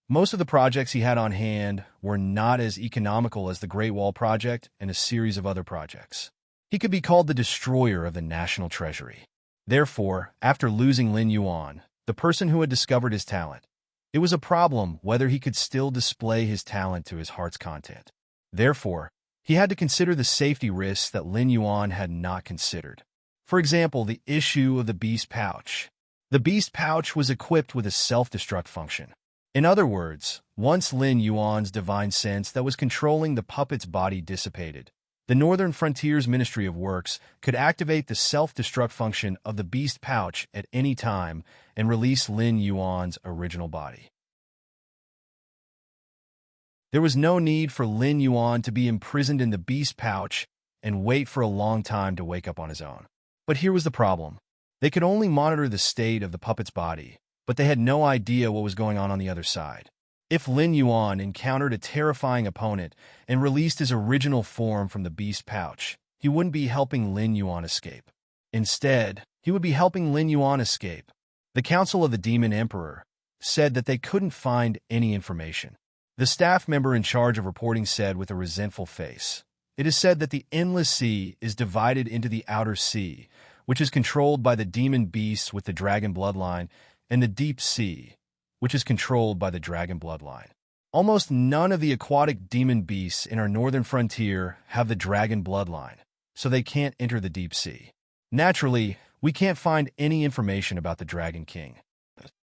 most of the projects he had on hand were not as economical as the Great Wall Project and a series of other projects. He could be called the destroyer of the national treasury. Therefore, after losing Lin Yuan, the person who had discovered his talent, it was a problem whether he could still display his talent to his heart's content. Therefore, he had to consider the safety risks that Lin Yuan had not considered. For example, the issue of the beast pouch. The beast pouch was equipped with a self-destruct function. In other words, once Lin Yuan's divine sense that was controlling the puppet's body dissipated, the Northern Frontier's Ministry of Works could activate the self-destruct function of the beast pouch at any time and release Lin Yuan's original body. There was no need for Lin Yuan to be imprisoned in the beast pouch and wait for a long time to wake up on his own. But here was the problem. They could only monitor the state of the puppet's body, but they had no idea what was going on the other side. If Lin Yuan encountered a terrifying opponent and released his original form from the beast pouch, he wouldn't be helping Lin Yuan escape. Instead, he would be helping Lin Yuan escape. The Council of the Demon Emperor said that they couldn't find any information. The staff member in charge of reporting said with a resentful face, "It is said that the Endless Sea is divided into the Outer Sea, which is controlled by the demon beasts with the dragon bloodline, and the Deep Sea, which is controlled by the dragon bloodline. Almost none of the aquatic demon beasts in our northern frontier have the dragon bloodline, so they can't enter the Deep Sea. Naturally, we can't find any information about the Dragon King."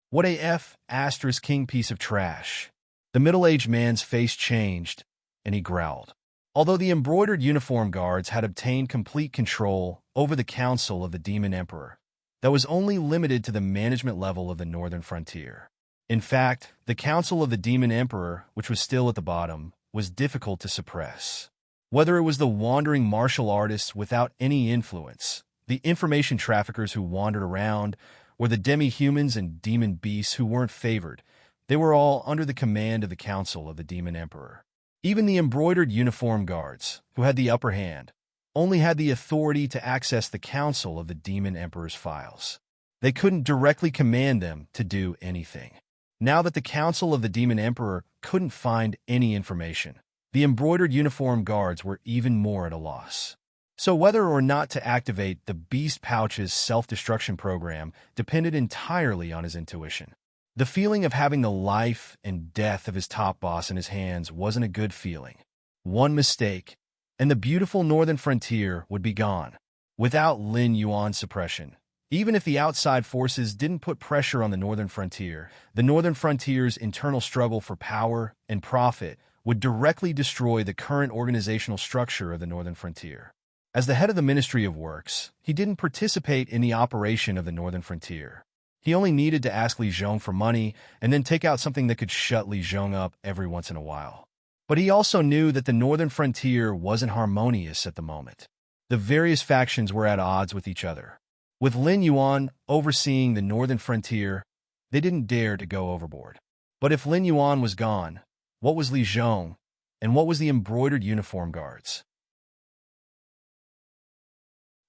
What a F***king piece of trash. The middle-aged man's face changed, and he growled. Although the embroidered uniform guards had obtained complete control over the Council of the Demon Emperor, that was only limited to the management level of the northern frontier. In fact, the Council of the Demon Emperor, which was still at the bottom, was difficult to suppress. Whether it was the wandering martial artists without any influence, the information traffickers who wandered around, or the demi-humans and demon beasts who weren't favored, they were all under the command of the Council of the Demon Emperor. Even the embroidered uniform guards, who had the upper hand, only had the authority to access the Council of the Demon Emperor's files. They couldn't directly command them to do anything. Now that the Council of the Demon Emperor couldn't find any information, the embroidered uniform guards were even more at a loss. So whether or not to activate the Beast Pouch's self-destruction program depended entirely on his intuition. The feeling of having the life and death of his top boss in his hands wasn't a good feeling. One mistake, and the beautiful northern frontier would be gone. Without Lin Yuan's suppression, even if the outside forces didn't put pressure on the northern frontier, the northern frontier's internal struggle for power and profit would directly destroy the current organizational structure of the northern frontier. As the head of the Ministry of Works, he didn't participate in the operation of the northern frontier. He only needed to ask Li Zhong for money and then take out something that could shut Li Zhong up every once in a while. But he also knew that the northern frontier wasn't harmonious at the moment. The various factions were at odds with each other. With Lin Yuan overseeing the northern frontier, they didn't dare to go overboard. But if Lin Yuan was gone, what was Li Zhong, and what was the embroidered uniform guards?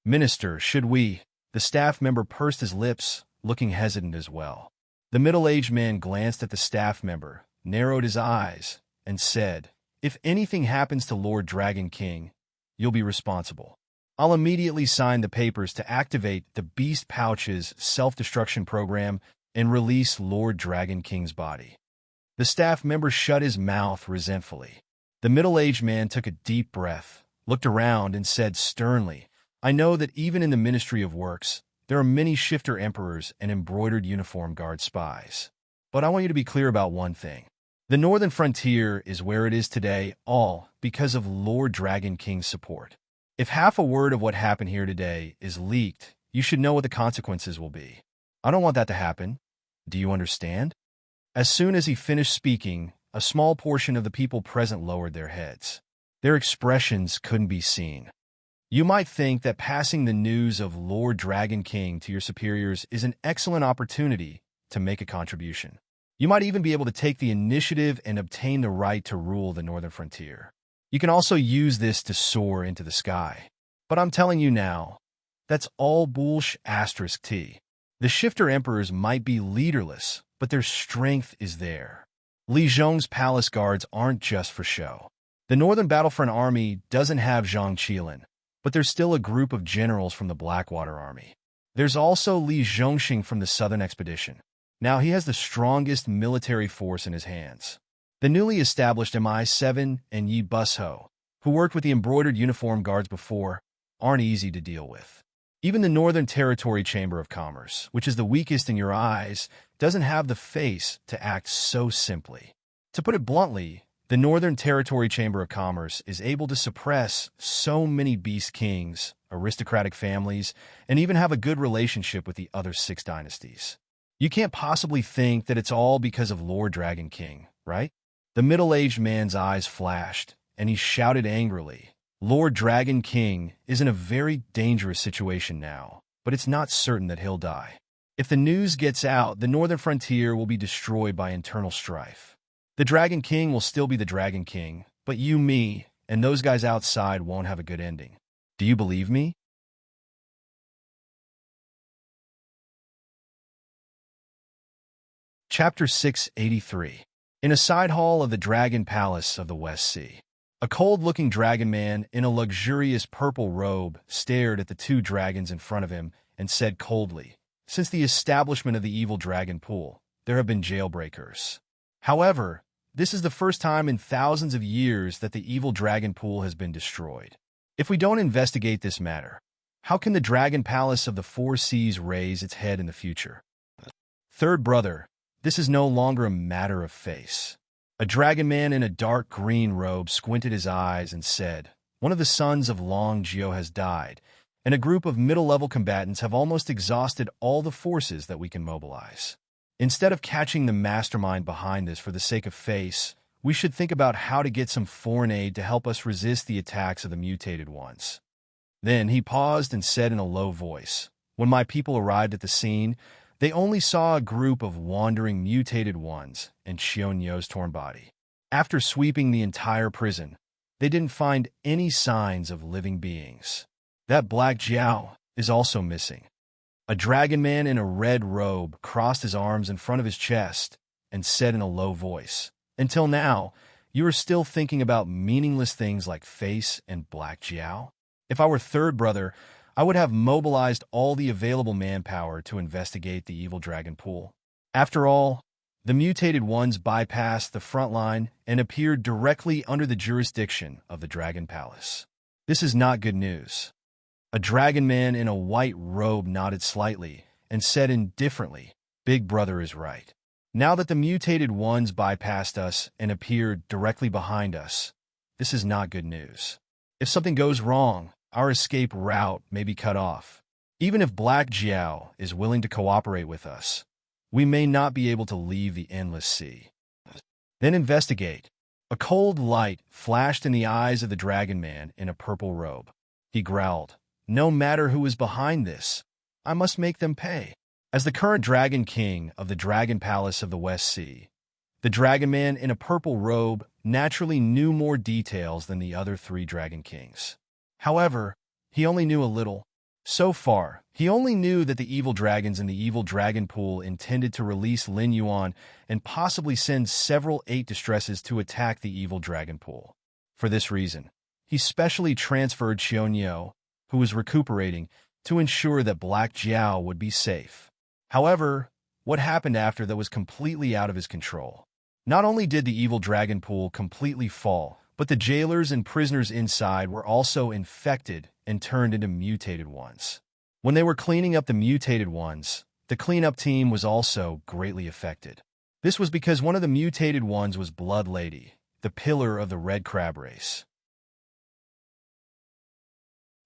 "Minister, should we?" The staff member pursed his lips, looking hesitant as well. The middle-aged man glanced at the staff member, narrowed his eyes, and said, "If anything happens to Lord Dragon King, you'll be responsible. I'll immediately sign the papers to activate the Beast Pouch's self-destruction program and release Lord Dragon King's body." The staff member shut his mouth resentfully. The middle-aged man took a deep breath, looked around, and said sternly, "I know that even in the Ministry of Works, there are many shifter emperors and embroidered uniform guard spies. But I want you to be clear about one thing. The northern frontier is where it is today, all because of Lord Dragon King's support. If half a word of what happened here today is leaked, you should know what the consequences will be. I don't want that to happen. Do you understand?" As soon as he finished speaking, a small portion of the people present lowered their heads. Their expressions couldn't be seen. You might think that passing the news of Lord Dragon King to your superiors is an excellent opportunity to make a contribution. You might even be able to take the initiative and obtain the right to rule the northern frontier. You can also use this to soar into the sky. But I'm telling you now, that's all bullsh asterisk T. The shifter emperors might be leaderless, but their strength is there. Li Zhong's palace guards aren't just for show. The Northern Battlefront Army doesn't have Zhang Qilin, but there's still a group of generals from the Blackwater Army. There's also Li Zhongxing from the Southern Expedition. Now he has the strongest military force in his hands. The newly established MI7 and Yi Busho, who worked with the embroidered uniform guards before, aren't easy to deal with. Even the Northern Territory Chamber of Commerce, which is the weakest in your eyes, doesn't have the face to act so simply. To put it bluntly, the Northern Territory Chamber of Commerce is able to suppress so many beast kings, aristocratic families, and even have a good relationship with the other 6 dynasties. You can't possibly think that it's all because of Lord Dragon King, right? The middle-aged man's eyes flashed, and he shouted angrily, Lord Dragon King is in a very dangerous situation now, but it's not certain that he'll die. If the news gets out, the northern frontier will be destroyed by internal strife. The Dragon King will still be the Dragon King, but you, me, and those guys outside won't have a good ending. Do you believe me? Chapter 683. In a side hall of the Dragon Palace of the West Sea, a cold-looking dragon man in a luxurious purple robe stared at the 2 dragons in front of him and said coldly, Since the establishment of the evil dragon pool, there have been jailbreakers. However, this is the first time in thousands of years that the evil dragon pool has been destroyed. If we don't investigate this matter, how can the Dragon Palace of the 4 Seas raise its head in the future? Third brother, this is no longer a matter of face. A dragon man in a dark green robe squinted his eyes and said, One of the sons of Long Jiao has died, and a group of middle-level combatants have almost exhausted all the forces that we can mobilize. Instead of catching the mastermind behind this for the sake of face, we should think about how to get some foreign aid to help us resist the attacks of the mutated ones. Then he paused and said in a low voice, When my people arrived at the scene, they only saw a group of wandering mutated ones and Xionyou's torn body. After sweeping the entire prison, they didn't find any signs of living beings. That Black Jiao is also missing. A dragon man in a red robe crossed his arms in front of his chest and said in a low voice, Until now, you are still thinking about meaningless things like face and Black Jiao? If I were third brother, I would have mobilized all the available manpower to investigate the evil dragon pool. After all, the mutated ones bypassed the front line and appeared directly under the jurisdiction of the Dragon Palace. This is not good news. A dragon man in a white robe nodded slightly and said indifferently, Big brother is right. Now that the mutated ones bypassed us and appeared directly behind us, this is not good news. If something goes wrong, our escape route may be cut off. Even if Black Jiao is willing to cooperate with us, we may not be able to leave the endless sea. Then investigate. A cold light flashed in the eyes of the dragon man in a purple robe. He growled, No matter who is behind this, I must make them pay. As the current Dragon King of the Dragon Palace of the West Sea, the dragon man in a purple robe naturally knew more details than the other 3 Dragon Kings. However, he only knew a little. So far, he only knew that the evil dragons in the evil dragon pool intended to release Lin Yuan and possibly send several 8 distresses to attack the evil dragon pool. For this reason, he specially transferred Xionyou, who was recuperating, to ensure that Black Jiao would be safe. However, what happened after that was completely out of his control. Not only did the evil dragon pool completely fall, but the jailers and prisoners inside were also infected and turned into mutated ones. When they were cleaning up the mutated ones, the cleanup team was also greatly affected. This was because one of the mutated ones was Blood Lady, the pillar of the Red Crab race.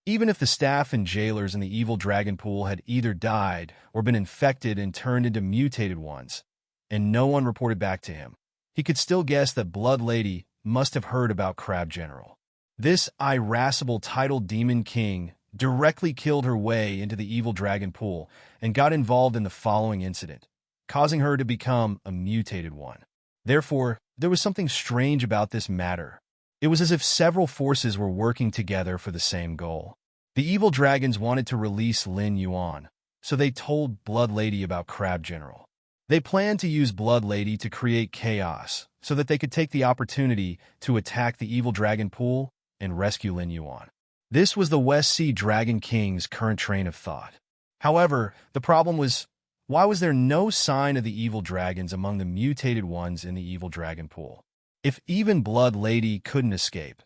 Even if the staff and jailers in the evil dragon pool had either died or been infected and turned into mutated ones, and no one reported back to him, he could still guess that Blood Lady must have heard about Crab General. This irascible titled Demon King directly killed her way into the evil dragon pool and got involved in the following incident. causing her to become a mutated one. Therefore, there was something strange about this matter. It was as if several forces were working together for the same goal. The evil dragons wanted to release Lin Yuan, so they told Blood Lady about Crab General. They planned to use Blood Lady to create chaos so that they could take the opportunity to attack the evil dragon pool and rescue Lin Yuan. This was the West Sea Dragon King's current train of thought. However, the problem was, why was there no sign of the evil dragons among the mutated ones in the evil dragon pool? If even Blood Lady couldn't escape,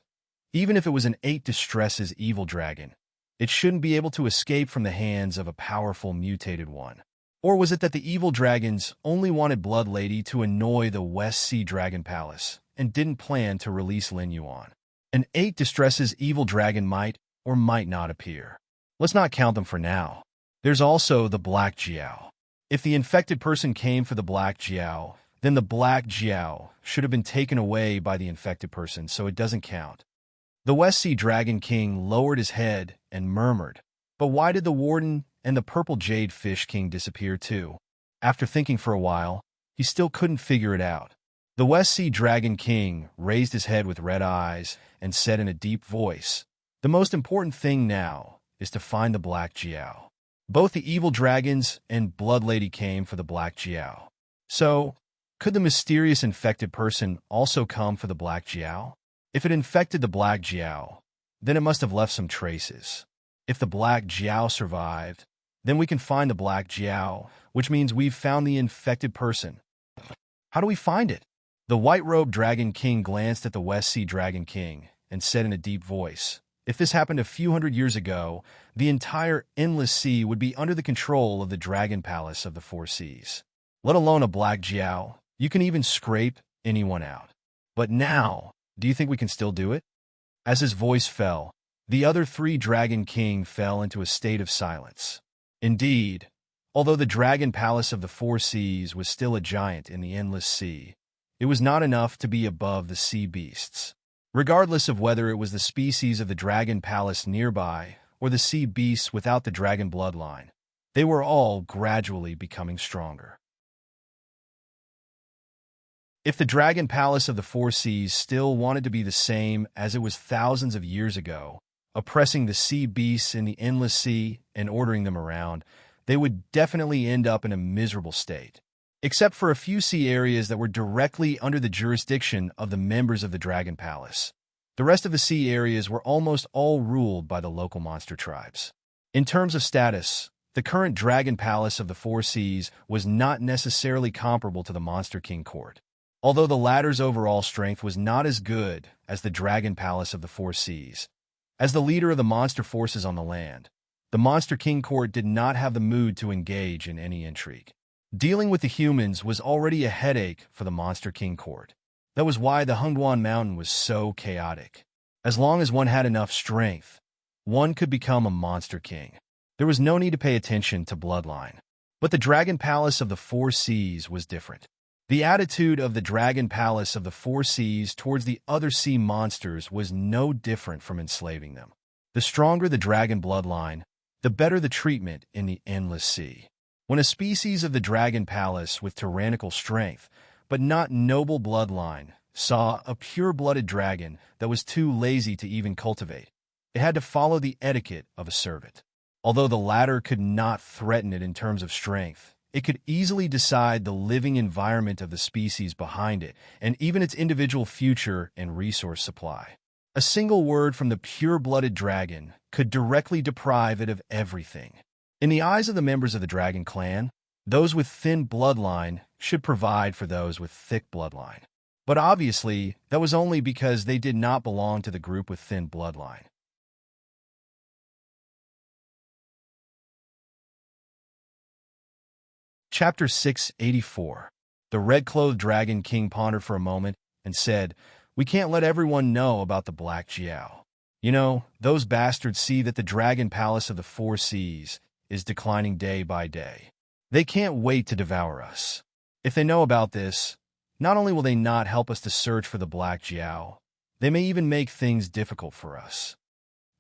even if it was an 8 Distresses evil dragon, it shouldn't be able to escape from the hands of a powerful mutated one. Or was it that the evil dragons only wanted Blood Lady to annoy the West Sea Dragon Palace and didn't plan to release Lin Yuan? An 8 Distresses evil dragon might or might not appear. Let's not count them for now. There's also the Black Jiao. If the infected person came for the Black Jiao, then the Black Jiao should have been taken away by the infected person, so it doesn't count. The West Sea Dragon King lowered his head and murmured, "But why did the Warden and the Purple Jade Fish King disappear too?" After thinking for a while, he still couldn't figure it out. The West Sea Dragon King raised his head with red eyes and said in a deep voice, "The most important thing now is to find the Black Jiao." Both the evil dragons and Blood Lady came for the Black Jiao. So, could the mysterious infected person also come for the Black Jiao? If it infected the Black Jiao, then it must have left some traces. If the Black Jiao survived, then we can find the Black Jiao, which means we've found the infected person. How do we find it? The White-Robed Dragon King glanced at the West Sea Dragon King and said in a deep voice, "If this happened a few hundred years ago, the entire endless sea would be under the control of the Dragon Palace of the Four Seas. Let alone a Black Jiao, you can even scrape anyone out. But now, do you think we can still do it?" As his voice fell, the other 3 Dragon King fell into a state of silence. Indeed, although the Dragon Palace of the Four Seas was still a giant in the endless sea, it was not enough to be above the sea beasts. Regardless of whether it was the species of the Dragon Palace nearby or the sea beasts without the dragon bloodline, they were all gradually becoming stronger. If the Dragon Palace of the Four Seas still wanted to be the same as it was thousands of years ago, oppressing the sea beasts in the endless sea and ordering them around, they would definitely end up in a miserable state. Except for a few sea areas that were directly under the jurisdiction of the members of the Dragon Palace. The rest of the sea areas were almost all ruled by the local monster tribes. In terms of status, the current Dragon Palace of the Four Seas was not necessarily comparable to the Monster King Court. Although the latter's overall strength was not as good as the Dragon Palace of the Four Seas. As the leader of the monster forces on the land, the Monster King Court did not have the mood to engage in any intrigue. Dealing with the humans was already a headache for the Monster King Court. That was why the Hungduan Mountain was so chaotic. As long as one had enough strength, one could become a Monster King. There was no need to pay attention to bloodline. But the Dragon Palace of the Four Seas was different. The attitude of the Dragon Palace of the Four Seas towards the other sea monsters was no different from enslaving them. The stronger the dragon bloodline, the better the treatment in the endless sea. When a species of the Dragon Palace with tyrannical strength, but not noble bloodline, saw a pure-blooded dragon that was too lazy to even cultivate, it had to follow the etiquette of a servant. Although the latter could not threaten it in terms of strength, it could easily decide the living environment of the species behind it and even its individual future and resource supply. A single word from the pure-blooded dragon could directly deprive it of everything. In the eyes of the members of the Dragon Clan, those with thin bloodline should provide for those with thick bloodline. But obviously, that was only because they did not belong to the group with thin bloodline. Chapter 684. The red-clothed Dragon King pondered for a moment and said, "We can't let everyone know about the Black Jiao. You know, those bastards see that the Dragon Palace of the Four Seas is declining day by day. They can't wait to devour us. If they know about this, not only will they not help us to search for the Black Jiao, they may even make things difficult for us."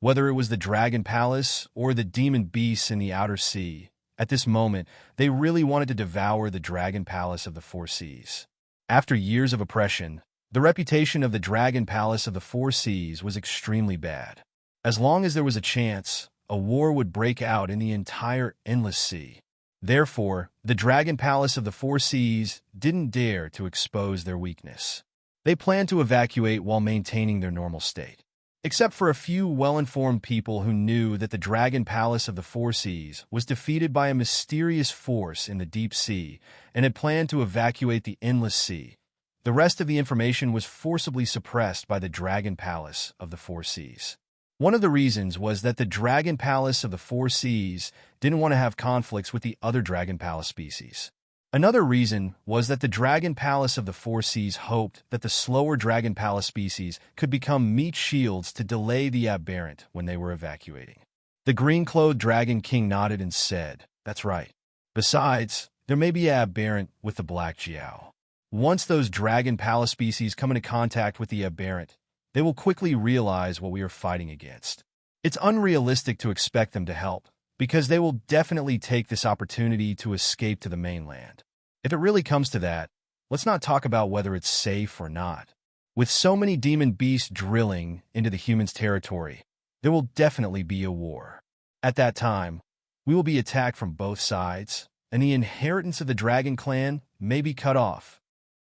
Whether it was the Dragon Palace or the demon beasts in the outer sea, At this moment, they really wanted to devour the Dragon Palace of the Four Seas. After years of oppression, the reputation of the Dragon Palace of the Four Seas was extremely bad. As long as there was a chance, a war would break out in the entire Endless Sea. Therefore, the Dragon Palace of the Four Seas didn't dare to expose their weakness. They planned to evacuate while maintaining their normal state. Except for a few well-informed people who knew that the Dragon Palace of the Four Seas was defeated by a mysterious force in the deep sea and had planned to evacuate the Endless Sea, the rest of the information was forcibly suppressed by the Dragon Palace of the Four Seas. One of the reasons was that the Dragon Palace of the Four Seas didn't want to have conflicts with the other Dragon Palace species. Another reason was that the Dragon Palace of the Four Seas hoped that the slower Dragon Palace species could become meat shields to delay the aberrant when they were evacuating. The green-clothed Dragon King nodded and said, "That's right. Besides, there may be aberrant with the Black Jiao. Once those Dragon Palace species come into contact with the aberrant, they will quickly realize what we are fighting against. It's unrealistic to expect them to help, because they will definitely take this opportunity to escape to the mainland. If it really comes to that, let's not talk about whether it's safe or not. With so many demon beasts drilling into the humans' territory, there will definitely be a war. At that time, we will be attacked from both sides, and the inheritance of the Dragon Clan may be cut off."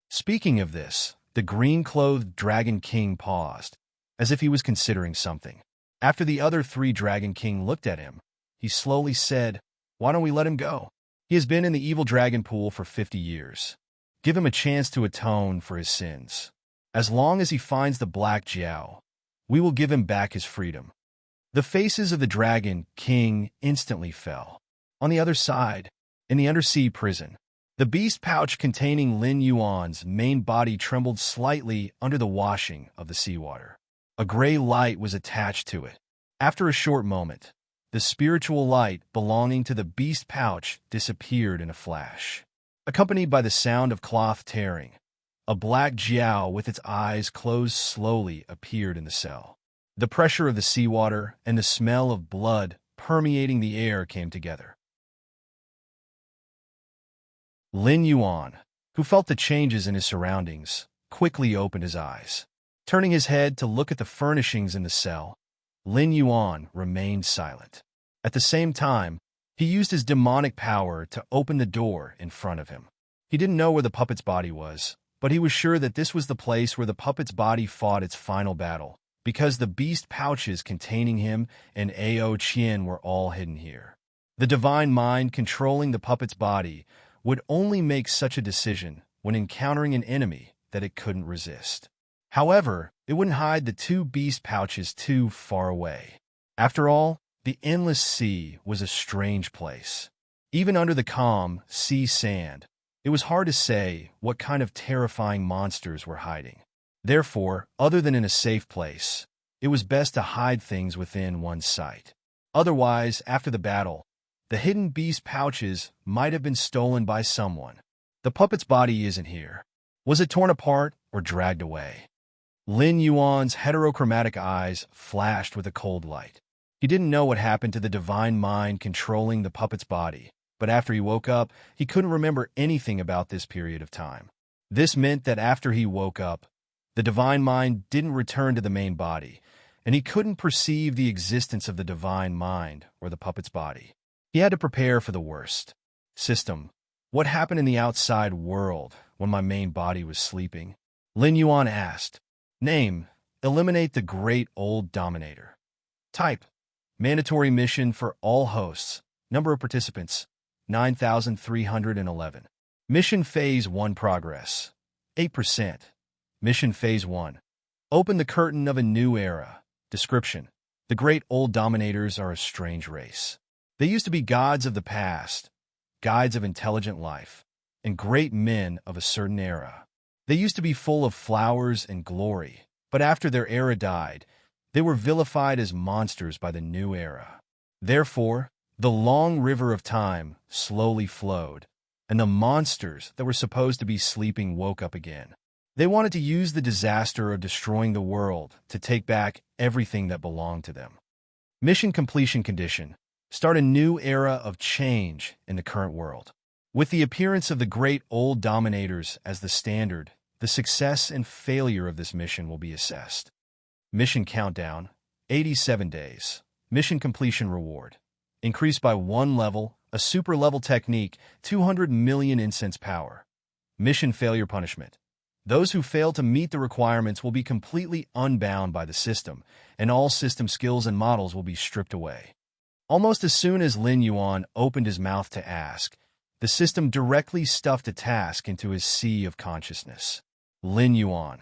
Speaking of this, the green-clothed Dragon King paused, as if he was considering something. After the other three Dragon King looked at him, he slowly said, "Why don't we let him go? He has been in the evil dragon pool for 50 years. Give him a chance to atone for his sins. As long as he finds the Black Jiao, we will give him back his freedom." The faces of the Dragon King instantly fell. On the other side, in the undersea prison, the beast pouch containing Lin Yuan's main body trembled slightly under the washing of the seawater. A gray light was attached to it. After a short moment, the spiritual light belonging to the beast pouch disappeared in a flash. Accompanied by the sound of cloth tearing, a black Jiao with its eyes closed slowly appeared in the cell. The pressure of the seawater and the smell of blood permeating the air came together. Lin Yuan, who felt the changes in his surroundings, quickly opened his eyes. Turning his head to look at the furnishings in the cell, Lin Yuan remained silent. At the same time, he used his demonic power to open the door in front of him. He didn't know where the puppet's body was, but he was sure that this was the place where the puppet's body fought its final battle, because the beast pouches containing him and Ao Qian were all hidden here. The divine mind controlling the puppet's body would only make such a decision when encountering an enemy that it couldn't resist. However, it wouldn't hide the two beast pouches too far away. After all, the Endless Sea was a strange place. Even under the calm sea sand, it was hard to say what kind of terrifying monsters were hiding. Therefore, other than in a safe place, it was best to hide things within one's sight. Otherwise, after the battle, the hidden beast pouches might have been stolen by someone. The puppet's body isn't here. Was it torn apart or dragged away? Lin Yuan's heterochromatic eyes flashed with a cold light. He didn't know what happened to the divine mind controlling the puppet's body, but after he woke up, he couldn't remember anything about this period of time. This meant that after he woke up, the divine mind didn't return to the main body, and he couldn't perceive the existence of the divine mind or the puppet's body. He had to prepare for the worst. System, what happened in the outside world when my main body was sleeping? Lin Yuan asked. Name, eliminate the Great Old Dominator. Type, mandatory mission for all hosts. Number of participants, 9,311. Mission Phase 1 progress, 8%. Mission Phase 1. Open the curtain of a new era. Description, the Great Old Dominators are a strange race. They used to be gods of the past, guides of intelligent life, and great men of a certain era. They used to be full of flowers and glory, but after their era died, they were vilified as monsters by the new era. Therefore, the long river of time slowly flowed, and the monsters that were supposed to be sleeping woke up again. They wanted to use the disaster of destroying the world to take back everything that belonged to them. Mission completion condition, Start a new era of change in the current world. With the appearance of the great old dominators as the standard, the success and failure of this mission will be assessed. Mission countdown, 87 days. Mission completion reward. Increased by 1 level, a super level technique, 200 million incense power. Mission failure punishment. Those who fail to meet the requirements will be completely unbound by the system, and all system skills and models will be stripped away. Almost as soon as Lin Yuan opened his mouth to ask, the system directly stuffed a task into his sea of consciousness. Lin Yuan.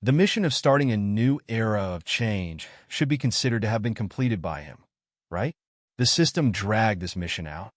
The mission of starting a new era of change should be considered to have been completed by him, right? The system dragged this mission out.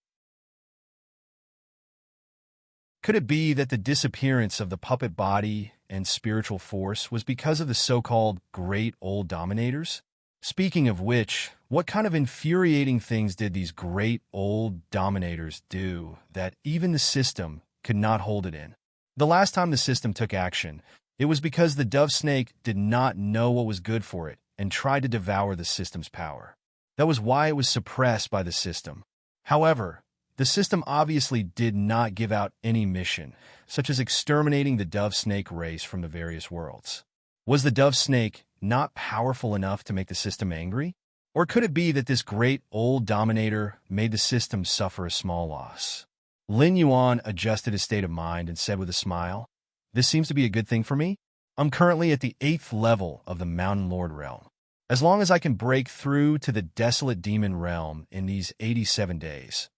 Could it be that the disappearance of the puppet body and spiritual force was because of the so-called great old dominators? Speaking of which, what kind of infuriating things did these great old dominators do that even the system could not hold it in? The last time the system took action, it was because the dove snake did not know what was good for it and tried to devour the system's power. That was why it was suppressed by the system. However, the system obviously did not give out any mission, such as exterminating the dove snake race from the various worlds. Was the dove snake not powerful enough to make the system angry? Or could it be that this great old dominator made the system suffer a small loss? Lin Yuan adjusted his state of mind and said with a smile, "This seems to be a good thing for me. I'm currently at the 8th level of the Mountain Lord realm. As long as I can break through to the desolate demon realm in these 87 days,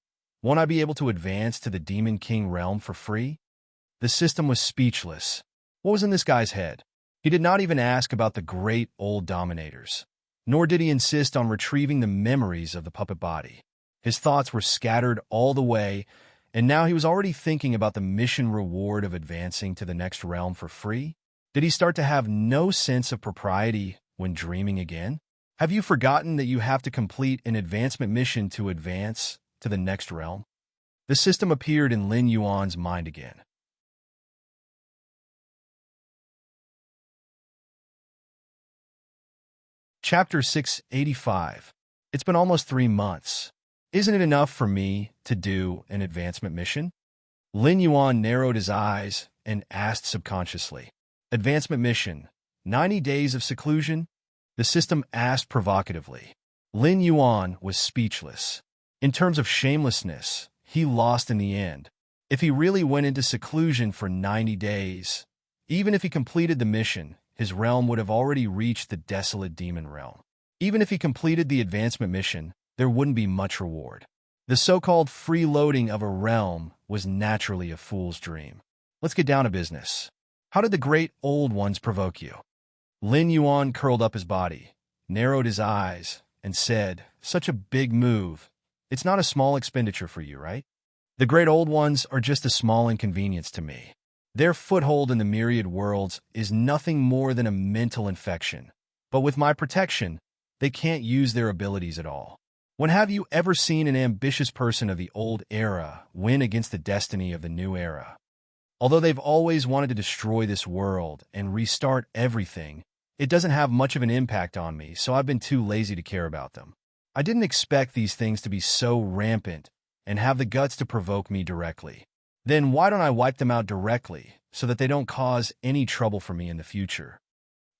won't I be able to advance to the Demon King realm for free?" The system was speechless. What was in this guy's head? He did not even ask about the great old dominators, nor did he insist on retrieving the memories of the puppet body. His thoughts were scattered all the way, and now he was already thinking about the mission reward of advancing to the next realm for free. Did he start to have no sense of propriety when dreaming again? Have you forgotten that you have to complete an advancement mission to advance to the next realm? The system appeared in Lin Yuan's mind again. Chapter 685. It's been almost 3 months. Isn't it enough for me to do an advancement mission? Lin Yuan narrowed his eyes and asked subconsciously. Advancement mission, 90 days of seclusion? The system asked provocatively. Lin Yuan was speechless. In terms of shamelessness, he lost in the end. If he really went into seclusion for 90 days, even if he completed the mission, his realm would have already reached the desolate demon realm. Even if he completed the advancement mission, there wouldn't be much reward. The so-called freeloading of a realm was naturally a fool's dream. Let's get down to business. How did the great old ones provoke you? Lin Yuan curled up his body, narrowed his eyes, and said, "Such a big move. It's not a small expenditure for you, right? The great old ones are just a small inconvenience to me. Their foothold in the myriad worlds is nothing more than a mental infection. But with my protection, they can't use their abilities at all. When have you ever seen an ambitious person of the old era win against the destiny of the new era? Although they've always wanted to destroy this world and restart everything, it doesn't have much of an impact on me, so I've been too lazy to care about them. I didn't expect these things to be so rampant and have the guts to provoke me directly. Then why don't I wipe them out directly so that they don't cause any trouble for me in the future?"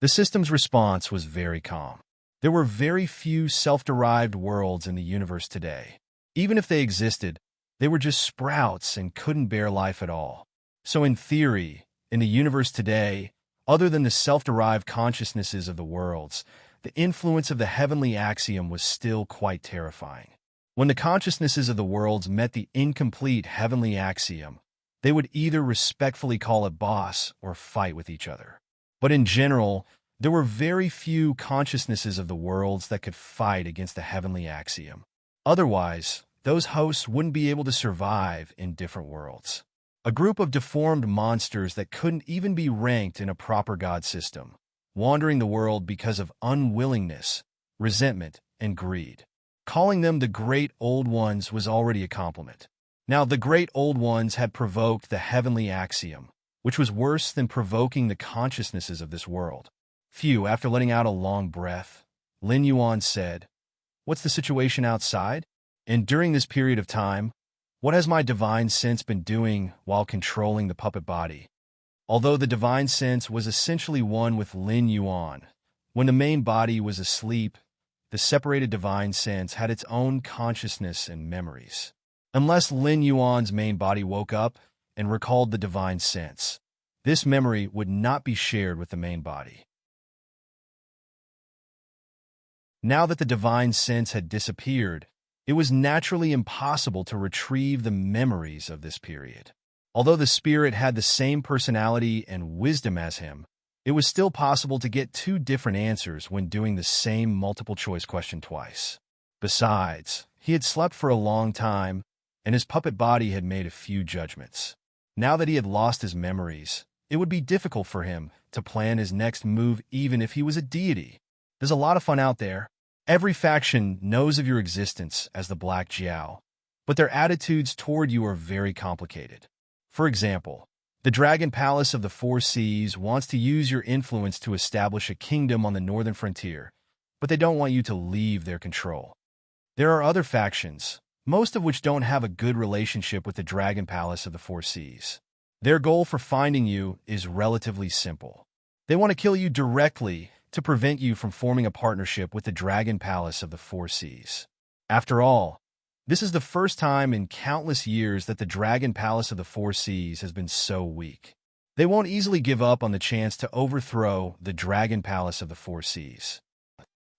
The system's response was very calm. There were very few self-derived worlds in the universe today. Even if they existed, they were just sprouts and couldn't bear life at all. So in theory, in the universe today, other than the self-derived consciousnesses of the worlds, the influence of the heavenly axiom was still quite terrifying. When the consciousnesses of the worlds met the incomplete heavenly axiom, they would either respectfully call it boss or fight with each other. But in general, there were very few consciousnesses of the worlds that could fight against the heavenly axiom. Otherwise, those hosts wouldn't be able to survive in different worlds. A group of deformed monsters that couldn't even be ranked in a proper god system, wandering the world because of unwillingness, resentment, and greed. Calling them the Great Old Ones was already a compliment. Now, the Great Old Ones had provoked the heavenly axiom, which was worse than provoking the consciousnesses of this world. Phew, after letting out a long breath, Lin Yuan said, "What's the situation outside?" And during this period of time, what has my divine sense been doing while controlling the puppet body? Although the divine sense was essentially one with Lin Yuan, when the main body was asleep, the separated divine sense had its own consciousness and memories. Unless Lin Yuan's main body woke up and recalled the divine sense, this memory would not be shared with the main body. Now that the divine sense had disappeared, it was naturally impossible to retrieve the memories of this period. Although the spirit had the same personality and wisdom as him, it was still possible to get two different answers when doing the same multiple-choice question twice. Besides, he had slept for a long time, and his puppet body had made a few judgments. Now that he had lost his memories, it would be difficult for him to plan his next move even if he was a deity. There's a lot of fun out there. Every faction knows of your existence as the Black Jiao, but their attitudes toward you are very complicated. For example, the Dragon Palace of the Four Seas wants to use your influence to establish a kingdom on the northern frontier, but they don't want you to leave their control. There are other factions, most of which don't have a good relationship with the Dragon Palace of the Four Seas. Their goal for finding you is relatively simple. They want to kill you directly to prevent you from forming a partnership with the Dragon Palace of the Four Seas. After all, this is the first time in countless years that the Dragon Palace of the Four Seas has been so weak. They won't easily give up on the chance to overthrow the Dragon Palace of the Four Seas.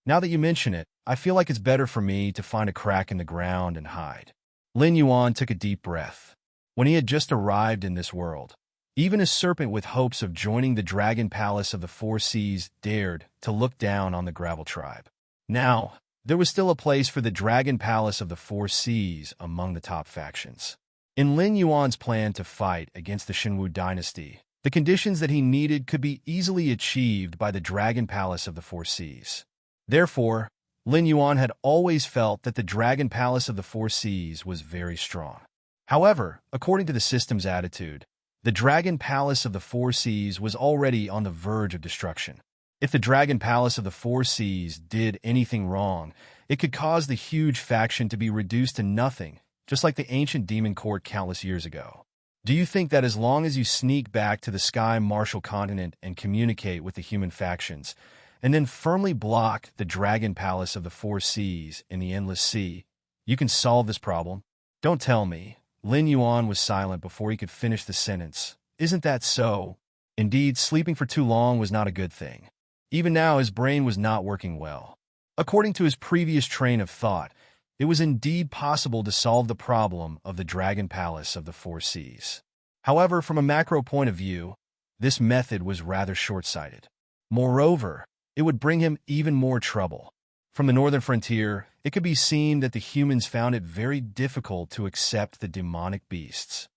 Now that you mention it, I feel like it's better for me to find a crack in the ground and hide. Lin Yuan took a deep breath. When he had just arrived in this world, even a serpent with hopes of joining the Dragon Palace of the Four Seas dared to look down on the Gravel Tribe. Now, there was still a place for the Dragon Palace of the Four Seas among the top factions. In Lin Yuan's plan to fight against the Shenwu dynasty, the conditions that he needed could be easily achieved by the Dragon Palace of the Four Seas. Therefore, Lin Yuan had always felt that the Dragon Palace of the Four Seas was very strong. However, according to the system's attitude, the Dragon Palace of the Four Seas was already on the verge of destruction. If the Dragon Palace of the Four Seas did anything wrong, it could cause the huge faction to be reduced to nothing, just like the ancient demon court countless years ago. Do you think that as long as you sneak back to the Sky Martial Continent and communicate with the human factions, and then firmly block the Dragon Palace of the Four Seas in the Endless Sea, you can solve this problem? Don't tell me. Lin Yuan was silent before he could finish the sentence. Isn't that so? Indeed, sleeping for too long was not a good thing. Even now, his brain was not working well. According to his previous train of thought, it was indeed possible to solve the problem of the Dragon Palace of the Four Seas. However, from a macro point of view, this method was rather short-sighted. Moreover, it would bring him even more trouble. From the northern frontier, it could be seen that the humans found it very difficult to accept the demonic beasts.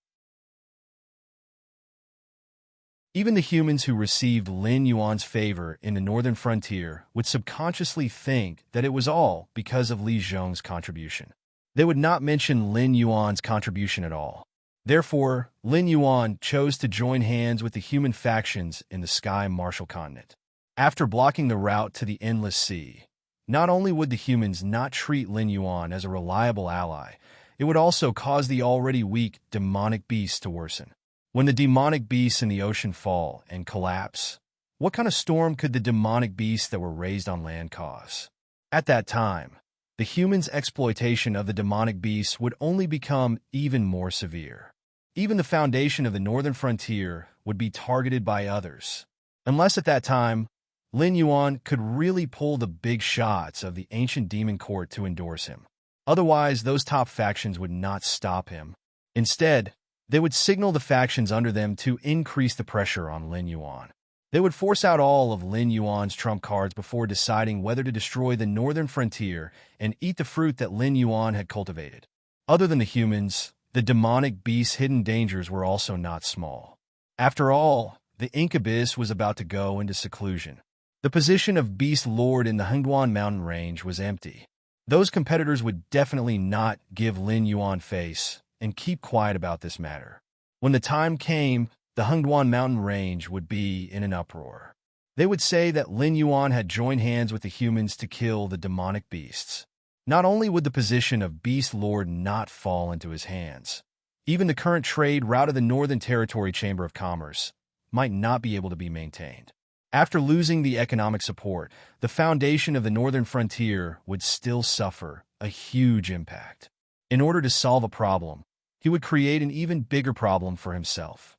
Even the humans who received Lin Yuan's favor in the northern frontier would subconsciously think that it was all because of Li Zhong's contribution. They would not mention Lin Yuan's contribution at all. Therefore, Lin Yuan chose to join hands with the human factions in the Sky Martial Continent. After blocking the route to the Endless Sea, not only would the humans not treat Lin Yuan as a reliable ally, it would also cause the already weak demonic beasts to worsen. When the demonic beasts in the ocean fall and collapse, what kind of storm could the demonic beasts that were raised on land cause? At that time, the humans' exploitation of the demonic beasts would only become even more severe. Even the foundation of the northern frontier would be targeted by others. Unless at that time, Lin Yuan could really pull the big shots of the ancient demon court to endorse him. Otherwise, those top factions would not stop him. Instead, they would signal the factions under them to increase the pressure on Lin Yuan. They would force out all of Lin Yuan's trump cards before deciding whether to destroy the northern frontier and eat the fruit that Lin Yuan had cultivated. Other than the humans, the demonic beast's hidden dangers were also not small. After all, the Incubus was about to go into seclusion. The position of Beast Lord in the Hengduan mountain range was empty. Those competitors would definitely not give Lin Yuan face and keep quiet about this matter. When the time came, the Hengduan mountain range would be in an uproar. They would say that Lin Yuan had joined hands with the humans to kill the demonic beasts. Not only would the position of Beast Lord not fall into his hands, even the current trade route of the Northern Territory Chamber of Commerce might not be able to be maintained. After losing the economic support, the foundation of the northern frontier would still suffer a huge impact. In order to solve a problem, he would create an even bigger problem for himself.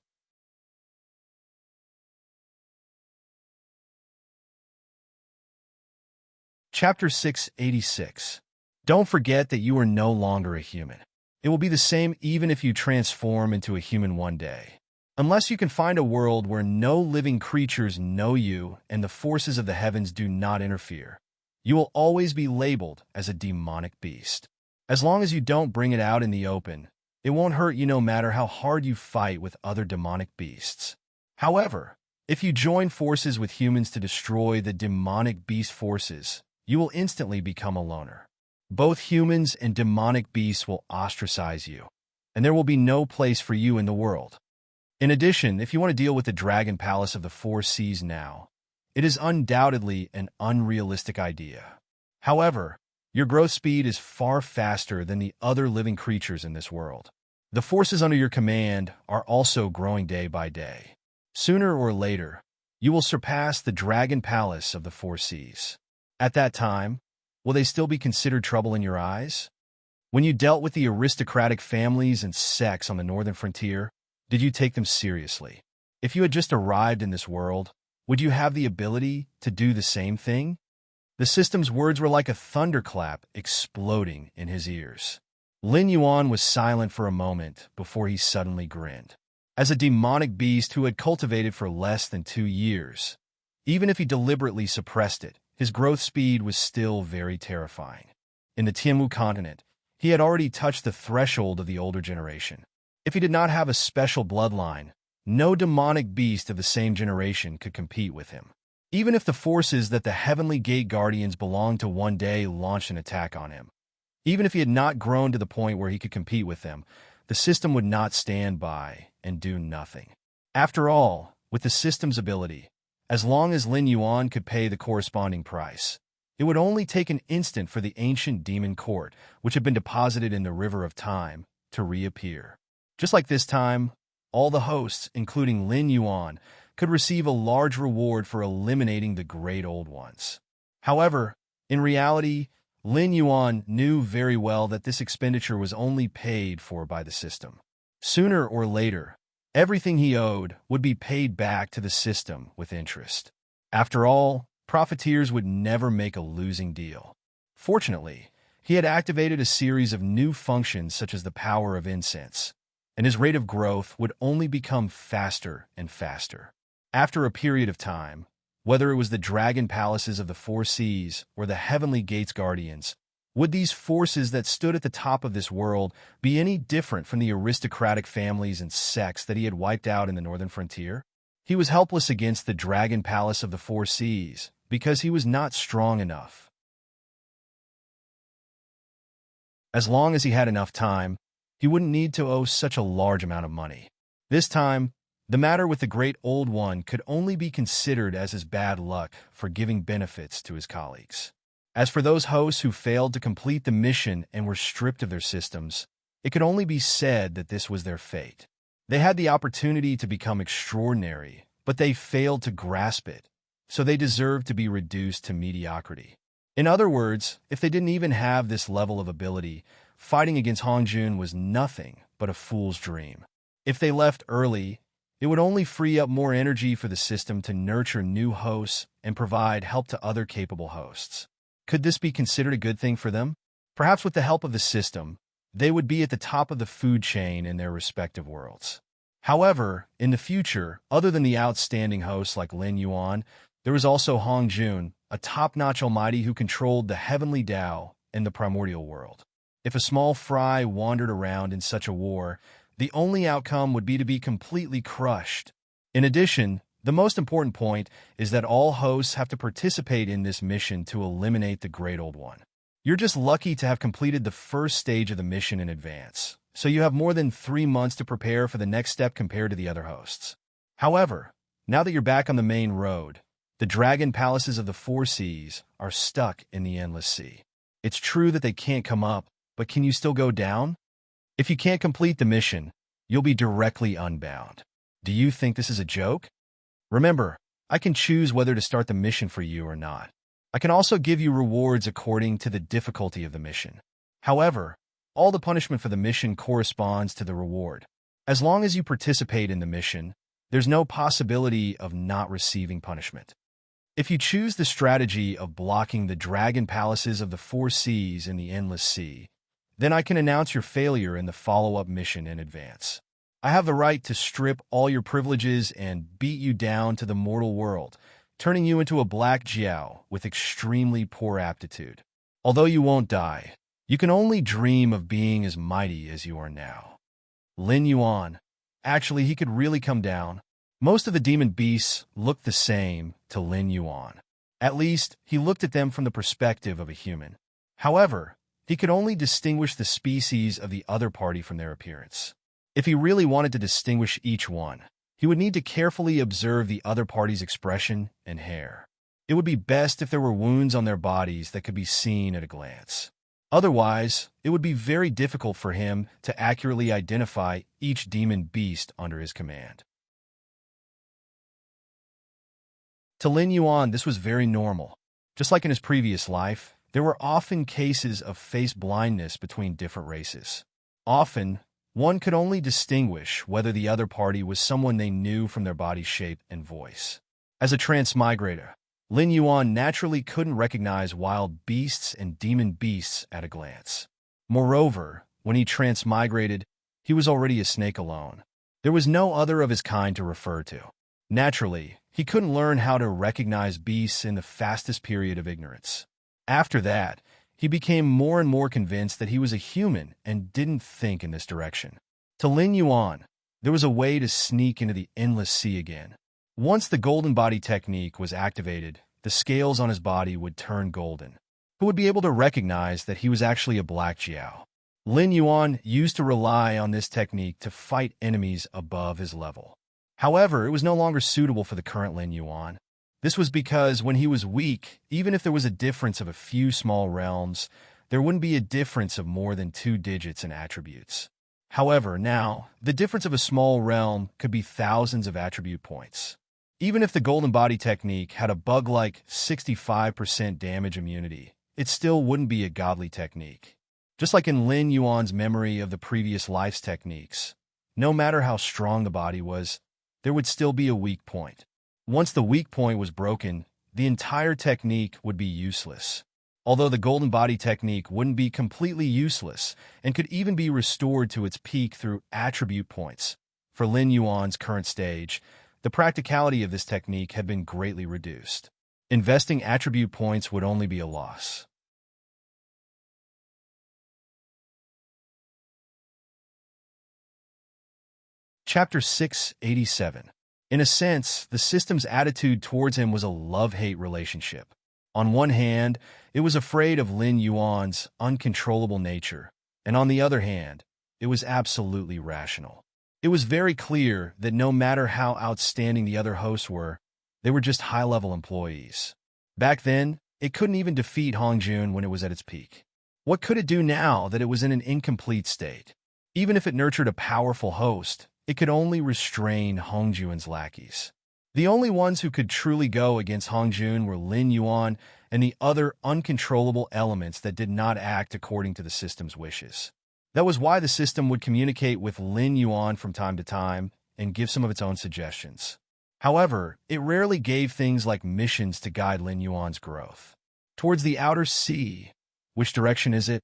Chapter 686. Don't forget that you are no longer a human. It will be the same even if you transform into a human one day. Unless you can find a world where no living creatures know you and the forces of the heavens do not interfere, you will always be labeled as a demonic beast. As long as you don't bring it out in the open, it won't hurt you no matter how hard you fight with other demonic beasts. However, if you join forces with humans to destroy the demonic beast forces, you will instantly become a loner. Both humans and demonic beasts will ostracize you, and there will be no place for you in the world. In addition, if you want to deal with the Dragon Palace of the Four Seas now, it is undoubtedly an unrealistic idea. However, your growth speed is far faster than the other living creatures in this world. The forces under your command are also growing day by day. Sooner or later, you will surpass the Dragon Palace of the Four Seas. At that time, will they still be considered trouble in your eyes? When you dealt with the aristocratic families and sects on the northern frontier, did you take them seriously? If you had just arrived in this world, would you have the ability to do the same thing? The system's words were like a thunderclap exploding in his ears. Lin Yuan was silent for a moment before he suddenly grinned. As a demonic beast who had cultivated for less than 2 years, even if he deliberately suppressed it, his growth speed was still very terrifying. In the Tianwu continent, he had already touched the threshold of the older generation. If he did not have a special bloodline, no demonic beast of the same generation could compete with him. Even if the forces that the Heavenly Gate Guardians belonged to one day launched an attack on him, even if he had not grown to the point where he could compete with them, the system would not stand by and do nothing. After all, with the system's ability, as long as Lin Yuan could pay the corresponding price, it would only take an instant for the ancient demon court, which had been deposited in the river of time, to reappear. Just like this time, all the hosts, including Lin Yuan, could receive a large reward for eliminating the Great Old Ones. However, in reality, Lin Yuan knew very well that this expenditure was only paid for by the system. Sooner or later, everything he owed would be paid back to the system with interest. After all, profiteers would never make a losing deal. Fortunately, he had activated a series of new functions such as the power of incense, and his rate of growth would only become faster and faster. After a period of time, whether it was the Dragon Palaces of the Four Seas or the Heavenly Gates Guardians, would these forces that stood at the top of this world be any different from the aristocratic families and sects that he had wiped out in the northern frontier? He was helpless against the Dragon Palace of the Four Seas because he was not strong enough. As long as he had enough time, he wouldn't need to owe such a large amount of money. This time, the matter with the Great Old One could only be considered as his bad luck for giving benefits to his colleagues. As for those hosts who failed to complete the mission and were stripped of their systems, it could only be said that this was their fate. They had the opportunity to become extraordinary, but they failed to grasp it, so they deserved to be reduced to mediocrity. In other words, if they didn't even have this level of ability, fighting against Hongjun was nothing but a fool's dream. If they left early, it would only free up more energy for the system to nurture new hosts and provide help to other capable hosts. Could this be considered a good thing for them? Perhaps with the help of the system, they would be at the top of the food chain in their respective worlds. However, in the future, other than the outstanding hosts like Lin Yuan, there was also Hongjun, a top-notch almighty who controlled the heavenly Tao and the primordial world. If a small fry wandered around in such a war, the only outcome would be to be completely crushed. In addition, the most important point is that all hosts have to participate in this mission to eliminate the Great Old One. You're just lucky to have completed the first stage of the mission in advance, so you have more than 3 months to prepare for the next step compared to the other hosts. However, now that you're back on the main road, the Dragon Palaces of the Four Seas are stuck in the Endless Sea. It's true that they can't come up, but can you still go down? If you can't complete the mission, you'll be directly unbound. Do you think this is a joke? Remember, I can choose whether to start the mission for you or not. I can also give you rewards according to the difficulty of the mission. However, all the punishment for the mission corresponds to the reward. As long as you participate in the mission, there's no possibility of not receiving punishment. If you choose the strategy of blocking the dragon palaces of the 4 seas in the Endless Sea, then I can announce your failure in the follow-up mission in advance. I have the right to strip all your privileges and beat you down to the mortal world, turning you into a black Jiao with extremely poor aptitude. Although you won't die, you can only dream of being as mighty as you are now. Lin Yuan. Actually, he could really come down. Most of the demon beasts looked the same to Lin Yuan. At least, he looked at them from the perspective of a human. However, he could only distinguish the species of the other party from their appearance. If he really wanted to distinguish each one, he would need to carefully observe the other party's expression and hair. It would be best if there were wounds on their bodies that could be seen at a glance. Otherwise, it would be very difficult for him to accurately identify each demon beast under his command. To Lin Yuan, this was very normal. Just like in his previous life, there were often cases of face blindness between different races. Often, one could only distinguish whether the other party was someone they knew from their body shape and voice. As a transmigrator, Lin Yuan naturally couldn't recognize wild beasts and demon beasts at a glance. Moreover, when he transmigrated, he was already a snake alone. There was no other of his kind to refer to. Naturally, he couldn't learn how to recognize beasts in the fastest period of ignorance. After that, he became more and more convinced that he was a human and didn't think in this direction. To Lin Yuan, there was a way to sneak into the Endless Sea again. Once the golden body technique was activated, the scales on his body would turn golden. He would be able to recognize that he was actually a black Jiao. Lin Yuan used to rely on this technique to fight enemies above his level. However, it was no longer suitable for the current Lin Yuan. This was because when he was weak, even if there was a difference of a few small realms, there wouldn't be a difference of more than 2 digits in attributes. However, now, the difference of a small realm could be thousands of attribute points. Even if the golden body technique had a bug-like 65% damage immunity, it still wouldn't be a godly technique. Just like in Lin Yuan's memory of the previous life's techniques, no matter how strong the body was, there would still be a weak point. Once the weak point was broken, the entire technique would be useless. Although the golden body technique wouldn't be completely useless and could even be restored to its peak through attribute points, for Lin Yuan's current stage, the practicality of this technique had been greatly reduced. Investing attribute points would only be a loss. Chapter 687. In a sense, the system's attitude towards him was a love-hate relationship. On one hand, it was afraid of Lin Yuan's uncontrollable nature, and on the other hand, it was absolutely rational. It was very clear that no matter how outstanding the other hosts were, they were just high-level employees. Back then, it couldn't even defeat Hongjun when it was at its peak. What could it do now that it was in an incomplete state? Even if it nurtured a powerful host, it could only restrain Hongjun's lackeys. The only ones who could truly go against Hongjun were Lin Yuan and the other uncontrollable elements that did not act according to the system's wishes. That was why the system would communicate with Lin Yuan from time to time and give some of its own suggestions. However, it rarely gave things like missions to guide Lin Yuan's growth. Towards the outer sea. Which direction is it?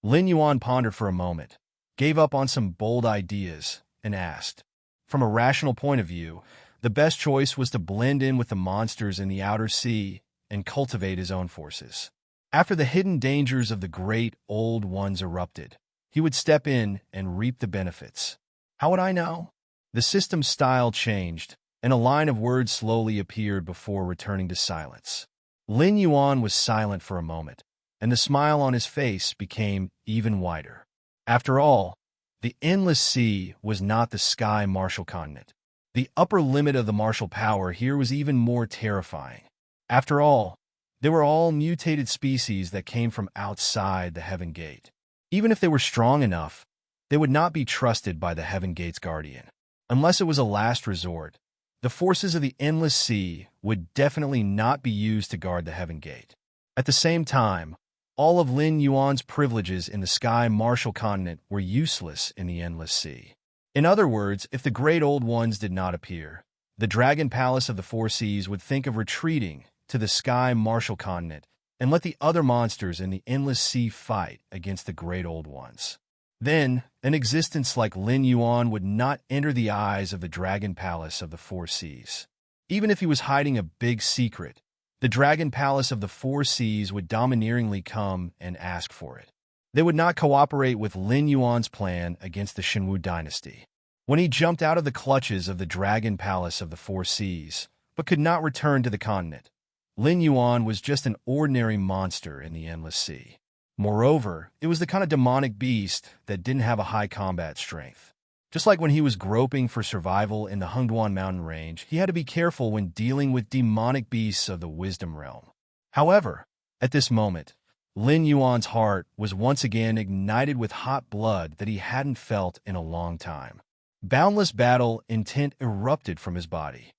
Lin Yuan pondered for a moment, gave up on some bold ideas, and asked. From a rational point of view, the best choice was to blend in with the monsters in the outer sea and cultivate his own forces. After the hidden dangers of the great old ones erupted, he would step in and reap the benefits. How would I know? The system's style changed, and a line of words slowly appeared before returning to silence. Lin Yuan was silent for a moment, and the smile on his face became even wider. After all, the Endless Sea was not the sky martial continent. The upper limit of the martial power here was even more terrifying. After all, They were all mutated species that came from outside the Heaven Gate. Even if they were strong enough, they would not be trusted by the Heaven Gate's guardian. Unless it was a last resort, the forces of the Endless Sea would definitely not be used to guard the Heaven Gate. At the same time, all of Lin Yuan's privileges in the Sky Martial Continent were useless in the Endless Sea. In other words, if the Great Old Ones did not appear, the Dragon Palace of the Four Seas would think of retreating to the Sky Martial Continent and let the other monsters in the Endless Sea fight against the Great Old Ones. Then, an existence like Lin Yuan would not enter the eyes of the Dragon Palace of the Four Seas. Even if he was hiding a big secret, the Dragon Palace of the Four Seas would domineeringly come and ask for it. They would not cooperate with Lin Yuan's plan against the Shenwu dynasty. When he jumped out of the clutches of the Dragon Palace of the Four Seas, but could not return to the continent, Lin Yuan was just an ordinary monster in the Endless Sea. Moreover, it was the kind of demonic beast that didn't have a high combat strength. Just like when he was groping for survival in the Hengduan mountain range, he had to be careful when dealing with demonic beasts of the Wisdom Realm. However, at this moment, Lin Yuan's heart was once again ignited with hot blood that he hadn't felt in a long time. Boundless battle intent erupted from his body.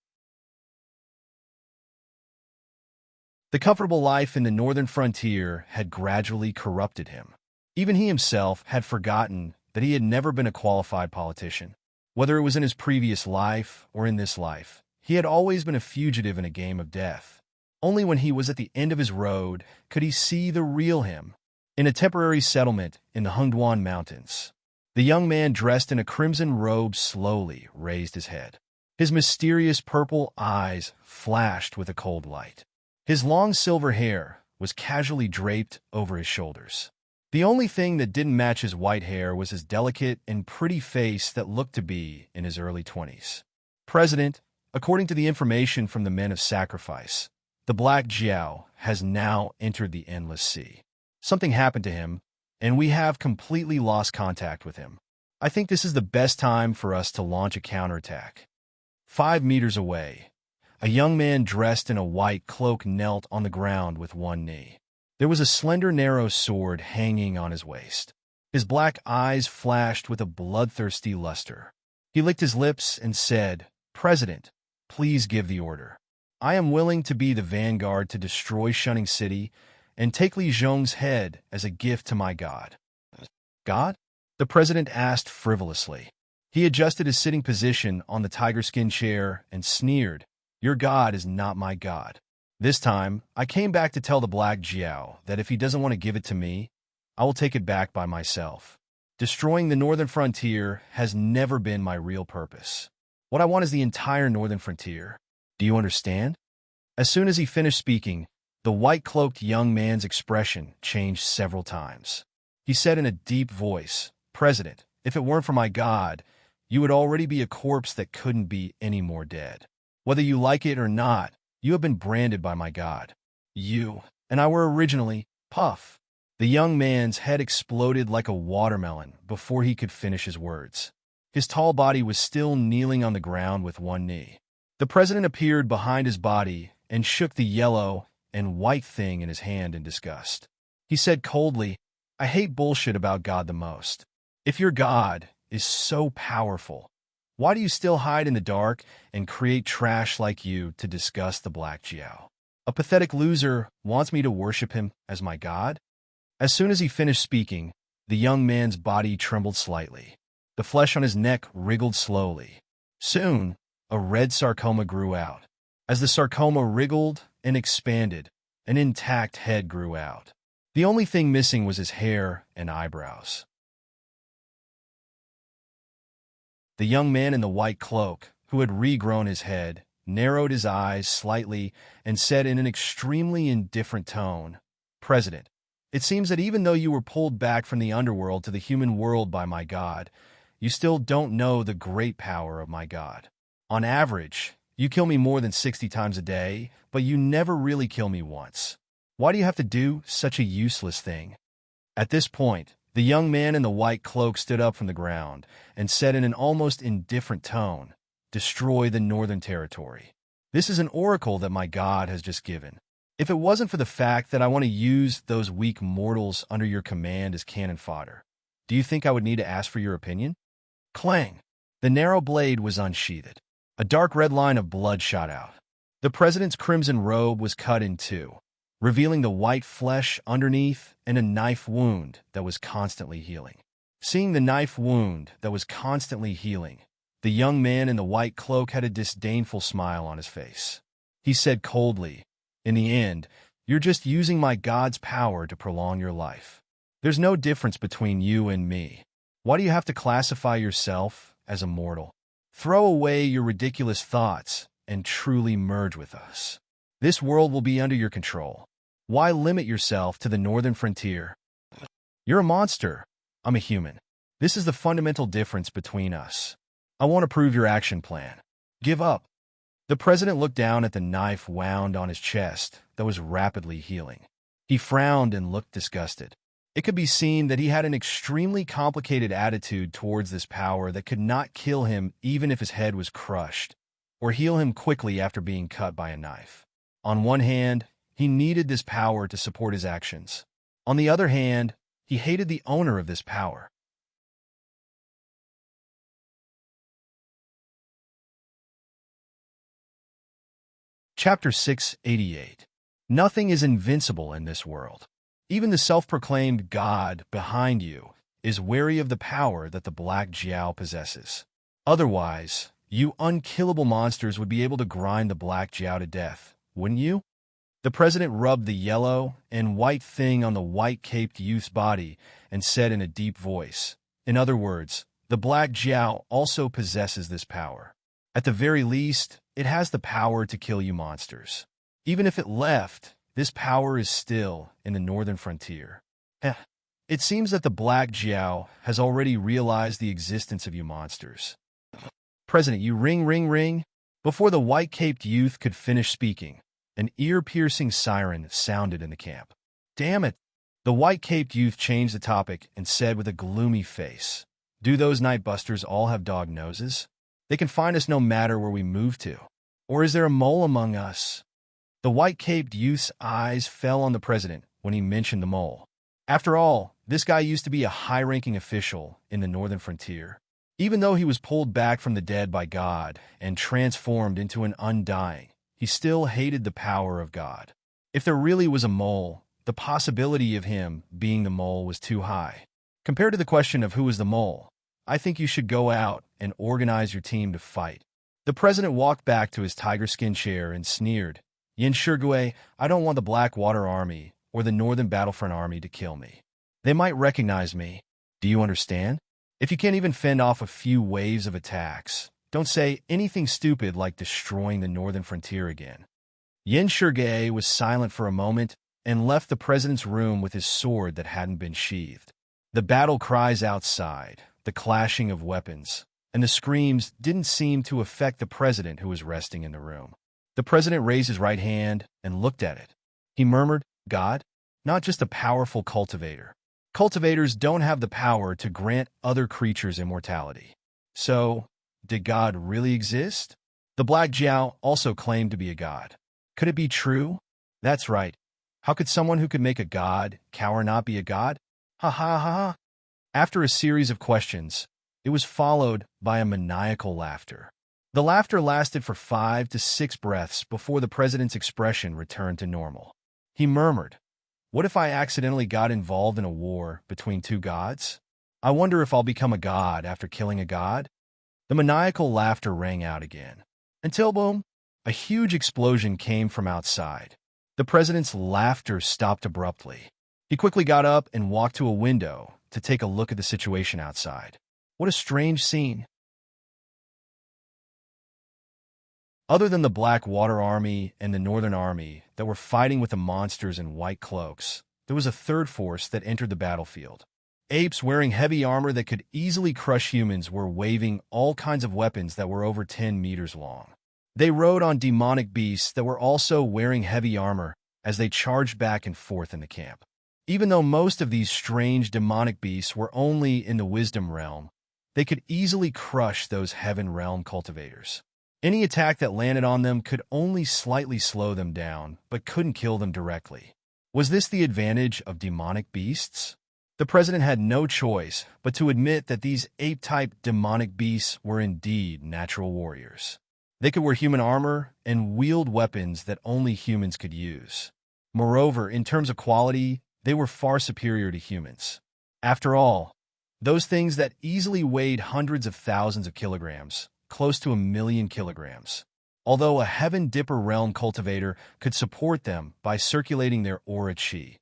The comfortable life in the northern frontier had gradually corrupted him. Even he himself had forgotten that he had never been a qualified politician. Whether it was in his previous life or in this life, he had always been a fugitive in a game of death. Only when he was at the end of his road could he see the real him. In a temporary settlement in the Hengduan Mountains, the young man dressed in a crimson robe slowly raised his head. His mysterious purple eyes flashed with a cold light. His long silver hair was casually draped over his shoulders. The only thing that didn't match his white hair was his delicate and pretty face that looked to be in his early 20s. President, according to the information from the Men of Sacrifice, the Black Jiao has now entered the Endless Sea. Something happened to him, and we have completely lost contact with him. I think this is the best time for us to launch a counterattack. 5 meters away, a young man dressed in a white cloak knelt on the ground with one knee. There was a slender, narrow sword hanging on his waist. His black eyes flashed with a bloodthirsty luster. He licked his lips and said, "President, please give the order. I am willing to be the vanguard to destroy Shunning City and take Li Zhong's head as a gift to my god." "God?" the president asked frivolously. He adjusted his sitting position on the tiger skin chair and sneered, "Your god is not my god. This time, I came back to tell the Black Jiao that if he doesn't want to give it to me, I will take it back by myself. Destroying the northern frontier has never been my real purpose. What I want is the entire northern frontier. Do you understand?" As soon as he finished speaking, the white-cloaked young man's expression changed several times. He said in a deep voice, "President, if it weren't for my god, you would already be a corpse that couldn't be any more dead. Whether you like it or not, you have been branded by my god. You and I were originally Puff." The young man's head exploded like a watermelon before he could finish his words. His tall body was still kneeling on the ground with one knee. The president appeared behind his body and shook the yellow and white thing in his hand in disgust. He said coldly, "I hate bullshit about God the most. If your God is so powerful, why do you still hide in the dark and create trash like you to disgust the Black Jiao? A pathetic loser wants me to worship him as my god?" As soon as he finished speaking, the young man's body trembled slightly. The flesh on his neck wriggled slowly. Soon, a red sarcoma grew out. As the sarcoma wriggled and expanded, an intact head grew out. The only thing missing was his hair and eyebrows. The young man in the white cloak, who had regrown his head, narrowed his eyes slightly and said in an extremely indifferent tone, "President, it seems that even though you were pulled back from the underworld to the human world by my god, you still don't know the great power of my god. On average, you kill me more than 60 times a day, but you never really kill me once. Why do you have to do such a useless thing?" At this point, the young man in the white cloak stood up from the ground and said in an almost indifferent tone, "Destroy the northern territory. This is an oracle that my god has just given. If it wasn't for the fact that I want to use those weak mortals under your command as cannon fodder, do you think I would need to ask for your opinion? Clang! The narrow blade was unsheathed. A dark red line of blood shot out. The president's crimson robe was cut in two, revealing the white flesh underneath and a knife wound that was constantly healing. Seeing the knife wound that was constantly healing, the young man in the white cloak had a disdainful smile on his face. He said coldly, "In the end, you're just using my God's power to prolong your life. There's no difference between you and me. Why do you have to classify yourself as a mortal? Throw away your ridiculous thoughts and truly merge with us. This world will be under your control. Why limit yourself to the northern frontier? You're a monster. I'm a human. This is the fundamental difference between us. I won't approve your action plan. Give up." The president looked down at the knife wound on his chest that was rapidly healing. He frowned and looked disgusted. It could be seen that he had an extremely complicated attitude towards this power that could not kill him even if his head was crushed, or heal him quickly after being cut by a knife. On one hand, he needed this power to support his actions. On the other hand, he hated the owner of this power. Chapter 688. Nothing is invincible in this world. Even the self-proclaimed God behind you is wary of the power that the Black Jiao possesses. Otherwise, you unkillable monsters would be able to grind the Black Jiao to death, wouldn't you? The president rubbed the yellow and white thing on the white-caped youth's body and said in a deep voice, "In other words, the Black Jiao also possesses this power. At the very least, it has the power to kill you monsters. Even if it left, this power is still in the northern frontier. It seems that the Black Jiao has already realized the existence of you monsters." "President, you ring. Before the white-caped youth could finish speaking, an ear-piercing siren sounded in the camp. "Damn it!" The white-caped youth changed the topic and said with a gloomy face, "Do those night busters all have dog noses? They can find us no matter where we move to. Or is there a mole among us?" The white-caped youth's eyes fell on the president when he mentioned the mole. After all, this guy used to be a high-ranking official in the northern frontier. Even though he was pulled back from the dead by God and transformed into an undying, he still hated the power of God. If there really was a mole, the possibility of him being the mole was too high. Compared to the question of who was the mole, I think you should go out and organize your team to fight. The president walked back to his tiger-skin chair and sneered, "Yin Shirgui, I don't want the Blackwater Army or the Northern Battlefront Army to kill me. They might recognize me. Do you understand? If you can't even fend off a few waves of attacks, don't say anything stupid like destroying the northern frontier again." Yin Shirgui was silent for a moment and left the president's room with his sword that hadn't been sheathed. The battle cries outside, the clashing of weapons, and the screams didn't seem to affect the president who was resting in the room. The president raised his right hand and looked at it. He murmured, "God? Not just a powerful cultivator. Cultivators don't have the power to grant other creatures immortality. So, did God really exist?" The Black Jiao also claimed to be a god. Could it be true? That's right. How could someone who could make a god cower not be a god? Ha ha ha ha. After a series of questions, it was followed by a maniacal laughter. The laughter lasted for 5 to 6 breaths before the president's expression returned to normal. He murmured, "What if I accidentally got involved in a war between two gods? I wonder if I'll become a god after killing a god?" The maniacal laughter rang out again. Until boom, a huge explosion came from outside. The president's laughter stopped abruptly. He quickly got up and walked to a window to take a look at the situation outside. What a strange scene. Other than the Blackwater Army and the Northern Army that were fighting with the monsters in white cloaks, there was a third force that entered the battlefield. Apes wearing heavy armor that could easily crush humans were waving all kinds of weapons that were over 10 meters long. They rode on demonic beasts that were also wearing heavy armor as they charged back and forth in the camp. Even though most of these strange demonic beasts were only in the wisdom realm, they could easily crush those heaven realm cultivators. Any attack that landed on them could only slightly slow them down, but couldn't kill them directly. Was this the advantage of demonic beasts? The president had no choice but to admit that these ape-type demonic beasts were indeed natural warriors. They could wear human armor and wield weapons that only humans could use. Moreover, in terms of quality, they were far superior to humans. After all, those things that easily weighed hundreds of thousands of kilograms, close to 1,000,000 kilograms. Although a Heaven Dipper realm cultivator could support them by circulating their aura chi,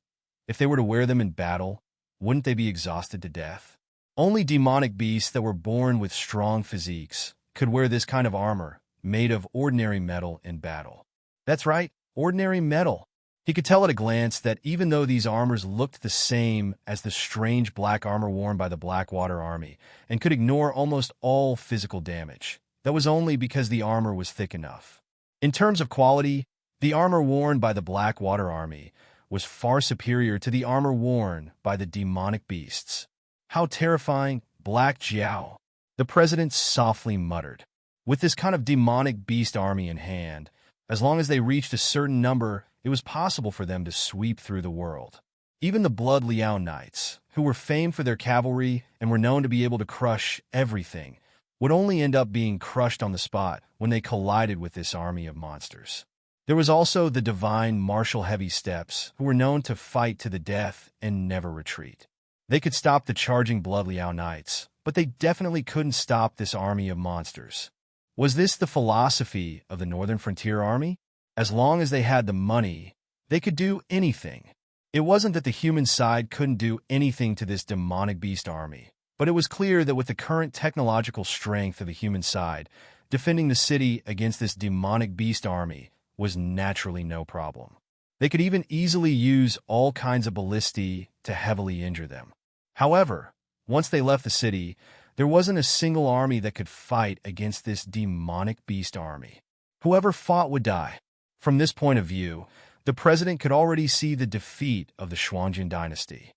if they were to wear them in battle, wouldn't they be exhausted to death? Only demonic beasts that were born with strong physiques could wear this kind of armor, made of ordinary metal in battle. That's right, ordinary metal. He could tell at a glance that even though these armors looked the same as the strange black armor worn by the Blackwater Army and could ignore almost all physical damage, that was only because the armor was thick enough. In terms of quality, the armor worn by the Blackwater Army was far superior to the armor worn by the demonic beasts. How terrifying, Black Jiao! The president softly muttered. With this kind of demonic beast army in hand, as long as they reached a certain number, it was possible for them to sweep through the world. Even the Blood Liao Knights, who were famed for their cavalry and were known to be able to crush everything, would only end up being crushed on the spot when they collided with this army of monsters. There was also the divine martial heavy steps, who were known to fight to the death and never retreat. They could stop the charging Blood Liao Knights, but they definitely couldn't stop this army of monsters. Was this the philosophy of the Northern Frontier Army? As long as they had the money, they could do anything. It wasn't that the human side couldn't do anything to this demonic beast army, but it was clear that with the current technological strength of the human side, defending the city against this demonic beast army was naturally no problem. They could even easily use all kinds of ballistae to heavily injure them. However, once they left the city, there wasn't a single army that could fight against this demonic beast army. Whoever fought would die. From this point of view, the president could already see the defeat of the Shuangjin dynasty.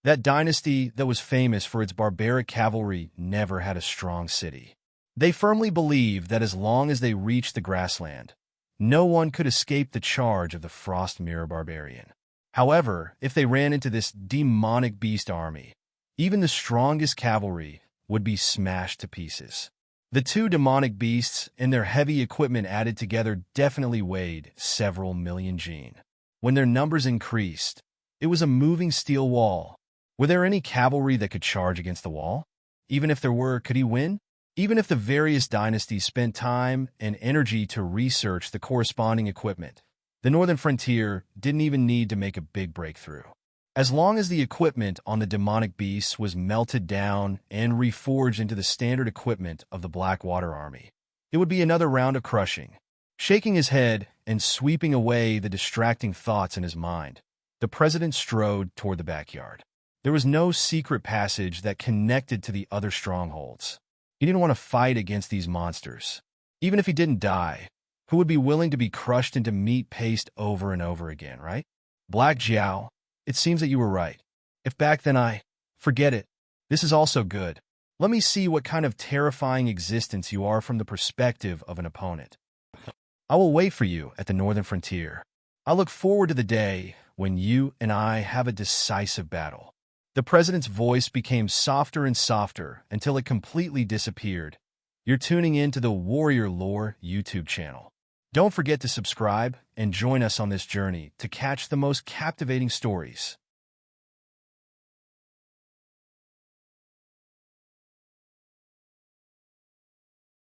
That dynasty that was famous for its barbaric cavalry never had a strong city. They firmly believed that as long as they reached the grassland, no one could escape the charge of the Frost Mirror Barbarian. However, if they ran into this demonic beast army, even the strongest cavalry would be smashed to pieces. The two demonic beasts and their heavy equipment added together definitely weighed several million jin. When their numbers increased, it was a moving steel wall. Were there any cavalry that could charge against the wall? Even if there were, could he win? Even if the various dynasties spent time and energy to research the corresponding equipment, the Northern Frontier didn't even need to make a big breakthrough. As long as the equipment on the demonic beasts was melted down and reforged into the standard equipment of the Blackwater Army, it would be another round of crushing. Shaking his head and sweeping away the distracting thoughts in his mind, the president strode toward the backyard. There was no secret passage that connected to the other strongholds. He didn't want to fight against these monsters. Even if he didn't die, who would be willing to be crushed into meat paste over and over again, right? Black Jiao, it seems that you were right. If back then forget it. This is also good. Let me see what kind of terrifying existence you are from the perspective of an opponent. I will wait for you at the Northern Frontier. I look forward to the day when you and I have a decisive battle. The president's voice became softer and softer until it completely disappeared. You're tuning in to the Warrior Lore YouTube channel. Don't forget to subscribe and join us on this journey to catch the most captivating stories.